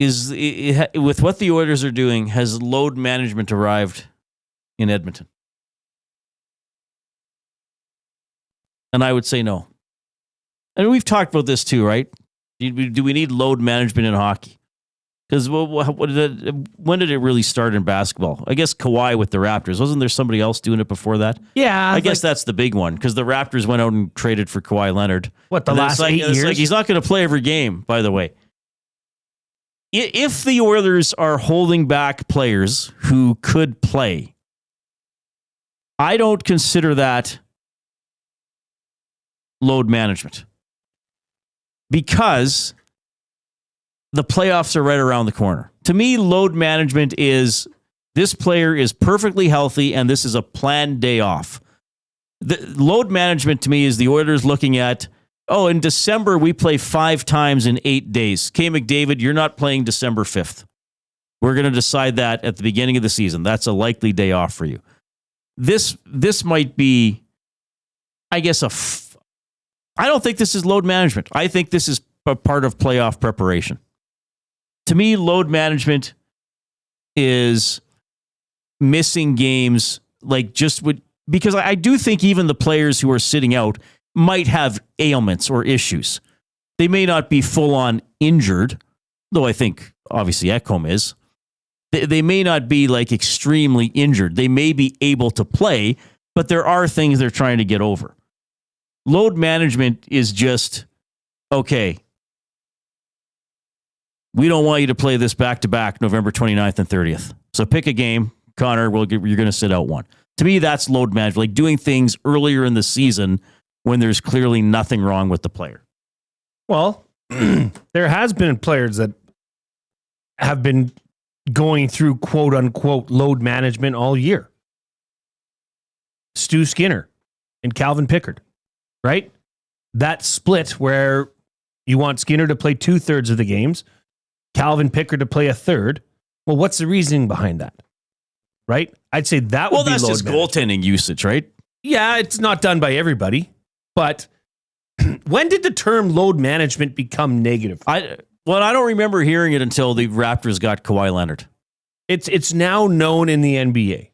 with what the Oilers are doing, has load management arrived in Edmonton? And I would say no. And we've talked about this too, right? Do we need load management in hockey? Because when did it really start in basketball? I guess Kawhi with the Raptors. Wasn't there somebody else doing it before that? Yeah. I guess that's the big one, because the Raptors went out and traded for Kawhi Leonard. What, the last 8 years? It's like he's not going to play every game, by the way. If the Oilers are holding back players who could play I don't consider that load management because the playoffs are right around the corner. To me, load management is this player is perfectly healthy and this is a planned day off. The load management to me is the Oilers looking at, in December we play 5 times in 8 days. Kane McDavid, you're not playing December 5th. We're going to decide that at the beginning of the season. That's a likely day off for you. This might be, I guess, I don't think this is load management. I think this is a part of playoff preparation. To me, load management is missing games because I do think even the players who are sitting out might have ailments or issues. They may not be full on injured, though I think obviously Ekholm is. They may not be extremely injured. They may be able to play, but there are things they're trying to get over. Load management is just, okay, we don't want you to play this back-to-back November 29th and 30th. So pick a game. Connor, you're going to sit out one. To me, that's load management, doing things earlier in the season when there's clearly nothing wrong with the player. Well, there has been players that have been going through quote-unquote load management all year. Stu Skinner and Calvin Pickard, right? That split where you want Skinner to play 2/3 of the games, Calvin Pickard to play 1/3. Well, what's the reasoning behind that? Right? I'd say that would be that's load just management. goaltending usage, right? Yeah, it's not done by everybody. But when did the term load management become negative? I don't remember hearing it until the Raptors got Kawhi Leonard. It's now known in the NBA.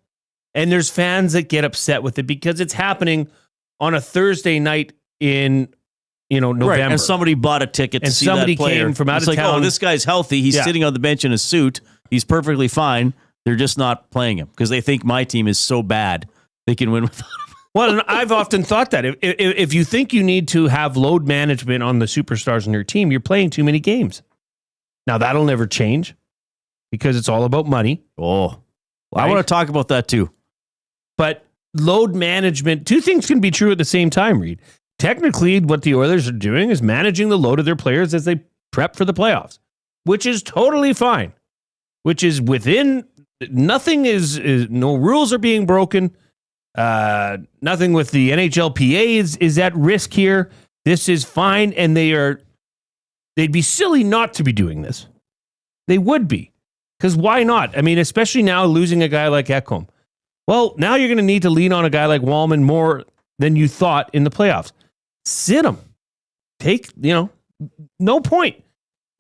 And there's fans that get upset with it because it's happening on a Thursday night in November. Right, and somebody bought a ticket to see that player. And somebody came from out of town. This guy's healthy. He's sitting on the bench in a suit. He's perfectly fine. They're just not playing him because they think my team is so bad they can win without him. Well, and I've often thought that if you think you need to have load management on the superstars in your team, you're playing too many games. Now, that'll never change because it's all about money. Oh, right? I want to talk about that too. But load management, two things can be true at the same time, Reid. Technically, what the Oilers are doing is managing the load of their players as they prep for the playoffs, which is totally fine, which is within, nothing is no rules are being broken. Nothing with the NHLPA is at risk here. This is fine, and they'd be silly not to be doing this. They would be, because why not? I mean, especially now losing a guy like Ekholm. Well, now you're going to need to lean on a guy like Walman more than you thought in the playoffs. Sit him. Take, no point.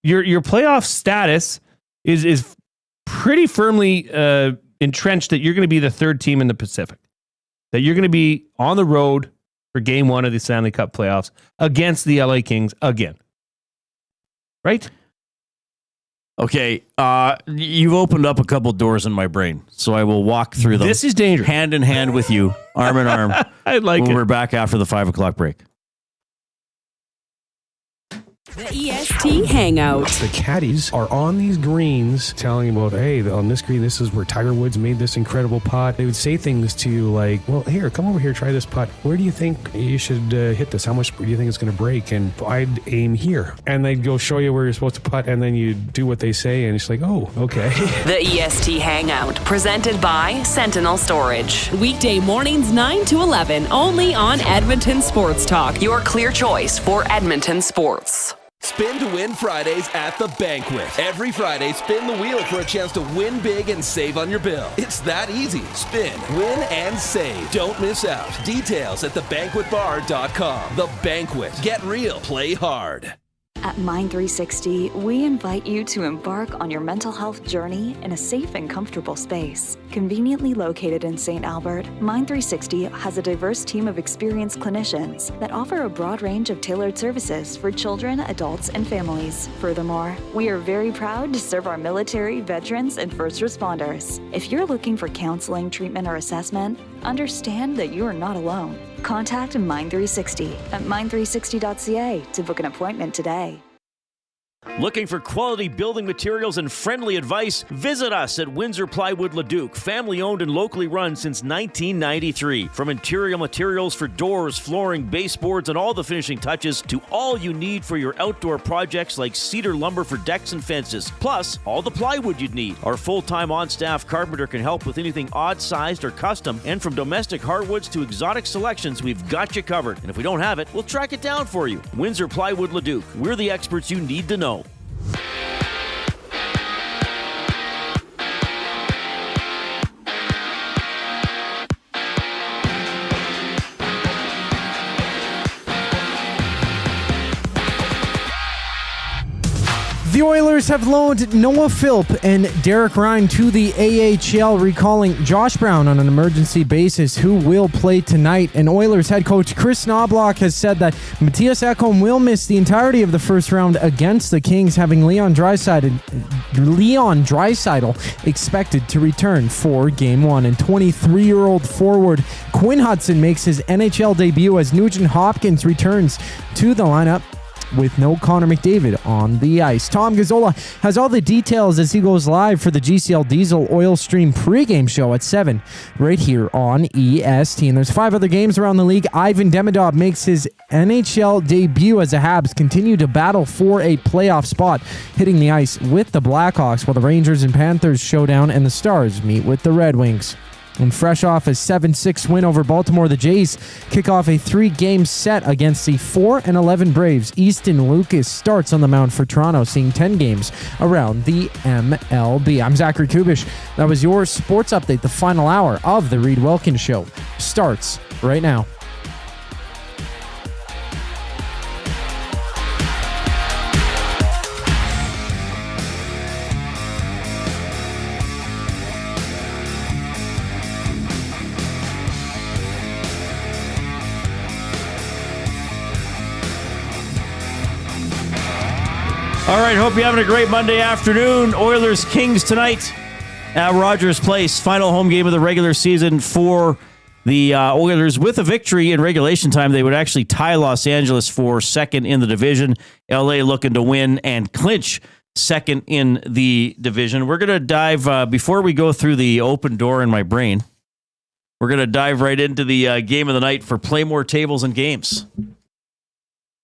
Your playoff status is pretty firmly entrenched that you're going to be the third team in the Pacific. That you're going to be on the road for game 1 of the Stanley Cup playoffs against the LA Kings again. Right? Okay. You've opened up a couple doors in my brain, so I will walk through them. This is dangerous. Hand in hand with you, arm in arm. I like it. When we're back after the 5 o'clock break. The EST Hangout. The caddies are on these greens telling about, hey, on this green, this is where Tiger Woods made this incredible putt. They would say things to you like, well, here, come over here, try this putt. Where do you think you should hit this? How much do you think it's going to break? And I'd aim here. And they'd go show you where you're supposed to putt, and then you do what they say, and it's like, oh, okay. The EST Hangout, presented by Sentinel Storage. Weekday mornings 9 to 11, only on Edmonton Sports Talk. Your clear choice for Edmonton sports. Spin to win Fridays at the Banquet. Every Friday, spin the wheel for a chance to win big and save on your bill. It's that easy. Spin, win, and save. Don't miss out. Details at thebanquetbar.com. The Banquet. Get real. Play hard. At Mind360, we invite you to embark on your mental health journey in a safe and comfortable space. Conveniently located in St. Albert, Mind360 has a diverse team of experienced clinicians that offer a broad range of tailored services for children, adults, and families. Furthermore, we are very proud to serve our military, veterans, and first responders. If you're looking for counseling, treatment, or assessment, understand that you are not alone. Contact Mind360 at mind360.ca to book an appointment today. Looking for quality building materials and friendly advice? Visit us at Windsor Plywood Leduc, family owned and locally run since 1993. From interior materials for doors, flooring, baseboards, and all the finishing touches to all you need for your outdoor projects like cedar lumber for decks and fences, plus all the plywood you'd need. Our full-time on-staff carpenter can help with anything odd-sized or custom, and from domestic hardwoods to exotic selections, we've got you covered. And if we don't have it, we'll track it down for you. Windsor Plywood Leduc. We're the experts you need to know. The Oilers have loaned Noah Philp and Derek Ryan to the AHL, recalling Josh Brown on an emergency basis, who will play tonight. And Oilers head coach Kris Knoblauch has said that Mattias Ekholm will miss the entirety of the first round against the Kings, having Leon Draisaitl expected to return for Game 1. And 23-year-old forward Quinn Hutson makes his NHL debut as Nugent-Hopkins returns to the lineup with no Connor McDavid on the ice. Tom Gazzola has all the details as he goes live for the GCL Diesel Oil Stream pregame show at 7 right here on EST. And there's 5 other games around the league. Ivan Demidov makes his NHL debut as the Habs continue to battle for a playoff spot, hitting the ice with the Blackhawks while the Rangers and Panthers showdown and the Stars meet with the Red Wings. And fresh off a 7-6 win over Baltimore, the Jays kick off a 3-game set against the 4-11 Braves. Easton Lucas starts on the mound for Toronto, seeing 10 games around the MLB. I'm Zachary Kubusch. That was your sports update. The final hour of the Reid Wilkins Show starts right now. All right, hope you're having a great Monday afternoon. Oilers Kings tonight at Rogers Place. Final home game of the regular season for the Oilers. With a victory in regulation time, they would actually tie Los Angeles for second in the division. LA looking to win and clinch second in the division. We're going to dive, before we go through the open door in my brain, we're going to dive right into the game of the night for Play More Tables and Games.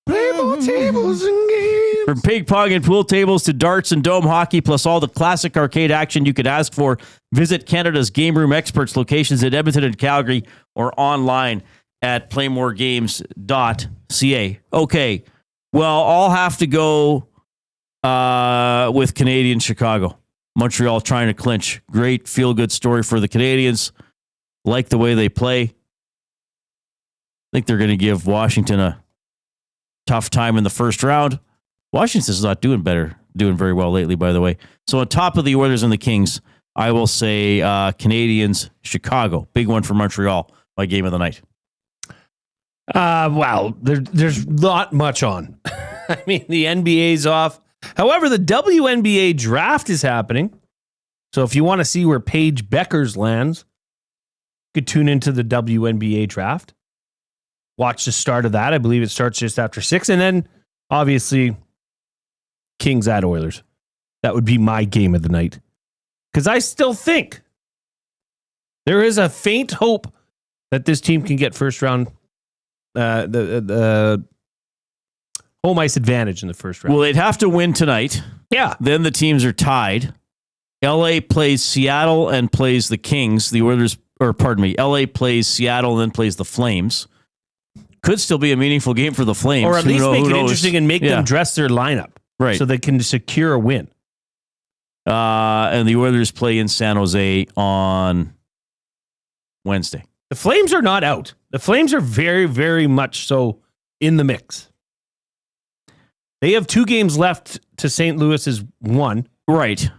Play more tables and games. From ping pong and pool tables to darts and dome hockey, plus all the classic arcade action you could ask for, visit Canada's Game Room Experts locations at Edmonton and Calgary or online at playmoregames.ca. Okay, well, I'll have to go with Canadian Chicago. Montreal trying to clinch. Great feel-good story for the Canadians. Like the way they play. I think they're going to give Washington a tough time in the first round. Washington's not doing very well lately, by the way. So on top of the Oilers and the Kings, I will say Canadians, Chicago. Big one for Montreal, my game of the night. Wow, there's not much on. I mean, the NBA's off. However, the WNBA draft is happening. So if you want to see where Paige Beckers lands, you could tune into the WNBA draft. Watch the start of that. I believe it starts just after 6. And then, obviously, Kings at Oilers. That would be my game of the night. Because I still think there is a faint hope that this team can get first round, the home ice advantage in the first round. Well, they'd have to win tonight. Yeah. Then the teams are tied. LA plays Seattle and plays the Kings. The Oilers, LA plays Seattle and then plays the Flames. Could still be a meaningful game for the Flames. Or at least make it interesting and make them dress their lineup. Right. So they can secure a win. And the Oilers play in San Jose on Wednesday. The Flames are not out. The Flames are very, very much so in the mix. They have 2 games left to St. Louis's 1. Right.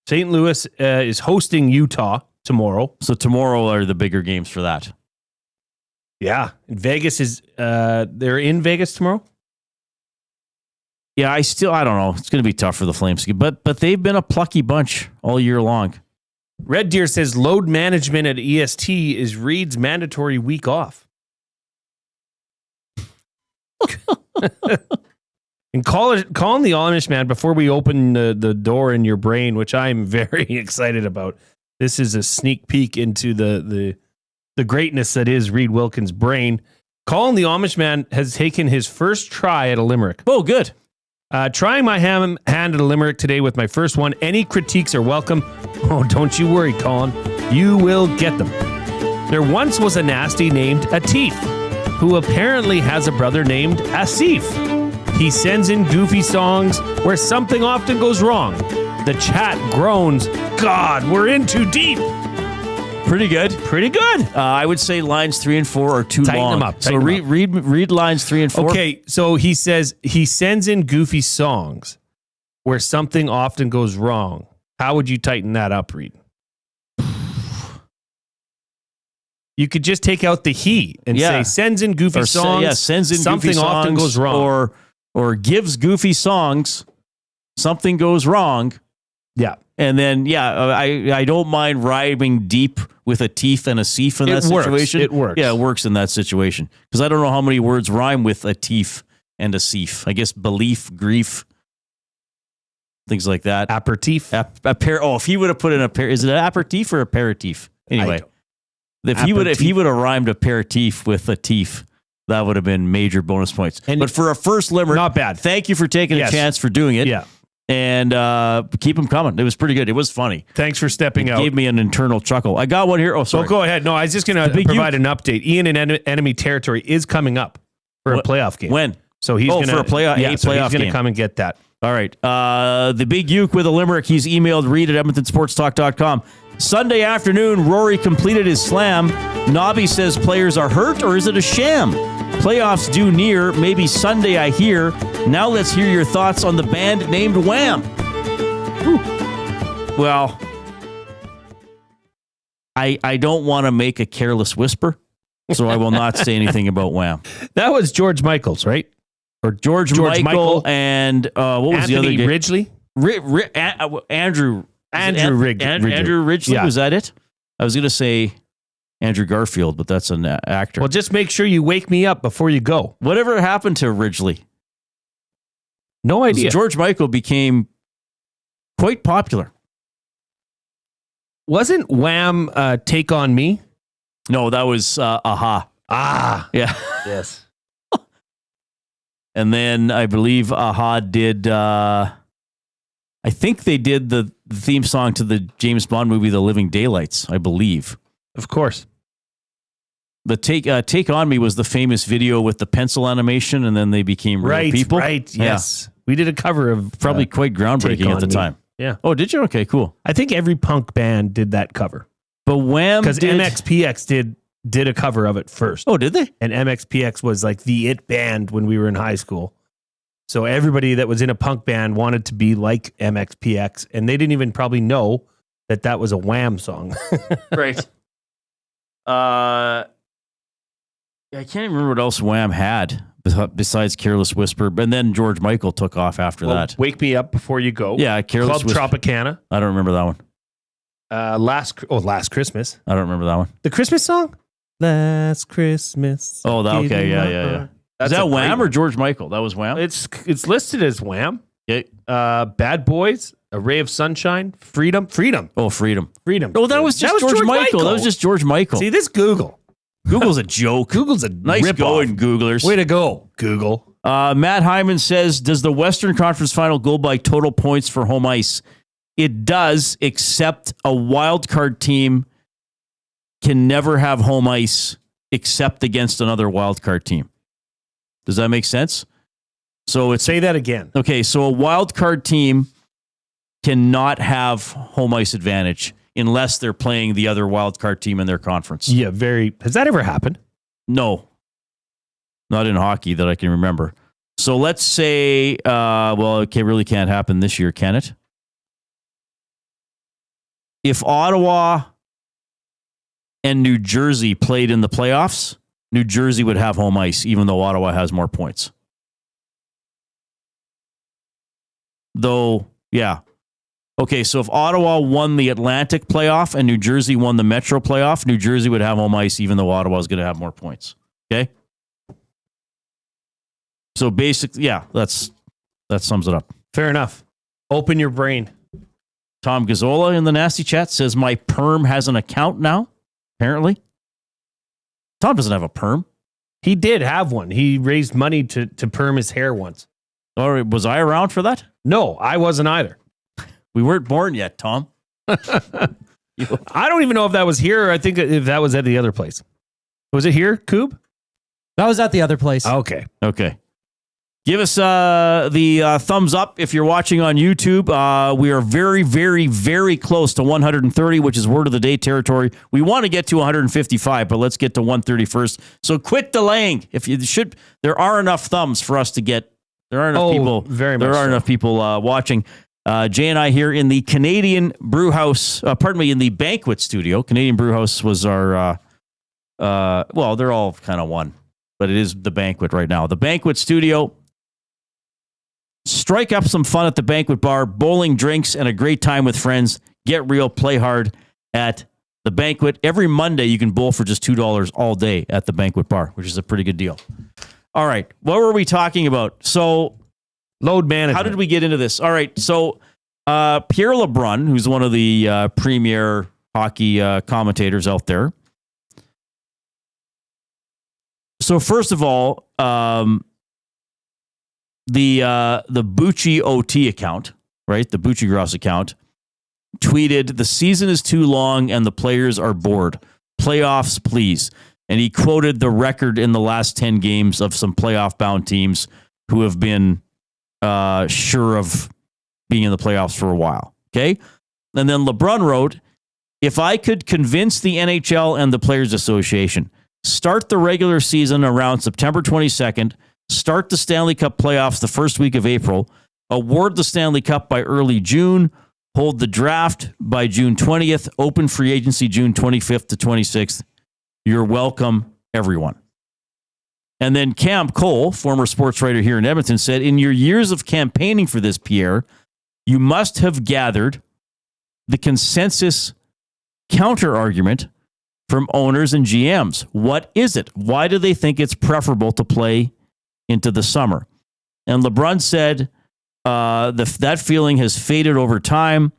St. Louis is hosting Utah tomorrow. So tomorrow are the bigger games for that. Yeah. Vegas is, they're in Vegas tomorrow? Yeah, I don't know. It's going to be tough for the Flames, but they've been a plucky bunch all year long. Red Deer says load management at EST is Reid's mandatory week off. And calling the Amish man before we open the door in your brain, which I'm very excited about. This is a sneak peek into the greatness that is Reid Wilkins' brain. Calling the Amish man has taken his first try at a limerick. Oh, good. Trying my hand at a limerick today with my first one. Any critiques are welcome. Oh, don't you worry, Colin. You will get them. There once was a nasty named Atif, who apparently has a brother named Asif. He sends in goofy songs where something often goes wrong. The chat groans, God, we're in too deep. Pretty good. Pretty good. I would say lines 3 and 4 are too long. Tighten them up. So read lines 3 and 4. Okay, so he says he sends in goofy songs where something often goes wrong. How would you tighten that up, Reid? You could just take out the he and say sends in goofy songs. Sends in something goofy songs, often goes wrong. Or gives goofy songs. Something goes wrong. Yeah. And then, I don't mind rhyming deep with a teeth and a seef in that situation. It works. Yeah, it works in that situation. Because I don't know how many words rhyme with a teeth and a seef. I guess belief, grief, things like that. Aperitif. If he would have put in is it an aperitif or aperitif? Anyway, if he would have rhymed aperitif with a teeth, that would have been major bonus points. But for a first limerick, not bad. Thank you for taking a chance for doing it. Yeah. And keep them coming. It was pretty good. It was funny. Thanks for stepping out. Gave me an internal chuckle. I got one here. Oh, sorry. Go ahead. No, I was just going to provide an update. Ian in enemy territory is coming up for a playoff game. When? So he's going to for a playoff he's going to game. come and get that. All right. The Big Uke with a limerick. He's emailed Reid at EdmontonSportsTalk.com. Sunday afternoon, Rory completed his slam. Nobby says players are hurt, or is it a sham? Playoffs due near. Maybe Sunday, I hear. Now let's hear your thoughts on the band named Wham. Whew. Well, I don't want to make a careless whisper, so I will not say anything about Wham. That was George Michaels, right? Or George Michael and what was Anthony the other guy? Ridgely? Andrew Ridgely. Yeah. Was that it? I was going to say Andrew Garfield, but that's an actor. Well, just make sure you wake me up before you go. Whatever happened to Ridgely? No idea. George Michael became quite popular. Wasn't Wham Take On Me? No, that was Aha. Ah. Yeah. Yes. And then I believe Aha did, I think they did the theme song to the James Bond movie, The Living Daylights, I believe. Of course. The Take On Me was the famous video with the pencil animation, and then they became real people. Right, yes. We did a cover of... Probably quite groundbreaking at the time. Yeah. Oh, did you? Okay, cool. I think every punk band did that cover. But Wham Because MXPX did a cover of it first. Oh, did they? And MXPX was like the it band when we were in high school. So everybody that was in a punk band wanted to be like MXPX, and they didn't even probably know that was a Wham song. Right. I can't remember what else Wham had besides Careless Whisper, and then George Michael took off after that. Wake Me Up Before You Go. Yeah, Careless Club Whisper. Tropicana. I don't remember that one. Last Christmas. I don't remember that one. The Christmas song? Last Christmas. Oh, okay, yeah. Is that Wham or George Michael? That was Wham? It's listed as Wham. Okay. Bad Boys, A Ray of Sunshine, Freedom. Oh, Freedom. Oh, that was just George Michael. That was just George Michael. See, this Google. Google's a joke. Google's a nice going, Googlers. Way to go, Google. Matt Hyman says, does the Western Conference Final go by total points for home ice? It does, except a wild card team can never have home ice except against another wild card team. Does that make sense? So say that again. Okay, so a wild card team cannot have home ice advantage unless they're playing the other wild card team in their conference. Yeah, has that ever happened? No. Not in hockey that I can remember. So let's say, it really can't happen this year, can it? If Ottawa and New Jersey played in the playoffs, New Jersey would have home ice, even though Ottawa has more points. Though, yeah. Okay, so if Ottawa won the Atlantic playoff and New Jersey won the Metro playoff, New Jersey would have home ice, even though Ottawa is going to have more points. Okay? So basically, yeah, that's That sums it up. Fair enough. Open your brain. Tom Gazzola in the nasty chat says my perm has an account now, apparently. Tom doesn't have a perm. He did have one. He raised money to perm his hair once. Or was I around for that? No, I wasn't either. We weren't born yet, Tom. I don't even know if that was here. I think if that was at the other place. Was it here, Koob? That was at the other place. Okay. Give us the thumbs up if you're watching on YouTube. We are very, very, very close to 130, which is word of the day territory. We want to get to 155, but let's get to 130 first. So quit delaying. If you should, there are enough thumbs for us to get. There are enough people. Very much there are so. enough people watching. Jay and I here in the Canadian Brew House. In the banquet studio. Canadian Brew House was our. Well, they're all kind of one, but it is the banquet right now. The banquet studio. Strike up some fun at the banquet bar, bowling, drinks, and a great time with friends. Get real, play hard at the banquet. Every Monday, you can bowl for just $2 all day at the banquet bar, which is a pretty good deal. All right. What were we talking about? So, load management. How did we get into this? All right. So, Pierre LeBrun, who's one of the premier hockey commentators out there. So, first of all, the Bucci OT account, right? The Bucci Gross account tweeted, "The season is too long and the players are bored. Playoffs, please." And he quoted the record in the last 10 games of some playoff-bound teams who have been sure of being in the playoffs for a while. Okay? And then LeBrun wrote, "If I could convince the NHL and the Players Association, start the regular season around September 22nd, start the Stanley Cup playoffs the first week of April, award the Stanley Cup by early June, hold the draft by June 20th, open free agency June 25th to 26th. You're welcome, everyone." And then Cam Cole, former sports writer here in Edmonton, said, "In your years of campaigning for this, Pierre, you must have gathered the consensus counter-argument from owners and GMs. What is it? Why do they think it's preferable to play into the summer?" And LeBrun said that feeling has faded over time.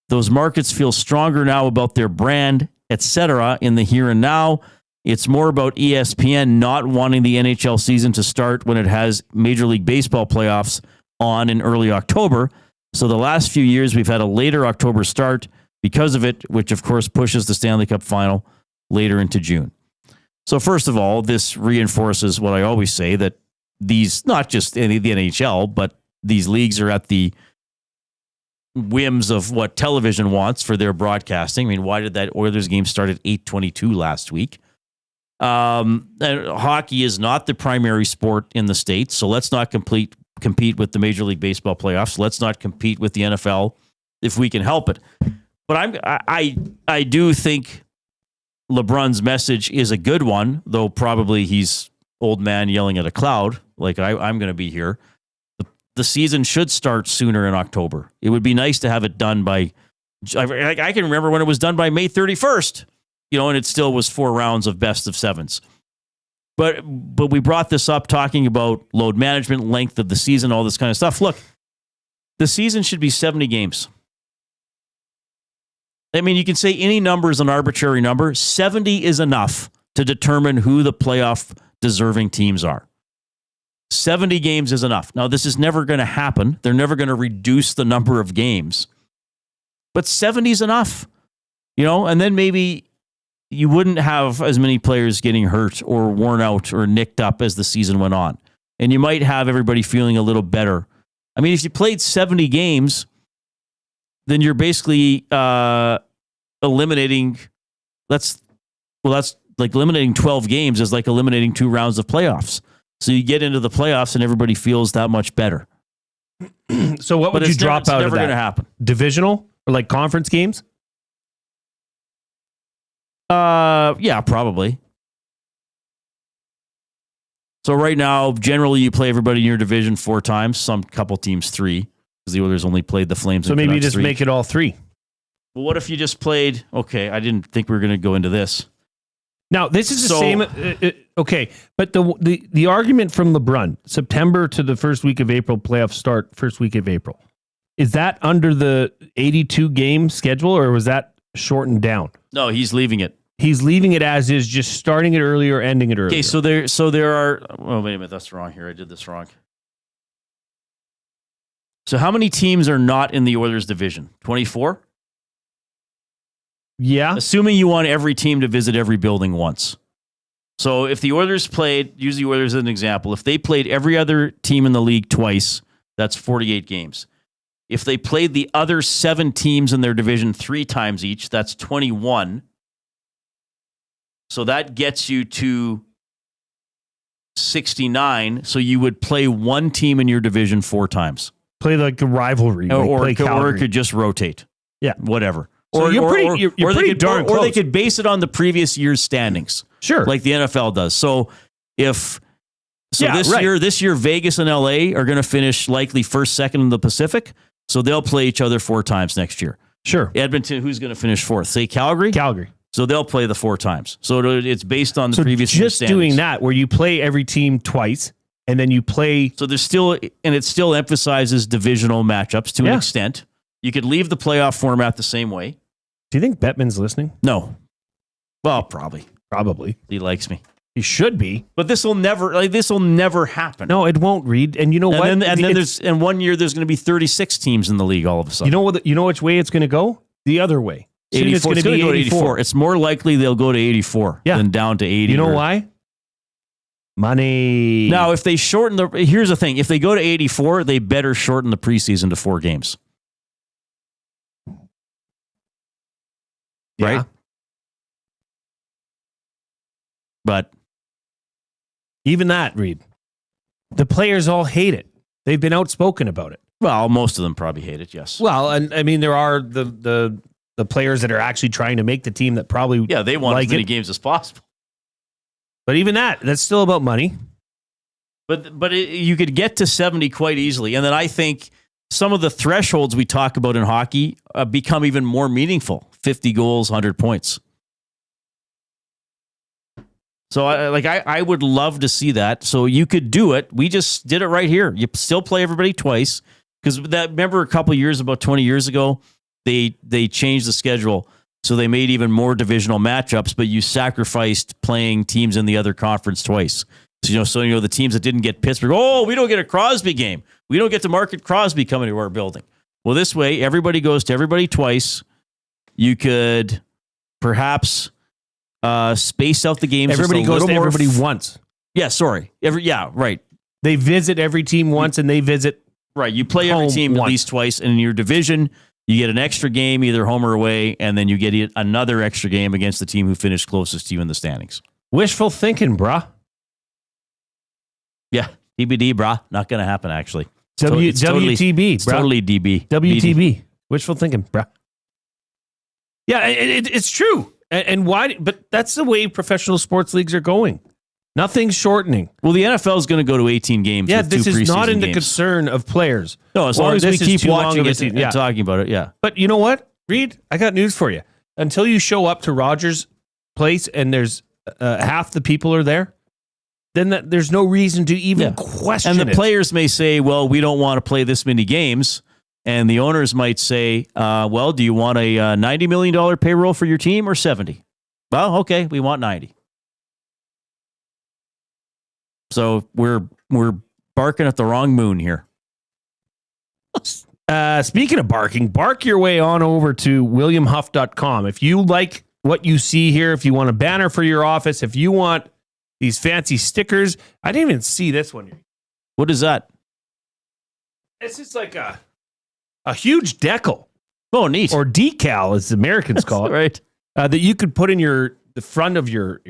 Those markets feel stronger now about their brand, etc. in the here and now. It's more about ESPN not wanting the NHL season to start when it has Major League Baseball playoffs on in early October. So the last few years, we've had a later October start because of it, which of course pushes the Stanley Cup final later into June. So first of all, this reinforces what I always say, that these, not just the NHL, but these leagues are at the whims of what television wants for their broadcasting. I mean, why did that Oilers game start at 8:22 last week? And hockey is not the primary sport in the States, so let's not compete with the Major League Baseball playoffs. Let's not compete with the NFL if we can help it. But I do think LeBrun's message is a good one, though probably he's old man yelling at a cloud, like I'm going to be here. The season should start sooner in October. It would be nice to have it done by, I can remember when it was done by May 31st, and it still was 4 rounds of best of 7s. But we brought this up talking about load management, length of the season, all this kind of stuff. Look, the season should be 70 games. I mean, you can say any number is an arbitrary number. 70 is enough to determine who the playoff deserving teams are. 70 games is enough. Now, this is never going to happen. They're never going to reduce the number of games. But 70 is enough. And then maybe you wouldn't have as many players getting hurt or worn out or nicked up as the season went on. And you might have everybody feeling a little better. I mean, if you played 70 games, then you're basically eliminating, that's like eliminating 12 games is like eliminating 2 rounds of playoffs. So you get into the playoffs and everybody feels that much better. So what would you drop out of that? It's never going to happen. Divisional or like conference games? Yeah, probably. So right now, generally you play everybody in your division 4 times, some couple teams 3, because the Oilers only played the Flames. So maybe you just make it all 3. Well, what if you just played, okay, I didn't think we were going to go into this. Now, this is the same. Okay, but the argument from LeBron, September to the first week of April, playoff start, first week of April, is that under the 82 game schedule, or was that shortened down? No, he's leaving it. He's leaving it as is, just starting it earlier, ending it earlier. Okay, so there are. Oh, wait a minute, that's wrong here. I did this wrong. So how many teams are not in the Oilers division? 24? Yeah. Assuming you want every team to visit every building once. So if the Oilers played, use the Oilers as an example, if they played every other team in the league twice, that's 48 games. If they played the other 7 teams in their division 3 times each, that's 21. So that gets you to 69. So you would play one team in your division 4 times. Play like a rivalry. Or it could just rotate. Yeah. Whatever. So you're pretty darn close. Or they could base it on the previous year's standings. Sure. Like the NFL does. So this year, Vegas and LA are going to finish likely first, second in the Pacific. So they'll play each other 4 times next year. Sure. Edmonton, who's going to finish 4th? Say Calgary? Calgary. So they'll play the 4 times. So it's based on the previous year's standings. Just doing that, where you play every team twice, and then you play. So there's still, and it still emphasizes divisional matchups to an extent. You could leave the playoff format the same way. Do you think Bettman's listening? No. Well, probably. He likes me. He should be. But this will never happen. No, it won't, Reid. And you know what? And 1 year there's going to be 36 teams in the league all of a sudden. You know which way it's going to go? The other way. 84. It's going to go to 84. It's more likely they'll go to 84 than down to 80. You know why? Money. Now, if they shorten here's the thing. If they go to 84, they better shorten the preseason to 4 games. Yeah. Right? But even that, Reid, the players all hate it. They've been outspoken about it. Well, most of them probably hate it, yes. Well, and I mean, there are the players that are actually trying to make the team that probably they want as many games as possible. But even that's still about money. But you could get to 70 quite easily. And then I think some of the thresholds we talk about in hockey become even more meaningful. 50 goals, 100 points. So I would love to see that. So you could do it. We just did it right here. You still play everybody twice. Because remember a couple of years, about 20 years ago, they changed the schedule. So they made even more divisional matchups, but you sacrificed playing teams in the other conference twice. So the teams that didn't get Pittsburgh, we don't get a Crosby game. We don't get to market Crosby coming to our building. Well, this way, everybody goes to everybody twice. You could perhaps space out the games. Everybody goes to everybody once. Yeah, sorry. Right. They visit every team once, and they visit. Right. You play every team at least twice, and in your division, you get an extra game, either home or away, and then you get another extra game against the team who finished closest to you in the standings. Wishful thinking, brah. Yeah, DBD, brah. Not going to happen, actually. WTB, it's totally DB. WTB. Wishful thinking, brah. Yeah, it's true. And why? But that's the way professional sports leagues are going. Nothing's shortening. Well, the NFL is going to go to 18 games. Yeah, with this 2 is not in games. the concern of players. No, as long as we keep watching it and talking about it, yeah. But you know what, Reid? I got news for you. Until you show up to Rogers Place and there's half the people are there, then there's no reason to even question it. And the players may say, well, we don't want to play this many games. And the owners might say, well, do you want a $90 million payroll for your team or 70? Well, okay, we want 90. So we're barking at the wrong moon here. Speaking of barking, bark your way on over to williamhuff.com. If you like what you see here, if you want a banner for your office, if you want these fancy stickers, I didn't even see this one here. What is that? This is like a huge decal. Oh, neat. Or decal, as the Americans call it. Right. That you could put in the front of your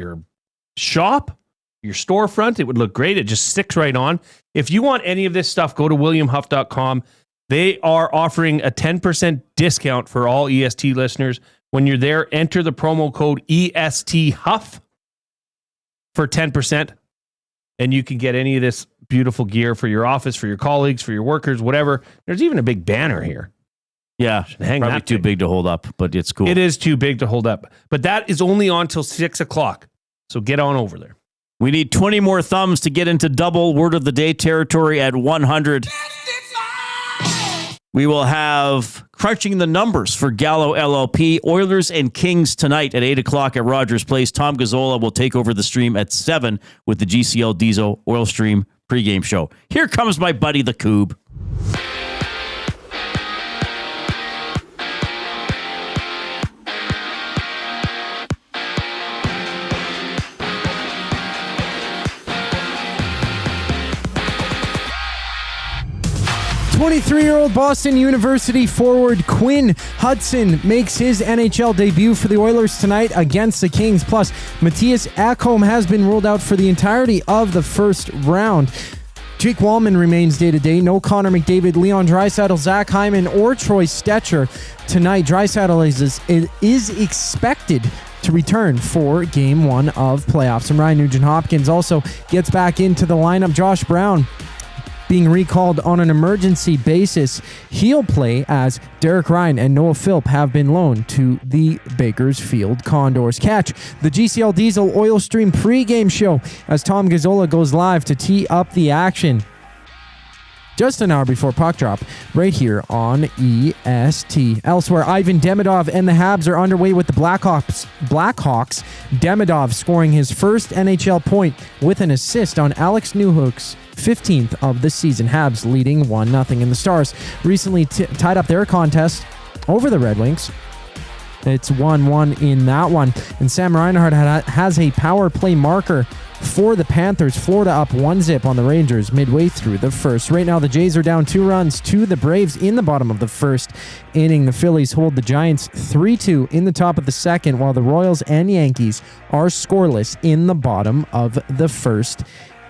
shop, your storefront. It would look great. It just sticks right on. If you want any of this stuff, go to williamhuff.com. They are offering a 10% discount for all EST listeners. When you're there, enter the promo code ESTHuff for 10%. And you can get any of this beautiful gear for your office, for your colleagues, for your workers, whatever. There's even a big banner here. Yeah, probably too big to hold up, but it's cool. It is too big to hold up. But that is only on till 6 o'clock. So get on over there. We need 20 more thumbs to get into double word of the day territory at 100. We will have crunching the numbers for Gallo LLP, Oilers and Kings tonight at 8 o'clock at Rogers Place. Tom Gazzola will take over the stream at 7 with the GCL Diesel Oil Stream pregame show. Here comes my buddy, the Koob. 23-year-old Boston University forward Quinn Hutson makes his NHL debut for the Oilers tonight against the Kings. Plus, Mattias Ekholm has been ruled out for the entirety of the first round. Jake Walman remains day-to-day. No Connor McDavid, Leon Draisaitl, Zach Hyman, or Troy Stetcher tonight. Draisaitl is expected to return for Game 1 of playoffs. And Ryan Nugent-Hopkins also gets back into the lineup. Josh Brown being recalled on an emergency basis. He'll play as Derek Ryan and Noah Philp have been loaned to the Bakersfield Condors. Catch the GCL Diesel Oil Stream pregame show as Tom Gazzola goes live to tee up the action just an hour before puck drop, right here on EST. Elsewhere, Ivan Demidov and the Habs are underway with the Blackhawks. Demidov scoring his first NHL point with an assist on Alex Newhook's 15th of the season. Habs leading 1-0. And the Stars recently tied up their contest over the Red Wings. It's 1-1 in that one. And Sam Reinhart has a power play marker for the Panthers. Florida up 1-0 on the Rangers midway through the first. Right now, the Jays are down 2 runs to the Braves in the bottom of the first inning. The Phillies hold the Giants 3-2 in the top of the second, while the Royals and Yankees are scoreless in the bottom of the first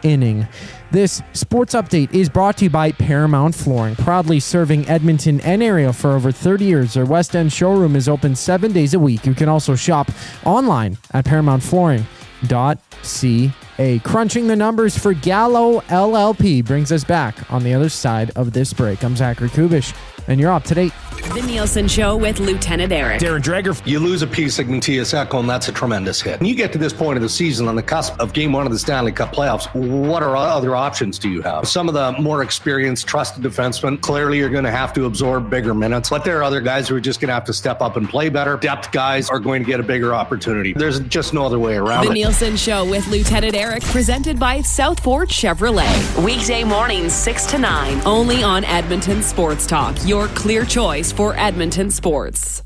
inning. This sports update is brought to you by Paramount Flooring, proudly serving Edmonton and area for over 30 years. Their West End showroom is open 7 days a week. You can also shop online at ParamountFlooring.ca. Crunching the numbers for Gallo LLP brings us back on the other side of this break. I'm Zachary Kubusch, and you're up to date. The Nielsen Show with Lieutenant Eric. Darren Dreger. You lose a piece like Mattias Ekholm, that's a tremendous hit. When you get to this point of the season on the cusp of Game 1 of the Stanley Cup playoffs, what are other options do you have? Some of the more experienced, trusted defensemen, clearly you're going to have to absorb bigger minutes, but there are other guys who are just going to have to step up and play better. Depth guys are going to get a bigger opportunity. There's just no other way around it. The Nielsen Show with Lieutenant Eric, presented by South Fort Chevrolet. Weekday mornings 6 to 9, only on Edmonton Sports Talk, your clear choice for Edmonton sports.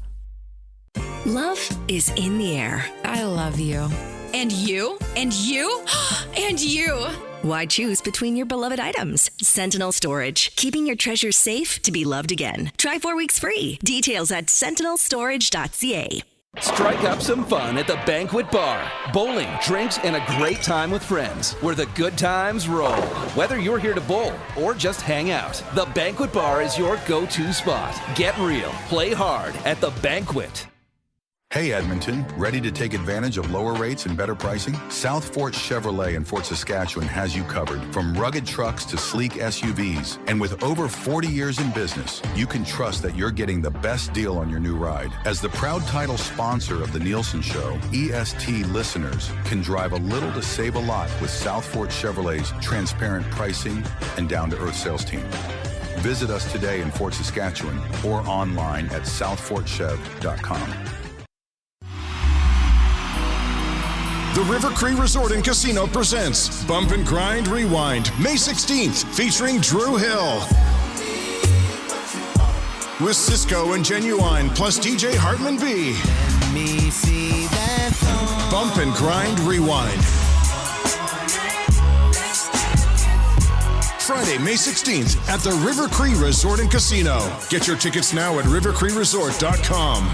Love is in the air. I love you. And you? And you? And you? Why choose between your beloved items? Sentinel Storage, keeping your treasures safe to be loved again. Try 4 weeks free. Details at sentinelstorage.ca. Strike up some fun at the Banquet Bar. Bowling, drinks, and a great time with friends, where the good times roll. Whether you're here to bowl or just hang out, the Banquet Bar is your go-to spot. Get real, play hard at the Banquet. Hey Edmonton, ready to take advantage of lower rates and better pricing? South Fort Chevrolet in Fort Saskatchewan has you covered. From rugged trucks to sleek SUVs. And with over 40 years in business, you can trust that you're getting the best deal on your new ride. As the proud title sponsor of the Nielsen Show, EST listeners can drive a little to save a lot with South Fort Chevrolet's transparent pricing and down-to-earth sales team. Visit us today in Fort Saskatchewan or online at southfortchev.com. The River Cree Resort and Casino presents Bump and Grind Rewind, May 16th, featuring Drew Hill. With Cisco and Genuine, plus DJ Hartman B. Bump and Grind Rewind. Friday, May 16th at the River Cree Resort and Casino. Get your tickets now at rivercreeresort.com.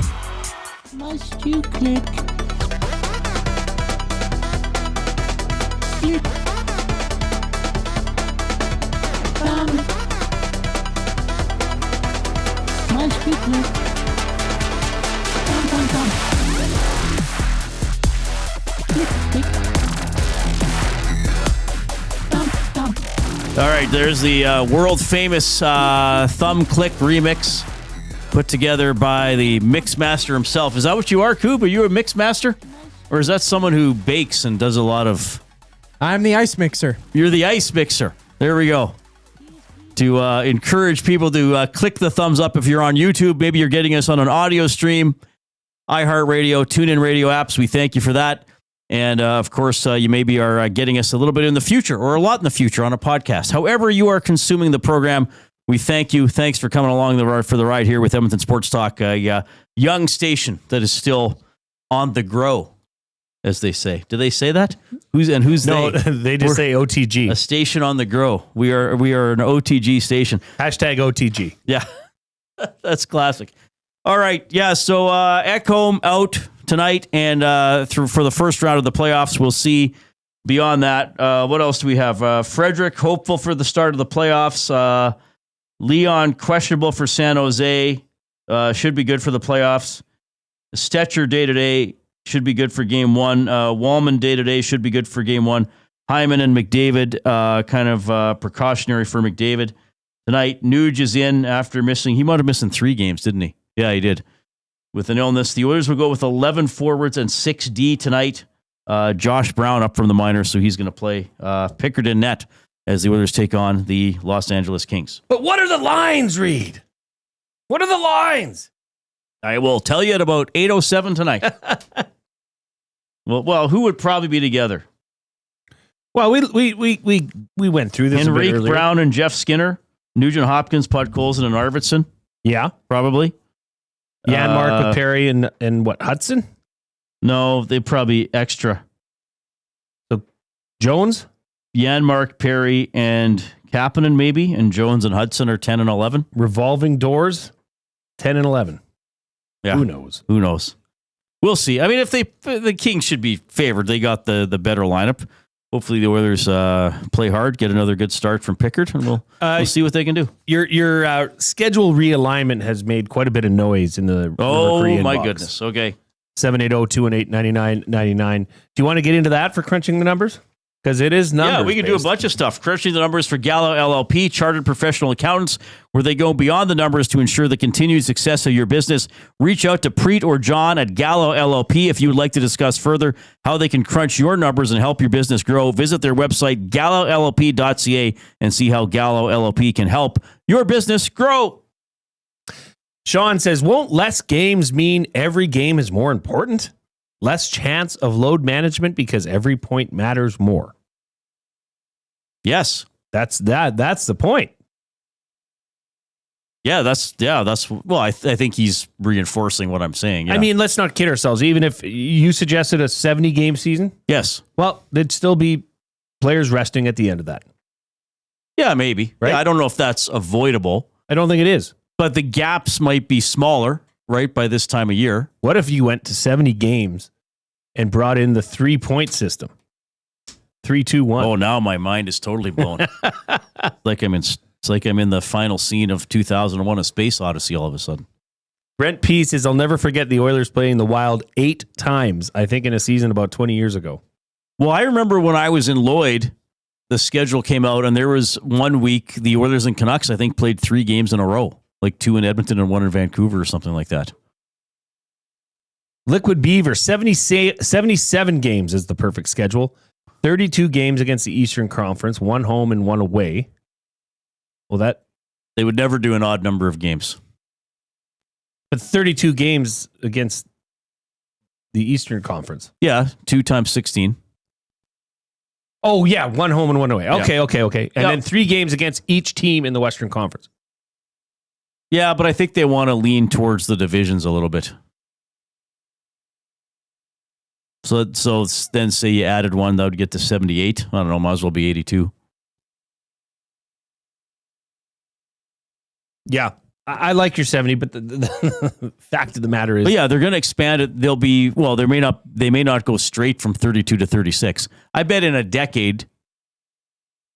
Must you click? Click. Must you click? Click, click. All right, there's the world famous thumb click remix put together by the mix master himself. Is that what you are, Koob? Are you a mix master? Or is that someone who bakes and does a lot of... I'm the ice mixer. You're the ice mixer. There we go. To encourage people to click the thumbs up if you're on YouTube. Maybe you're getting us on an audio stream. iHeartRadio, TuneIn Radio apps. We thank you for that. And, of course, you maybe are getting us a little bit in the future or a lot in the future on a podcast. However you are consuming the program, we thank you. Thanks for coming along for the ride here with Edmonton Sports Talk, a young station that is still on the grow, as they say. Do they say that? Who's no, they? They just say OTG. A station on the grow. We are an OTG station. Hashtag OTG. Yeah, that's classic. All right, yeah. So Ekholm out tonight, and for the first round of the playoffs, we'll see. Beyond that, what else do we have? Frederic hopeful for the start of the playoffs. Leon questionable for San Jose. Should be good for the playoffs. Stetcher day-to-day should be good for game one. Walman day-to-day should be good for game one. Hyman and McDavid, kind of precautionary for McDavid. Tonight, Nuge is in after missing. He might have missed 3 games, didn't he? Yeah, he did. With an illness. The Oilers will go with 11 forwards and 6D tonight. Josh Brown up from the minors, so he's going to play Pickard in net as the Oilers take on the Los Angeles Kings. But what are the lines, Reid? What are the lines? I will tell you at about 8:07 tonight. Well, who would probably be together? Well, we went through this Henrik a bit earlier. Brown and Jeff Skinner, Nugent-Hopkins, Podkolzin, and Arvidsson. Yeah, probably. Mark with Perry and what, Hudson? No, they probably extra. So Jones, Mark, Perry, and Kapanen maybe, and Jones and Hudson are 10 and 11. Revolving doors, 10 and 11. Yeah. Who knows? Who knows? We'll see. I mean, if the Kings should be favored. They got the better lineup. Hopefully the Oilers play hard, get another good start from Pickard, and we'll see what they can do. Your schedule realignment has made quite a bit of noise in the Rivalry my goodness. Okay. 780-218-9999. Do you want to get into that for crunching the numbers? Because it is numbers. Yeah, we can do a bunch of stuff. Crunching the numbers for Gallo LLP, chartered professional accountants, where they go beyond the numbers to ensure the continued success of your business. Reach out to Preet or John at Gallo LLP if you would like to discuss further how they can crunch your numbers and help your business grow. Visit their website, gallollp.ca, and see how Gallo LLP can help your business grow. Sean says, won't less games mean every game is more important? Less chance of load management because every point matters more. Yes. That's the point. Well, I think he's reinforcing what I'm saying. Yeah. I mean, let's not kid ourselves. Even if you suggested a 70 game season. Yes. Well, there'd still be players resting at the end of that. Yeah, maybe. Right? Yeah, I don't know if that's avoidable. I don't think it is. But the gaps might be smaller, right, by this time of year. What if you went to 70 games and brought in the 3-point system? 3-2-1. Oh, now my mind is totally blown. It's like I'm in the final scene of 2001: A Space Odyssey all of a sudden. Brent P says, I'll never forget the Oilers playing the Wild 8 times, I think in a season about 20 years ago. Well, I remember when I was in Lloyd, the schedule came out, and there was 1 week the Oilers and Canucks, I think, played 3 games in a row. Like 2 in Edmonton and 1 in Vancouver or something like that. Liquid Beaver, 77 games is the perfect schedule. 32 games against the Eastern Conference, 1 home and 1 away. Well, they would never do an odd number of games. But 32 games against the Eastern Conference. Yeah, 2 times 16. Oh, yeah, 1 home and 1 away. Okay. And Yep. then 3 games against each team in the Western Conference. Yeah, but I think they want to lean towards the divisions a little bit. So then say you added 1, that would get to 78. I don't know, might as well be 82. Yeah, I like your 70, but the fact of the matter is... But yeah, they're going to expand it. They may not go straight from 32 to 36. I bet in a decade,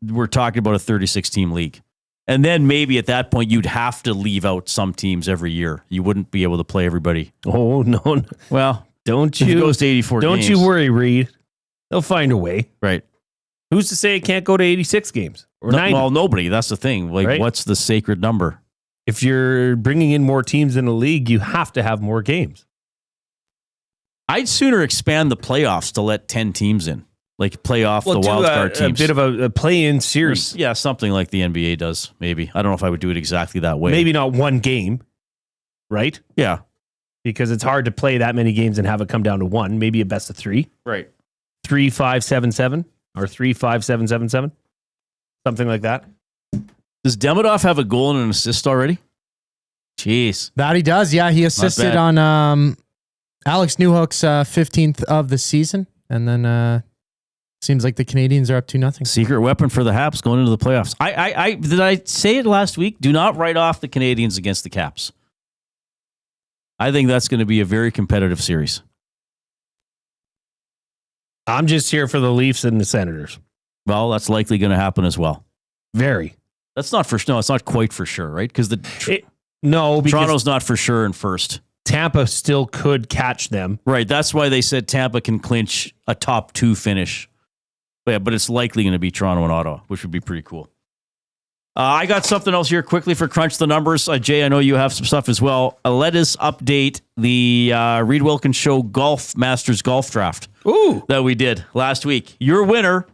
we're talking about a 36-team league. And then maybe at that point, you'd have to leave out some teams every year. You wouldn't be able to play everybody. Oh, no. Well, don't you... If it goes to 84 Don't games. you worry, Reid. They'll find a way. Right. Who's to say it can't go to 86 games? Or 90? Well, nobody. That's the thing. Like, Right? What's the sacred number? If you're bringing in more teams in the league, you have to have more games. I'd sooner expand the playoffs to let 10 teams in. Like play off the wild card teams. A bit of a play-in series. Yeah, something like the NBA does, maybe. I don't know if I would do it exactly that way. Maybe not one game, right? Yeah. Because it's hard to play that many games and have it come down to one. Maybe a best of 3. Right. 3-5-7-7 or 3-5-7-7-7. Something like that. Does Demidov have a goal and an assist already? Jeez. That he does, yeah. He assisted on Alex Newhook's 15th of the season. And then seems like the Canadians are up 2-0. Secret weapon for the Habs going into the playoffs. I did I say it last week? Do not write off the Canadians against the Caps. I think that's going to be a very competitive series. I'm just here for the Leafs and the Senators. Well, that's likely going to happen as well. Very. That's not for no. It's not quite for sure, right? Because because Toronto's not for sure in first. Tampa still could catch them. Right. That's why they said Tampa can clinch a top 2 finish. But it's likely going to be Toronto and Ottawa, which would be pretty cool. I got something else here quickly for Crunch the Numbers. Jay, I know you have some stuff as well. Let us update the Reid Wilkins Show Masters golf draft that we did last week. Your winner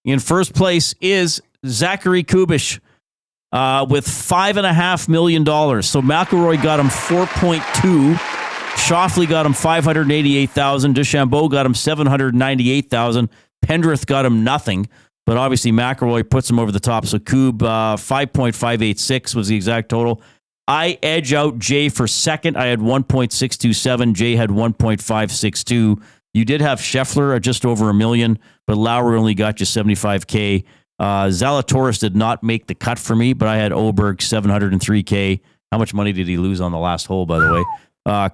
in first place is Zachary Kubusch with $5.5 million. So McIlroy got him 4.2. Schauffele got him 588,000. DeChambeau got him 798,000. Pendrith got him nothing, but obviously McIlroy puts him over the top. So Koob, 5.586 was the exact total. I edge out Jay for second. I had 1.627. Jay had 1.562. You did have Scheffler at just over $1 million, but Lowry only got you $75K. Zalatoris did not make the cut for me, but I had Oberg $703K. How much money did he lose on the last hole, by the way?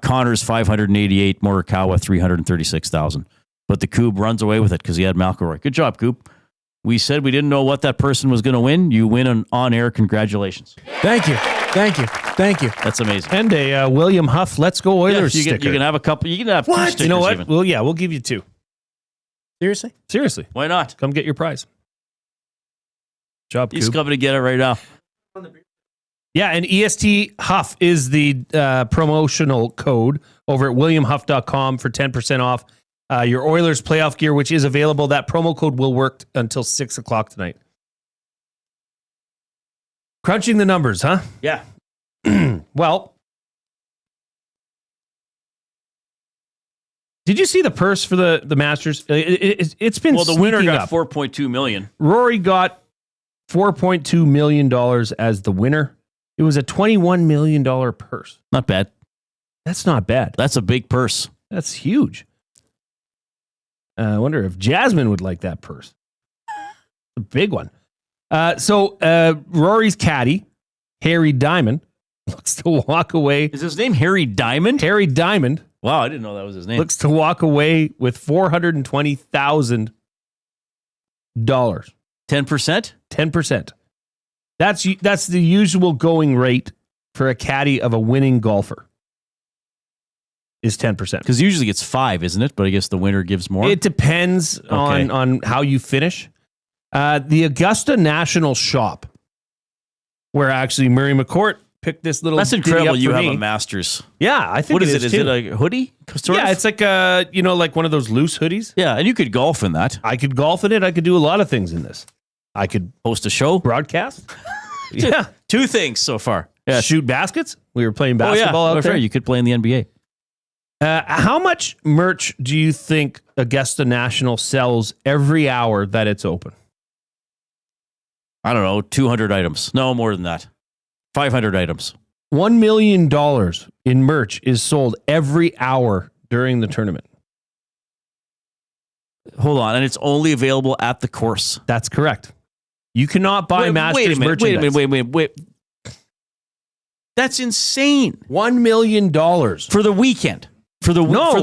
Connors $588, Morikawa $336,000. But the Koob runs away with it because he had McIlroy. Good job, Koob. We said we didn't know what that person was going to win. You win on air. Congratulations. Thank you. That's amazing. And a William Huff Let's Go Oilers sticker. You can have a couple. You can have two stickers. You know what? Even. Well, yeah, we'll give you 2. Seriously. Why not? Come get your prize. Job, He's Koob. coming to get it right now. Yeah, and EST Huff is the promotional code over at williamhuff.com for 10% off. Your Oilers playoff gear, which is available. That promo code will work until 6 o'clock tonight. Crunching the numbers, huh? Yeah. Well, did you see the purse for the Masters? It's been the winner got up. $4.2 million. Rory got $4.2 million as the winner. It was a $21 million purse. Not bad. That's not bad. That's a big purse. That's huge. I wonder if Jasmine would like that purse. A big one. So Rory's caddy, Harry Diamond, looks to walk away. Is his name Harry Diamond? Harry Diamond. Wow, I didn't know that was his name. Looks to walk away with $420,000. 10%? 10%. That's the usual going rate for a caddy of a winning golfer. Is 10%. Because usually it's 5, isn't it? But I guess the winner gives more. It depends on how you finish. The Augusta National Shop, where actually Murray McCourt picked this little. That's incredible. You have a Masters. Yeah, I think. What is it? Is it a hoodie? Yeah, it's like like one of those loose hoodies. Yeah, and you could golf in that. I could golf in it. I could do a lot of things in this. I could host a show, broadcast. Yeah, 2 things so far. Yeah, shoot baskets. We were playing basketball out there. You could play in the NBA. How much merch do you think Augusta National sells every hour that it's open? I don't know, 200 items. No, more than that. 500 items. $1 million in merch is sold every hour during the tournament. Hold on, and it's only available at the course. That's correct. You cannot buy Masters merchandise. Wait. That's insane. $1 million for the weekend. For the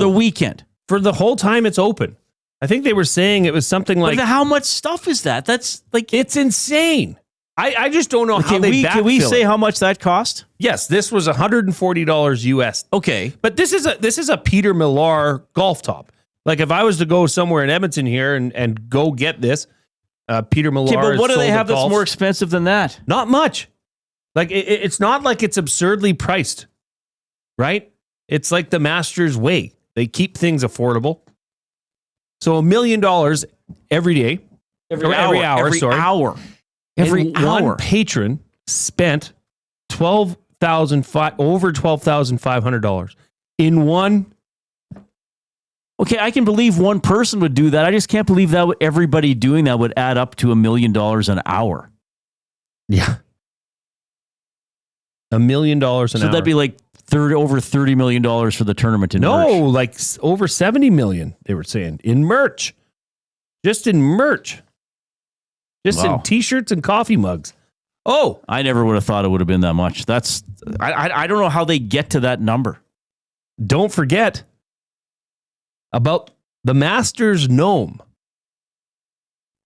weekend. For the whole time it's open. I think they were saying it was something like... But how much stuff is that? That's like... It's insane. I just don't know how they backfill. Can we say how much that cost? Yes, this was $140 US. Okay. But this is a Peter Millar golf top. Like if I was to go somewhere in Edmonton here and go get this, Peter Millar... Okay, but what do they have that's more expensive than that? Not much. Like it's not like it's absurdly priced, right? It's like the Masters way. They keep things affordable. So $1 million every day. Every hour. One patron spent over $12,500 in one. Okay, I can believe one person would do that. I just can't believe that everybody doing that would add up to $1 million an hour. Yeah. $1 million an hour. So that'd be like over $30 million for the tournament in merch. No, like over $70 million, they were saying, in merch. Just in merch. Just in T-shirts and coffee mugs. Oh, I never would have thought it would have been that much. That's I don't know how they get to that number. Don't forget about the Masters Gnome.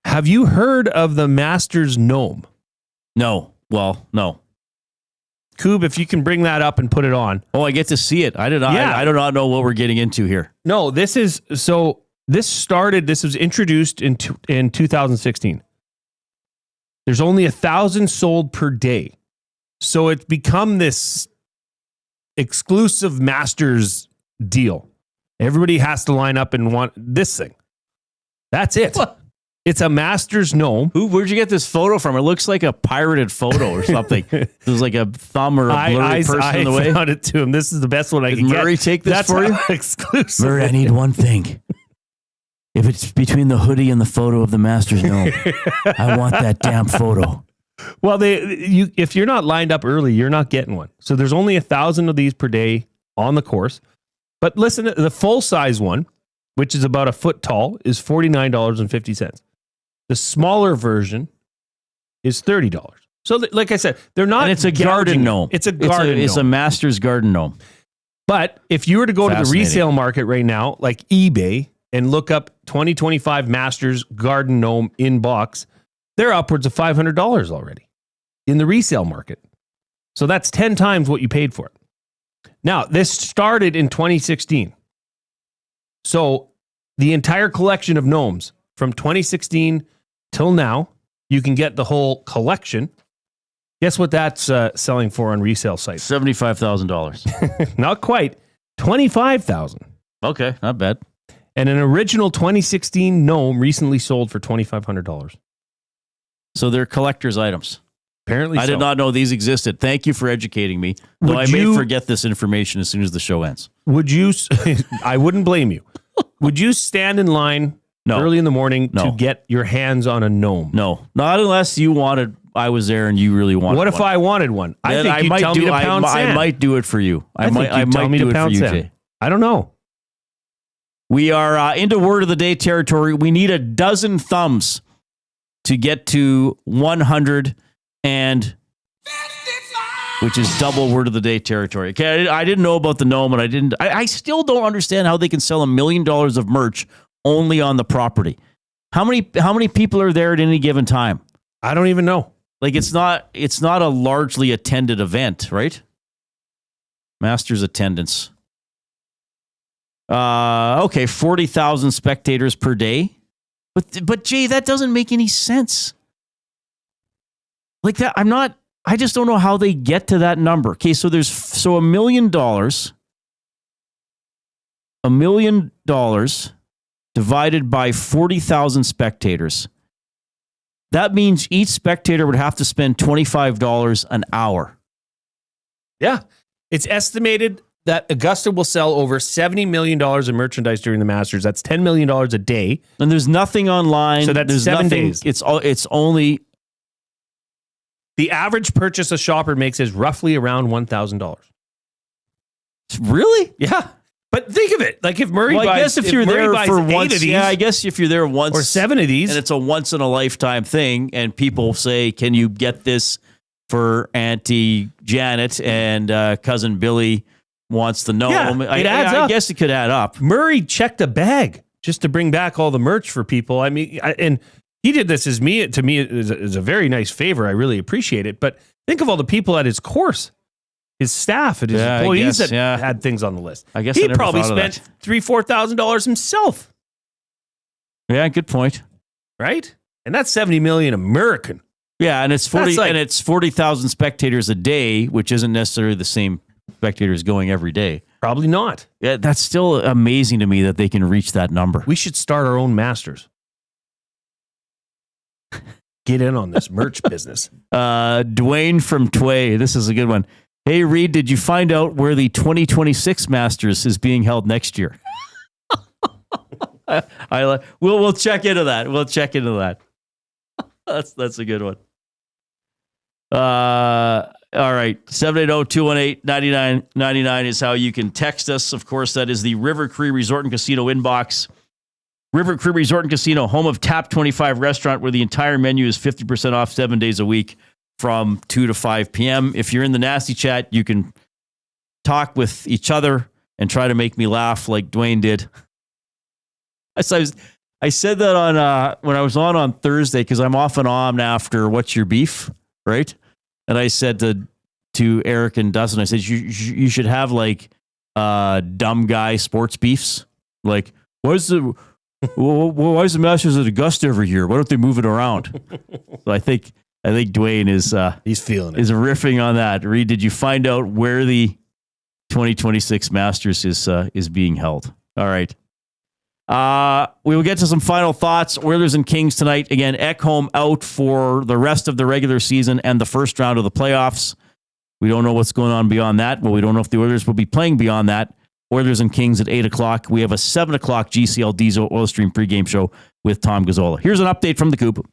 Have you heard of the Masters Gnome? No. Well, no. Koob, if you can bring that up and put it on. Oh, I get to see it. I do not know what we're getting into here. No, this was introduced in 2016. There's only 1,000 sold per day. So it's become this exclusive Masters deal. Everybody has to line up and want this thing. That's it. What? It's a Masters Gnome. Where'd you get this photo from? It looks like a pirated photo or something. There's like a thumb or a blurry person in the way. I found it to him. This is the best one I can get. Murray take this for you? Exclusive. Murray, I need one thing. If it's between the hoodie and the photo of the Masters Gnome, I want that damn photo. Well, if you're not lined up early, you're not getting one. So there's only 1,000 of these per day on the course. But listen, the full-size one, which is about a foot tall, is $49.50. The smaller version is $30. So, like I said, they're not. And it's a garden gnome. It's a garden gnome. It's a Masters garden gnome. But if you were to go to the resale market right now, like eBay, and look up 2025 Masters garden gnome in box, they're upwards of $500 already in the resale market. So that's 10 times what you paid for it. Now, this started in 2016. So the entire collection of gnomes from 2016 till now, you can get the whole collection. Guess what that's selling for on resale sites? $75,000. Not quite. $25,000. Okay, not bad. And an original 2016 gnome recently sold for $2,500. So they're collector's items. Apparently I did not know these existed. Thank you for educating me. Though I may forget this information as soon as the show ends. Would you? I wouldn't blame you. Would you stand in line early in the morning to get your hands on a gnome? No. Not unless you wanted, I was there and you really wanted one. What if I wanted one? I think you'd tell me to pound sand. I might do it for you. I might do it for you, Jay. I don't know. We are into word of the day territory. We need a dozen thumbs to get to 100 and which is double word of the day territory. Okay, I didn't know about the gnome, and I still don't understand how they can sell $1 million of merch only on the property. How many people are there at any given time? I don't even know. Like it's not a largely attended event, right? Masters attendance. Okay, 40,000 spectators per day. But Jay, that doesn't make any sense. Like that, I just don't know how they get to that number. Okay, so $1 million. $1 million divided by 40,000 spectators. That means each spectator would have to spend $25 an hour. Yeah. It's estimated that Augusta will sell over $70 million in merchandise during the Masters. That's $10 million a day. And there's nothing online. So that's 7 days. It's only... The average purchase a shopper makes is roughly around $1,000. Really? Yeah. But think of it. Like if Murray buys... I guess if you're there for once... These, yeah, I guess if you're there once... Or 7 of these. And it's a once-in-a-lifetime thing, and people say, can you get this for Auntie Janet and Cousin Billy wants the gnome? Yeah, it adds up. I guess it could add up. Murray checked a bag just to bring back all the merch for people. I mean, and he did this to me is a very nice favor. I really appreciate it. But think of all the people at his course, his staff, and his employees that had things on the list. I guess he probably spent $3,000-$4,000 himself. Yeah, good point. Right? And that's $70 million American. Yeah, and it's 40,000 spectators a day, which isn't necessarily the same spectators going every day. Probably not. Yeah, that's still amazing to me that they can reach that number. We should start our own Masters. Get in on this merch business. Dwayne from Tway. This is a good one. Hey, Reid, did you find out where the 2026 Masters is being held next year? We'll check into that. We'll check into that. That's a good one. All right. 780-218-9999 is how you can text us. Of course, that is the River Cree Resort and Casino inbox. River Cree Resort and Casino, home of Tap 25 restaurant, where the entire menu is 50% off 7 days a week from 2 to 5 p.m. If you're in the nasty chat, you can talk with each other and try to make me laugh like Dwayne did. I said that on when I was on Thursday, because I'm off and on after What's Your Beef, right? And I said to Eric and Dustin, I said, you should have like dumb guy sports beefs. Like, why is the Masters at Augusta every year? Why don't they move it around? So I think Dwayne is he's feeling it. Is riffing on that. Reid, did you find out where the 2026 Masters is being held? All right. We will get to some final thoughts. Oilers and Kings tonight. Again, Ekholm out for the rest of the regular season and the first round of the playoffs. We don't know what's going on beyond that. Well, we don't know if the Oilers will be playing beyond that. Oilers and Kings at 8 o'clock. We have a 7 o'clock GCL Diesel Oil Stream pregame show with Tom Gazzola. Here's an update from the Koob.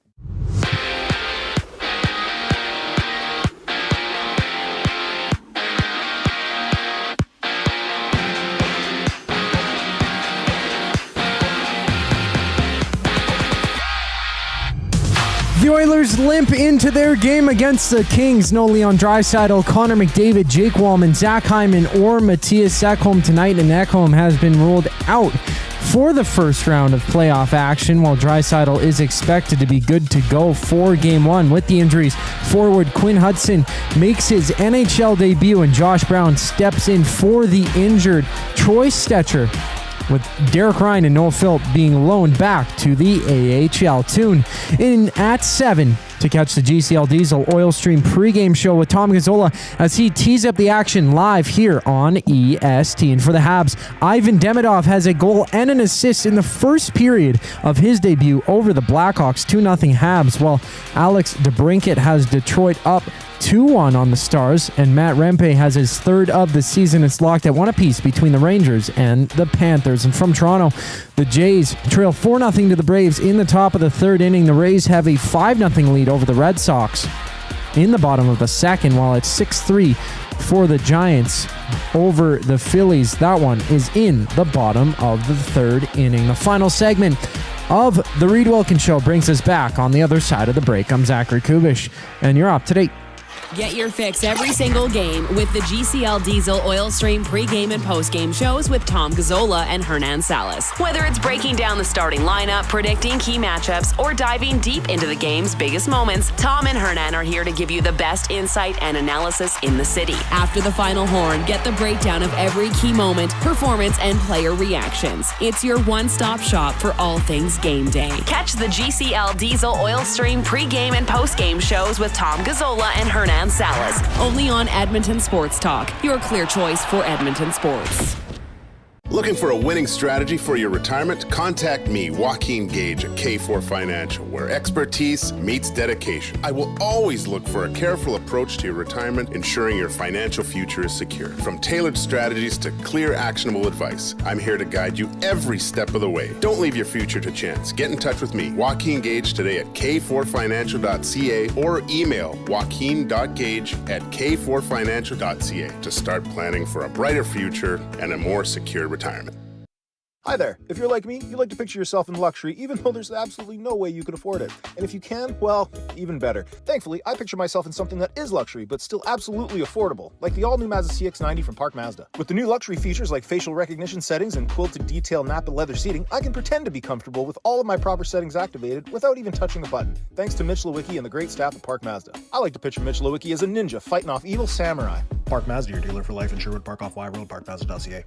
The Oilers limp into their game against the Kings. No Leon Draisaitl, Connor McDavid, Jake Walman, Zach Hyman, or Mattias Ekholm tonight, and Ekholm has been ruled out for the first round of playoff action, while Draisaitl is expected to be good to go for Game 1. With the injuries, forward Quinn Hutson makes his NHL debut, and Josh Brown steps in for the injured Troy Stetcher, with Derek Ryan and Noah Philp being loaned back to the AHL. Tune in at 7 to catch the GCL Diesel Oil Stream pregame show with Tom Gazzola as he tees up the action live here on EST. And for the Habs, Ivan Demidov has a goal and an assist in the first period of his debut over the Blackhawks. 2-0 Habs, while Alex DeBrincat has Detroit up 2-1 on the Stars, and Matt Rempe has his third of the season. It's locked at 1 apiece between the Rangers and the Panthers. And from Toronto, the Jays trail 4-0 to the Braves in the top of the third inning. The Rays have a 5-0 lead over the Red Sox in the bottom of the second, while it's 6-3 for the Giants over the Phillies. That one is in the bottom of the third inning. The final segment of the Reid Wilkins Show brings us back on the other side of the break. I'm Zachary Kubusch, and you're up to date. Get your fix every single game with the GCL Diesel Oil Stream pregame and postgame shows with Tom Gazzola and Hernan Salas. Whether it's breaking down the starting lineup, predicting key matchups, or diving deep into the game's biggest moments, Tom and Hernan are here to give you the best insight and analysis in the city. After the final horn, get the breakdown of every key moment, performance, and player reactions. It's your one-stop shop for all things game day. Catch the GCL Diesel Oil Stream pregame and postgame shows with Tom Gazzola and Hernan Salas, only on Edmonton Sports Talk, your clear choice for Edmonton sports. Looking for a winning strategy for your retirement? Contact me, Joaquin Gage at K4 Financial, where expertise meets dedication. I will always look for a careful approach to your retirement, ensuring your financial future is secure. From tailored strategies to clear, actionable advice, I'm here to guide you every step of the way. Don't leave your future to chance. Get in touch with me, Joaquin Gage, today at k4financial.ca or email joaquin.gage@k4financial.ca to start planning for a brighter future and a more secure retirement. Hi there. If you're like me, you like to picture yourself in luxury, even though there's absolutely no way you could afford it. And if you can, well, even better. Thankfully, I picture myself in something that is luxury, but still absolutely affordable, like the all-new Mazda CX-90 from Park Mazda. With the new luxury features like facial recognition settings and quilted detail Napa leather seating, I can pretend to be comfortable with all of my proper settings activated without even touching the button, thanks to Mitch Lewicki and the great staff at Park Mazda. I like to picture Mitch Lewicki as a ninja fighting off evil samurai. Park Mazda, your dealer for life in Sherwood Park off Y Road, parkmazda.ca.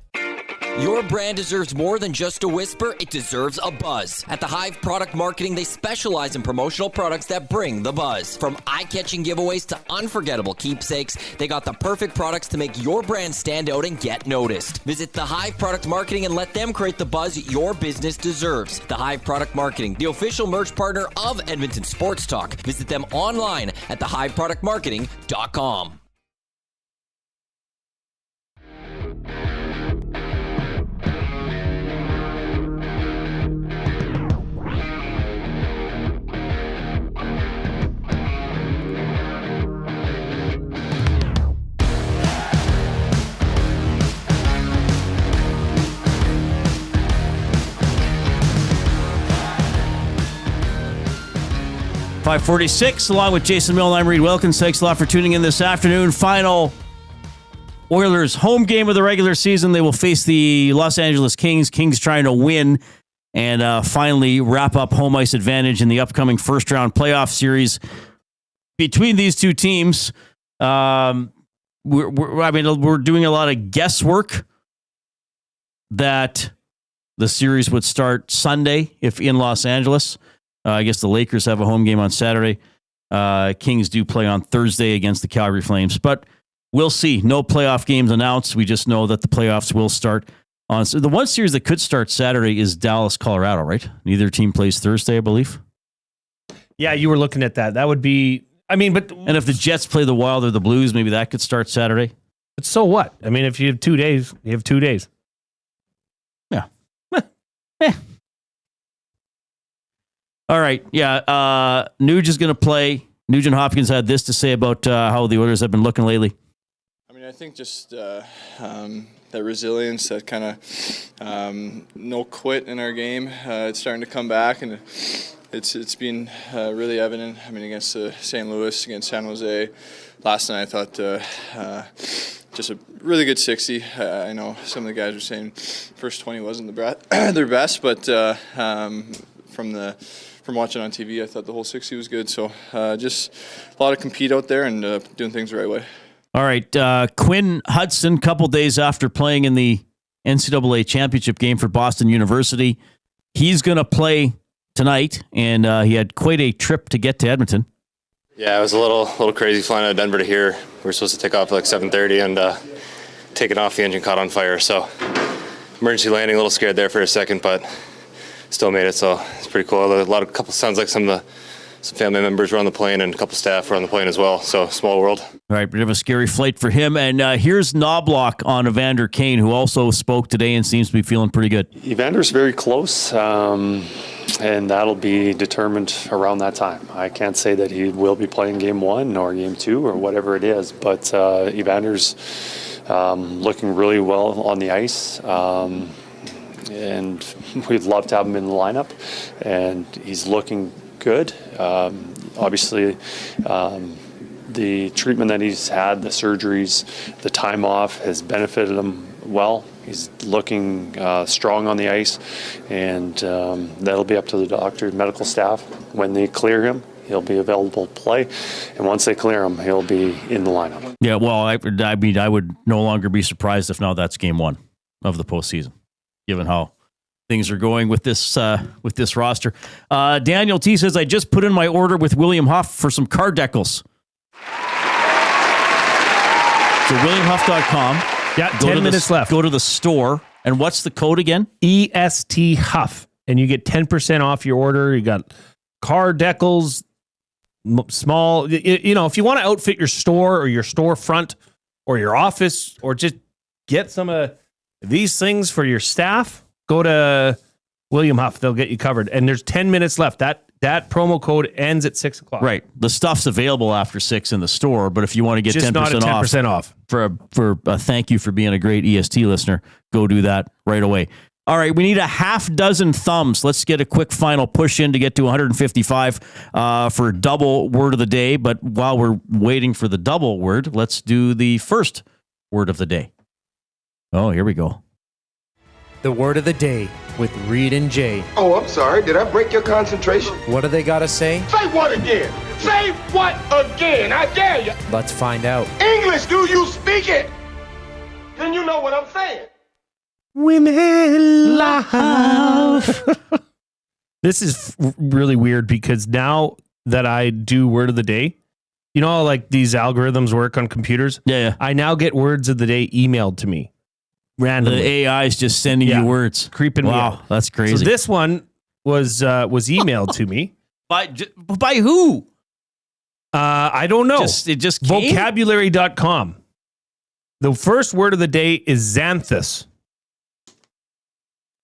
Your brand deserves more than just a whisper, it deserves a buzz. At the Hive Product Marketing, they specialize in promotional products that bring the buzz. From eye-catching giveaways to unforgettable keepsakes, they got the perfect products to make your brand stand out and get noticed. Visit the Hive Product Marketing and let them create the buzz your business deserves. The Hive Product Marketing, the official merch partner of Edmonton Sports Talk. Visit them online at thehiveproductmarketing.com. .546, along with Jason Milne, I'm Reid Wilkins. Thanks a lot for tuning in this afternoon. Final Oilers home game of the regular season. They will face the Los Angeles Kings. Kings trying to win and finally wrap up home ice advantage in the upcoming first-round playoff series between these two teams. We're doing a lot of guesswork that the series would start Sunday if in Los Angeles. I guess the Lakers have a home game on Saturday. Kings do play on Thursday against the Calgary Flames, but we'll see. No playoff games announced. We just know that the playoffs will start on. So the one series that could start Saturday is Dallas, Colorado, right? Neither team plays Thursday, I believe. Yeah, you were looking at that. That would be, and if the Jets play the Wild or the Blues, maybe that could start Saturday. But so what? I mean, if you have 2 days, you have 2 days. Yeah. All right. Yeah. Nuge is going to play. Nugent-Hopkins had this to say about how the Oilers have been looking lately. I mean, I think just that resilience, that kind of no quit in our game. It's starting to come back, and it's been really evident. I mean, against St. Louis, against San Jose. Last night, I thought just a really good 60. I know some of the guys were saying first 20 wasn't their best, but from watching on TV, I thought the whole 60 was good. So just a lot of compete out there and doing things the right way. All right. Quinn Hutson, couple days after playing in the NCAA championship game for Boston University, he's going to play tonight, and he had quite a trip to get to Edmonton. Yeah, it was a little crazy flying out of Denver to here. We were supposed to take off at like 7:30, and taking off, the engine caught on fire. So emergency landing, a little scared there for a second, but still made it, so it's pretty cool. Sounds like some family members were on the plane, and a couple staff were on the plane as well. So small world. All right, bit of a scary flight for him. And here's Knoblock on Evander Kane, who also spoke today and seems to be feeling pretty good. Evander's very close, and that'll be determined around that time. I can't say that he will be playing game 1 or game 2 or whatever it is, but Evander's looking really well on the ice. And we'd love to have him in the lineup, and he's looking good. Obviously, the treatment that he's had, the surgeries, the time off has benefited him well. He's looking strong on the ice, and that'll be up to the doctor and medical staff. When they clear him, he'll be available to play, and once they clear him, he'll be in the lineup. Yeah, well, I would no longer be surprised if now that's game 1 of the postseason, given how things are going with this roster. Daniel T says, I just put in my order with William Huff for some car decals. So WilliamHuff.com. Yeah, 10 minutes left. Go to the store. And what's the code again? EST Huff. And you get 10% off your order. You got car decals, small. If you want to outfit your store or your storefront or your office, or just get some of these things for your staff, go to William Huff. They'll get you covered. And there's 10 minutes left. That promo code ends at 6 o'clock. Right. The stuff's available after 6 in the store, but if you want to get 10% off for a thank you for being a great EST listener, go do that right away. All right, we need a half dozen thumbs. Let's get a quick final push in to get to 155 for double word of the day. But while we're waiting for the double word, let's do the first word of the day. Oh, here we go. The word of the day with Reid and Jay. Oh, I'm sorry. Did I break your concentration? What do they got to say? Say what again? Say what again? I dare you. Let's find out. English, do you speak it? Then you know what I'm saying. Women love. This is really weird because now that I do word of the day, you know how like these algorithms work on computers? Yeah. I now get words of the day emailed to me randomly. The AI is just sending you words. Creeping me out. That's crazy. So this one was emailed to me. By who? I don't know. It just came? Vocabulary.com. The first word of the day is xanthus.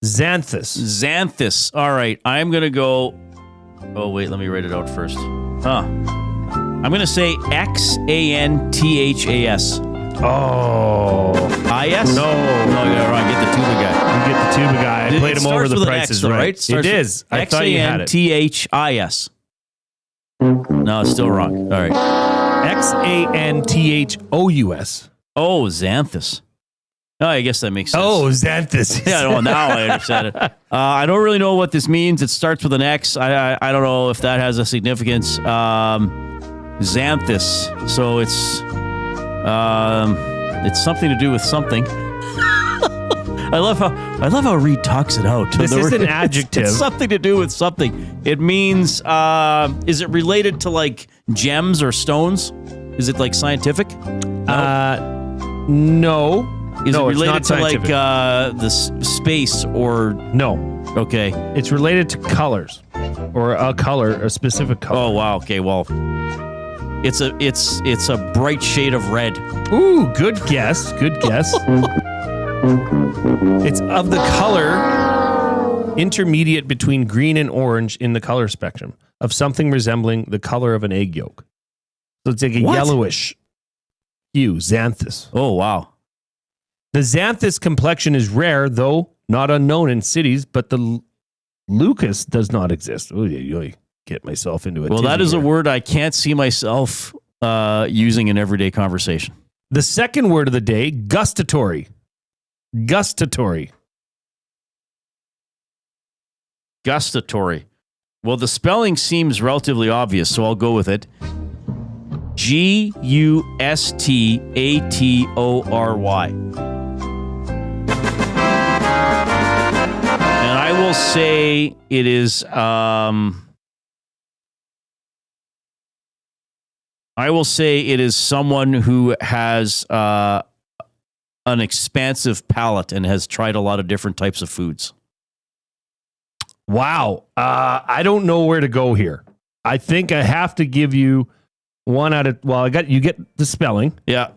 Xanthus. All right. I'm going to go. Oh, wait. Let me write it out first. I'm going to say Xanthas. Oh. I-S? No, you're wrong. Get the tuba guy. You get the tuba guy. I played him over the prices, right? It is. I thought you had it. Xanthis. No, it's still wrong. All right. Xanthous. Oh, xanthus. Oh, I guess that makes sense. Oh, xanthus. Yeah, well, now I understand it. I don't really know what this means. It starts with an X. I don't know if that has a significance. Xanthus. So it's something to do with something. I love how Reid talks it out. This is an adjective. It's something to do with something. It means, is it related to like gems or stones? Is it like scientific? No. Is it related to like the space or no? Okay, it's related to colors or a specific color. Oh wow. Okay, well, it's a bright shade of red. Ooh, good guess. Good guess. It's of the color intermediate between green and orange in the color spectrum of something resembling the color of an egg yolk. So it's like a yellowish hue, xanthus. Oh, wow. The xanthus complexion is rare, though not unknown in cities, but the Lucas does not exist. Oh, yeah, get myself into it. Well, that is a word I can't see myself using in everyday conversation. The second word of the day, gustatory. Gustatory. Gustatory. Well, the spelling seems relatively obvious, so I'll go with it. Gustatory. And I will say it is someone who has an expansive palate and has tried a lot of different types of foods. Wow. I don't know where to go here. I think I have to give you one out of, you get the spelling. Yeah.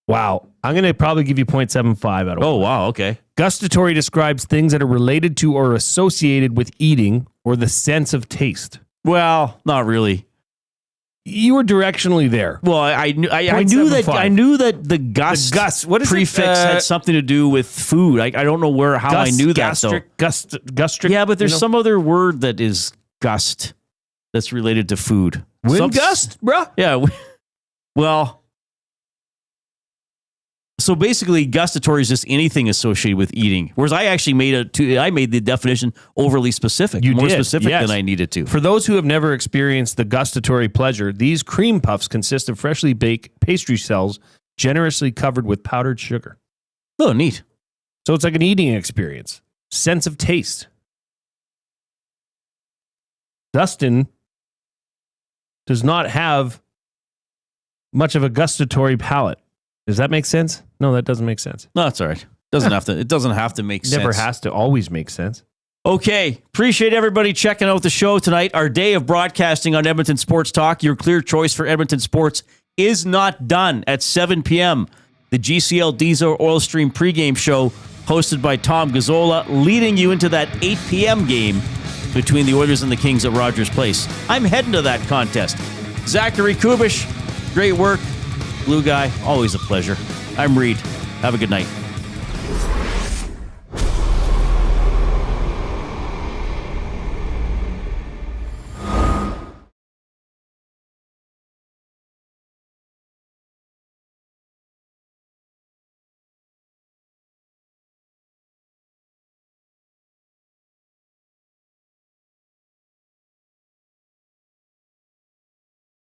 Wow. I'm going to probably give you 0.75 out of 1. Oh, wow. Okay. Gustatory describes things that are related to or associated with eating or the sense of taste. Well, not really. You were directionally there. Well, I knew that the gust prefix had something to do with food. I don't know how I knew that though. Gustric. Yeah, but there's some other word that is gust that's related to food. Wind gust, bruh? Yeah. Well, so basically, gustatory is just anything associated with eating. Whereas I actually made the definition overly specific, more specific than I needed to. For those who have never experienced the gustatory pleasure, these cream puffs consist of freshly baked pastry shells, generously covered with powdered sugar. Oh, neat! So it's like an eating experience, sense of taste. Dustin does not have much of a gustatory palate. Does that make sense? No, that doesn't make sense. No, that's all right. It doesn't have to make sense. Never has to always make sense. Okay. Appreciate everybody checking out the show tonight. Our day of broadcasting on Edmonton Sports Talk. Your clear choice for Edmonton Sports is not done at 7 p.m. The GCL Diesel Oil Stream pregame show hosted by Tom Gazzola, leading you into that 8 p.m. game between the Oilers and the Kings at Rogers Place. I'm heading to that contest. Zachary Kubusch, great work. Blue Guy, always a pleasure. I'm Reid. Have a good night.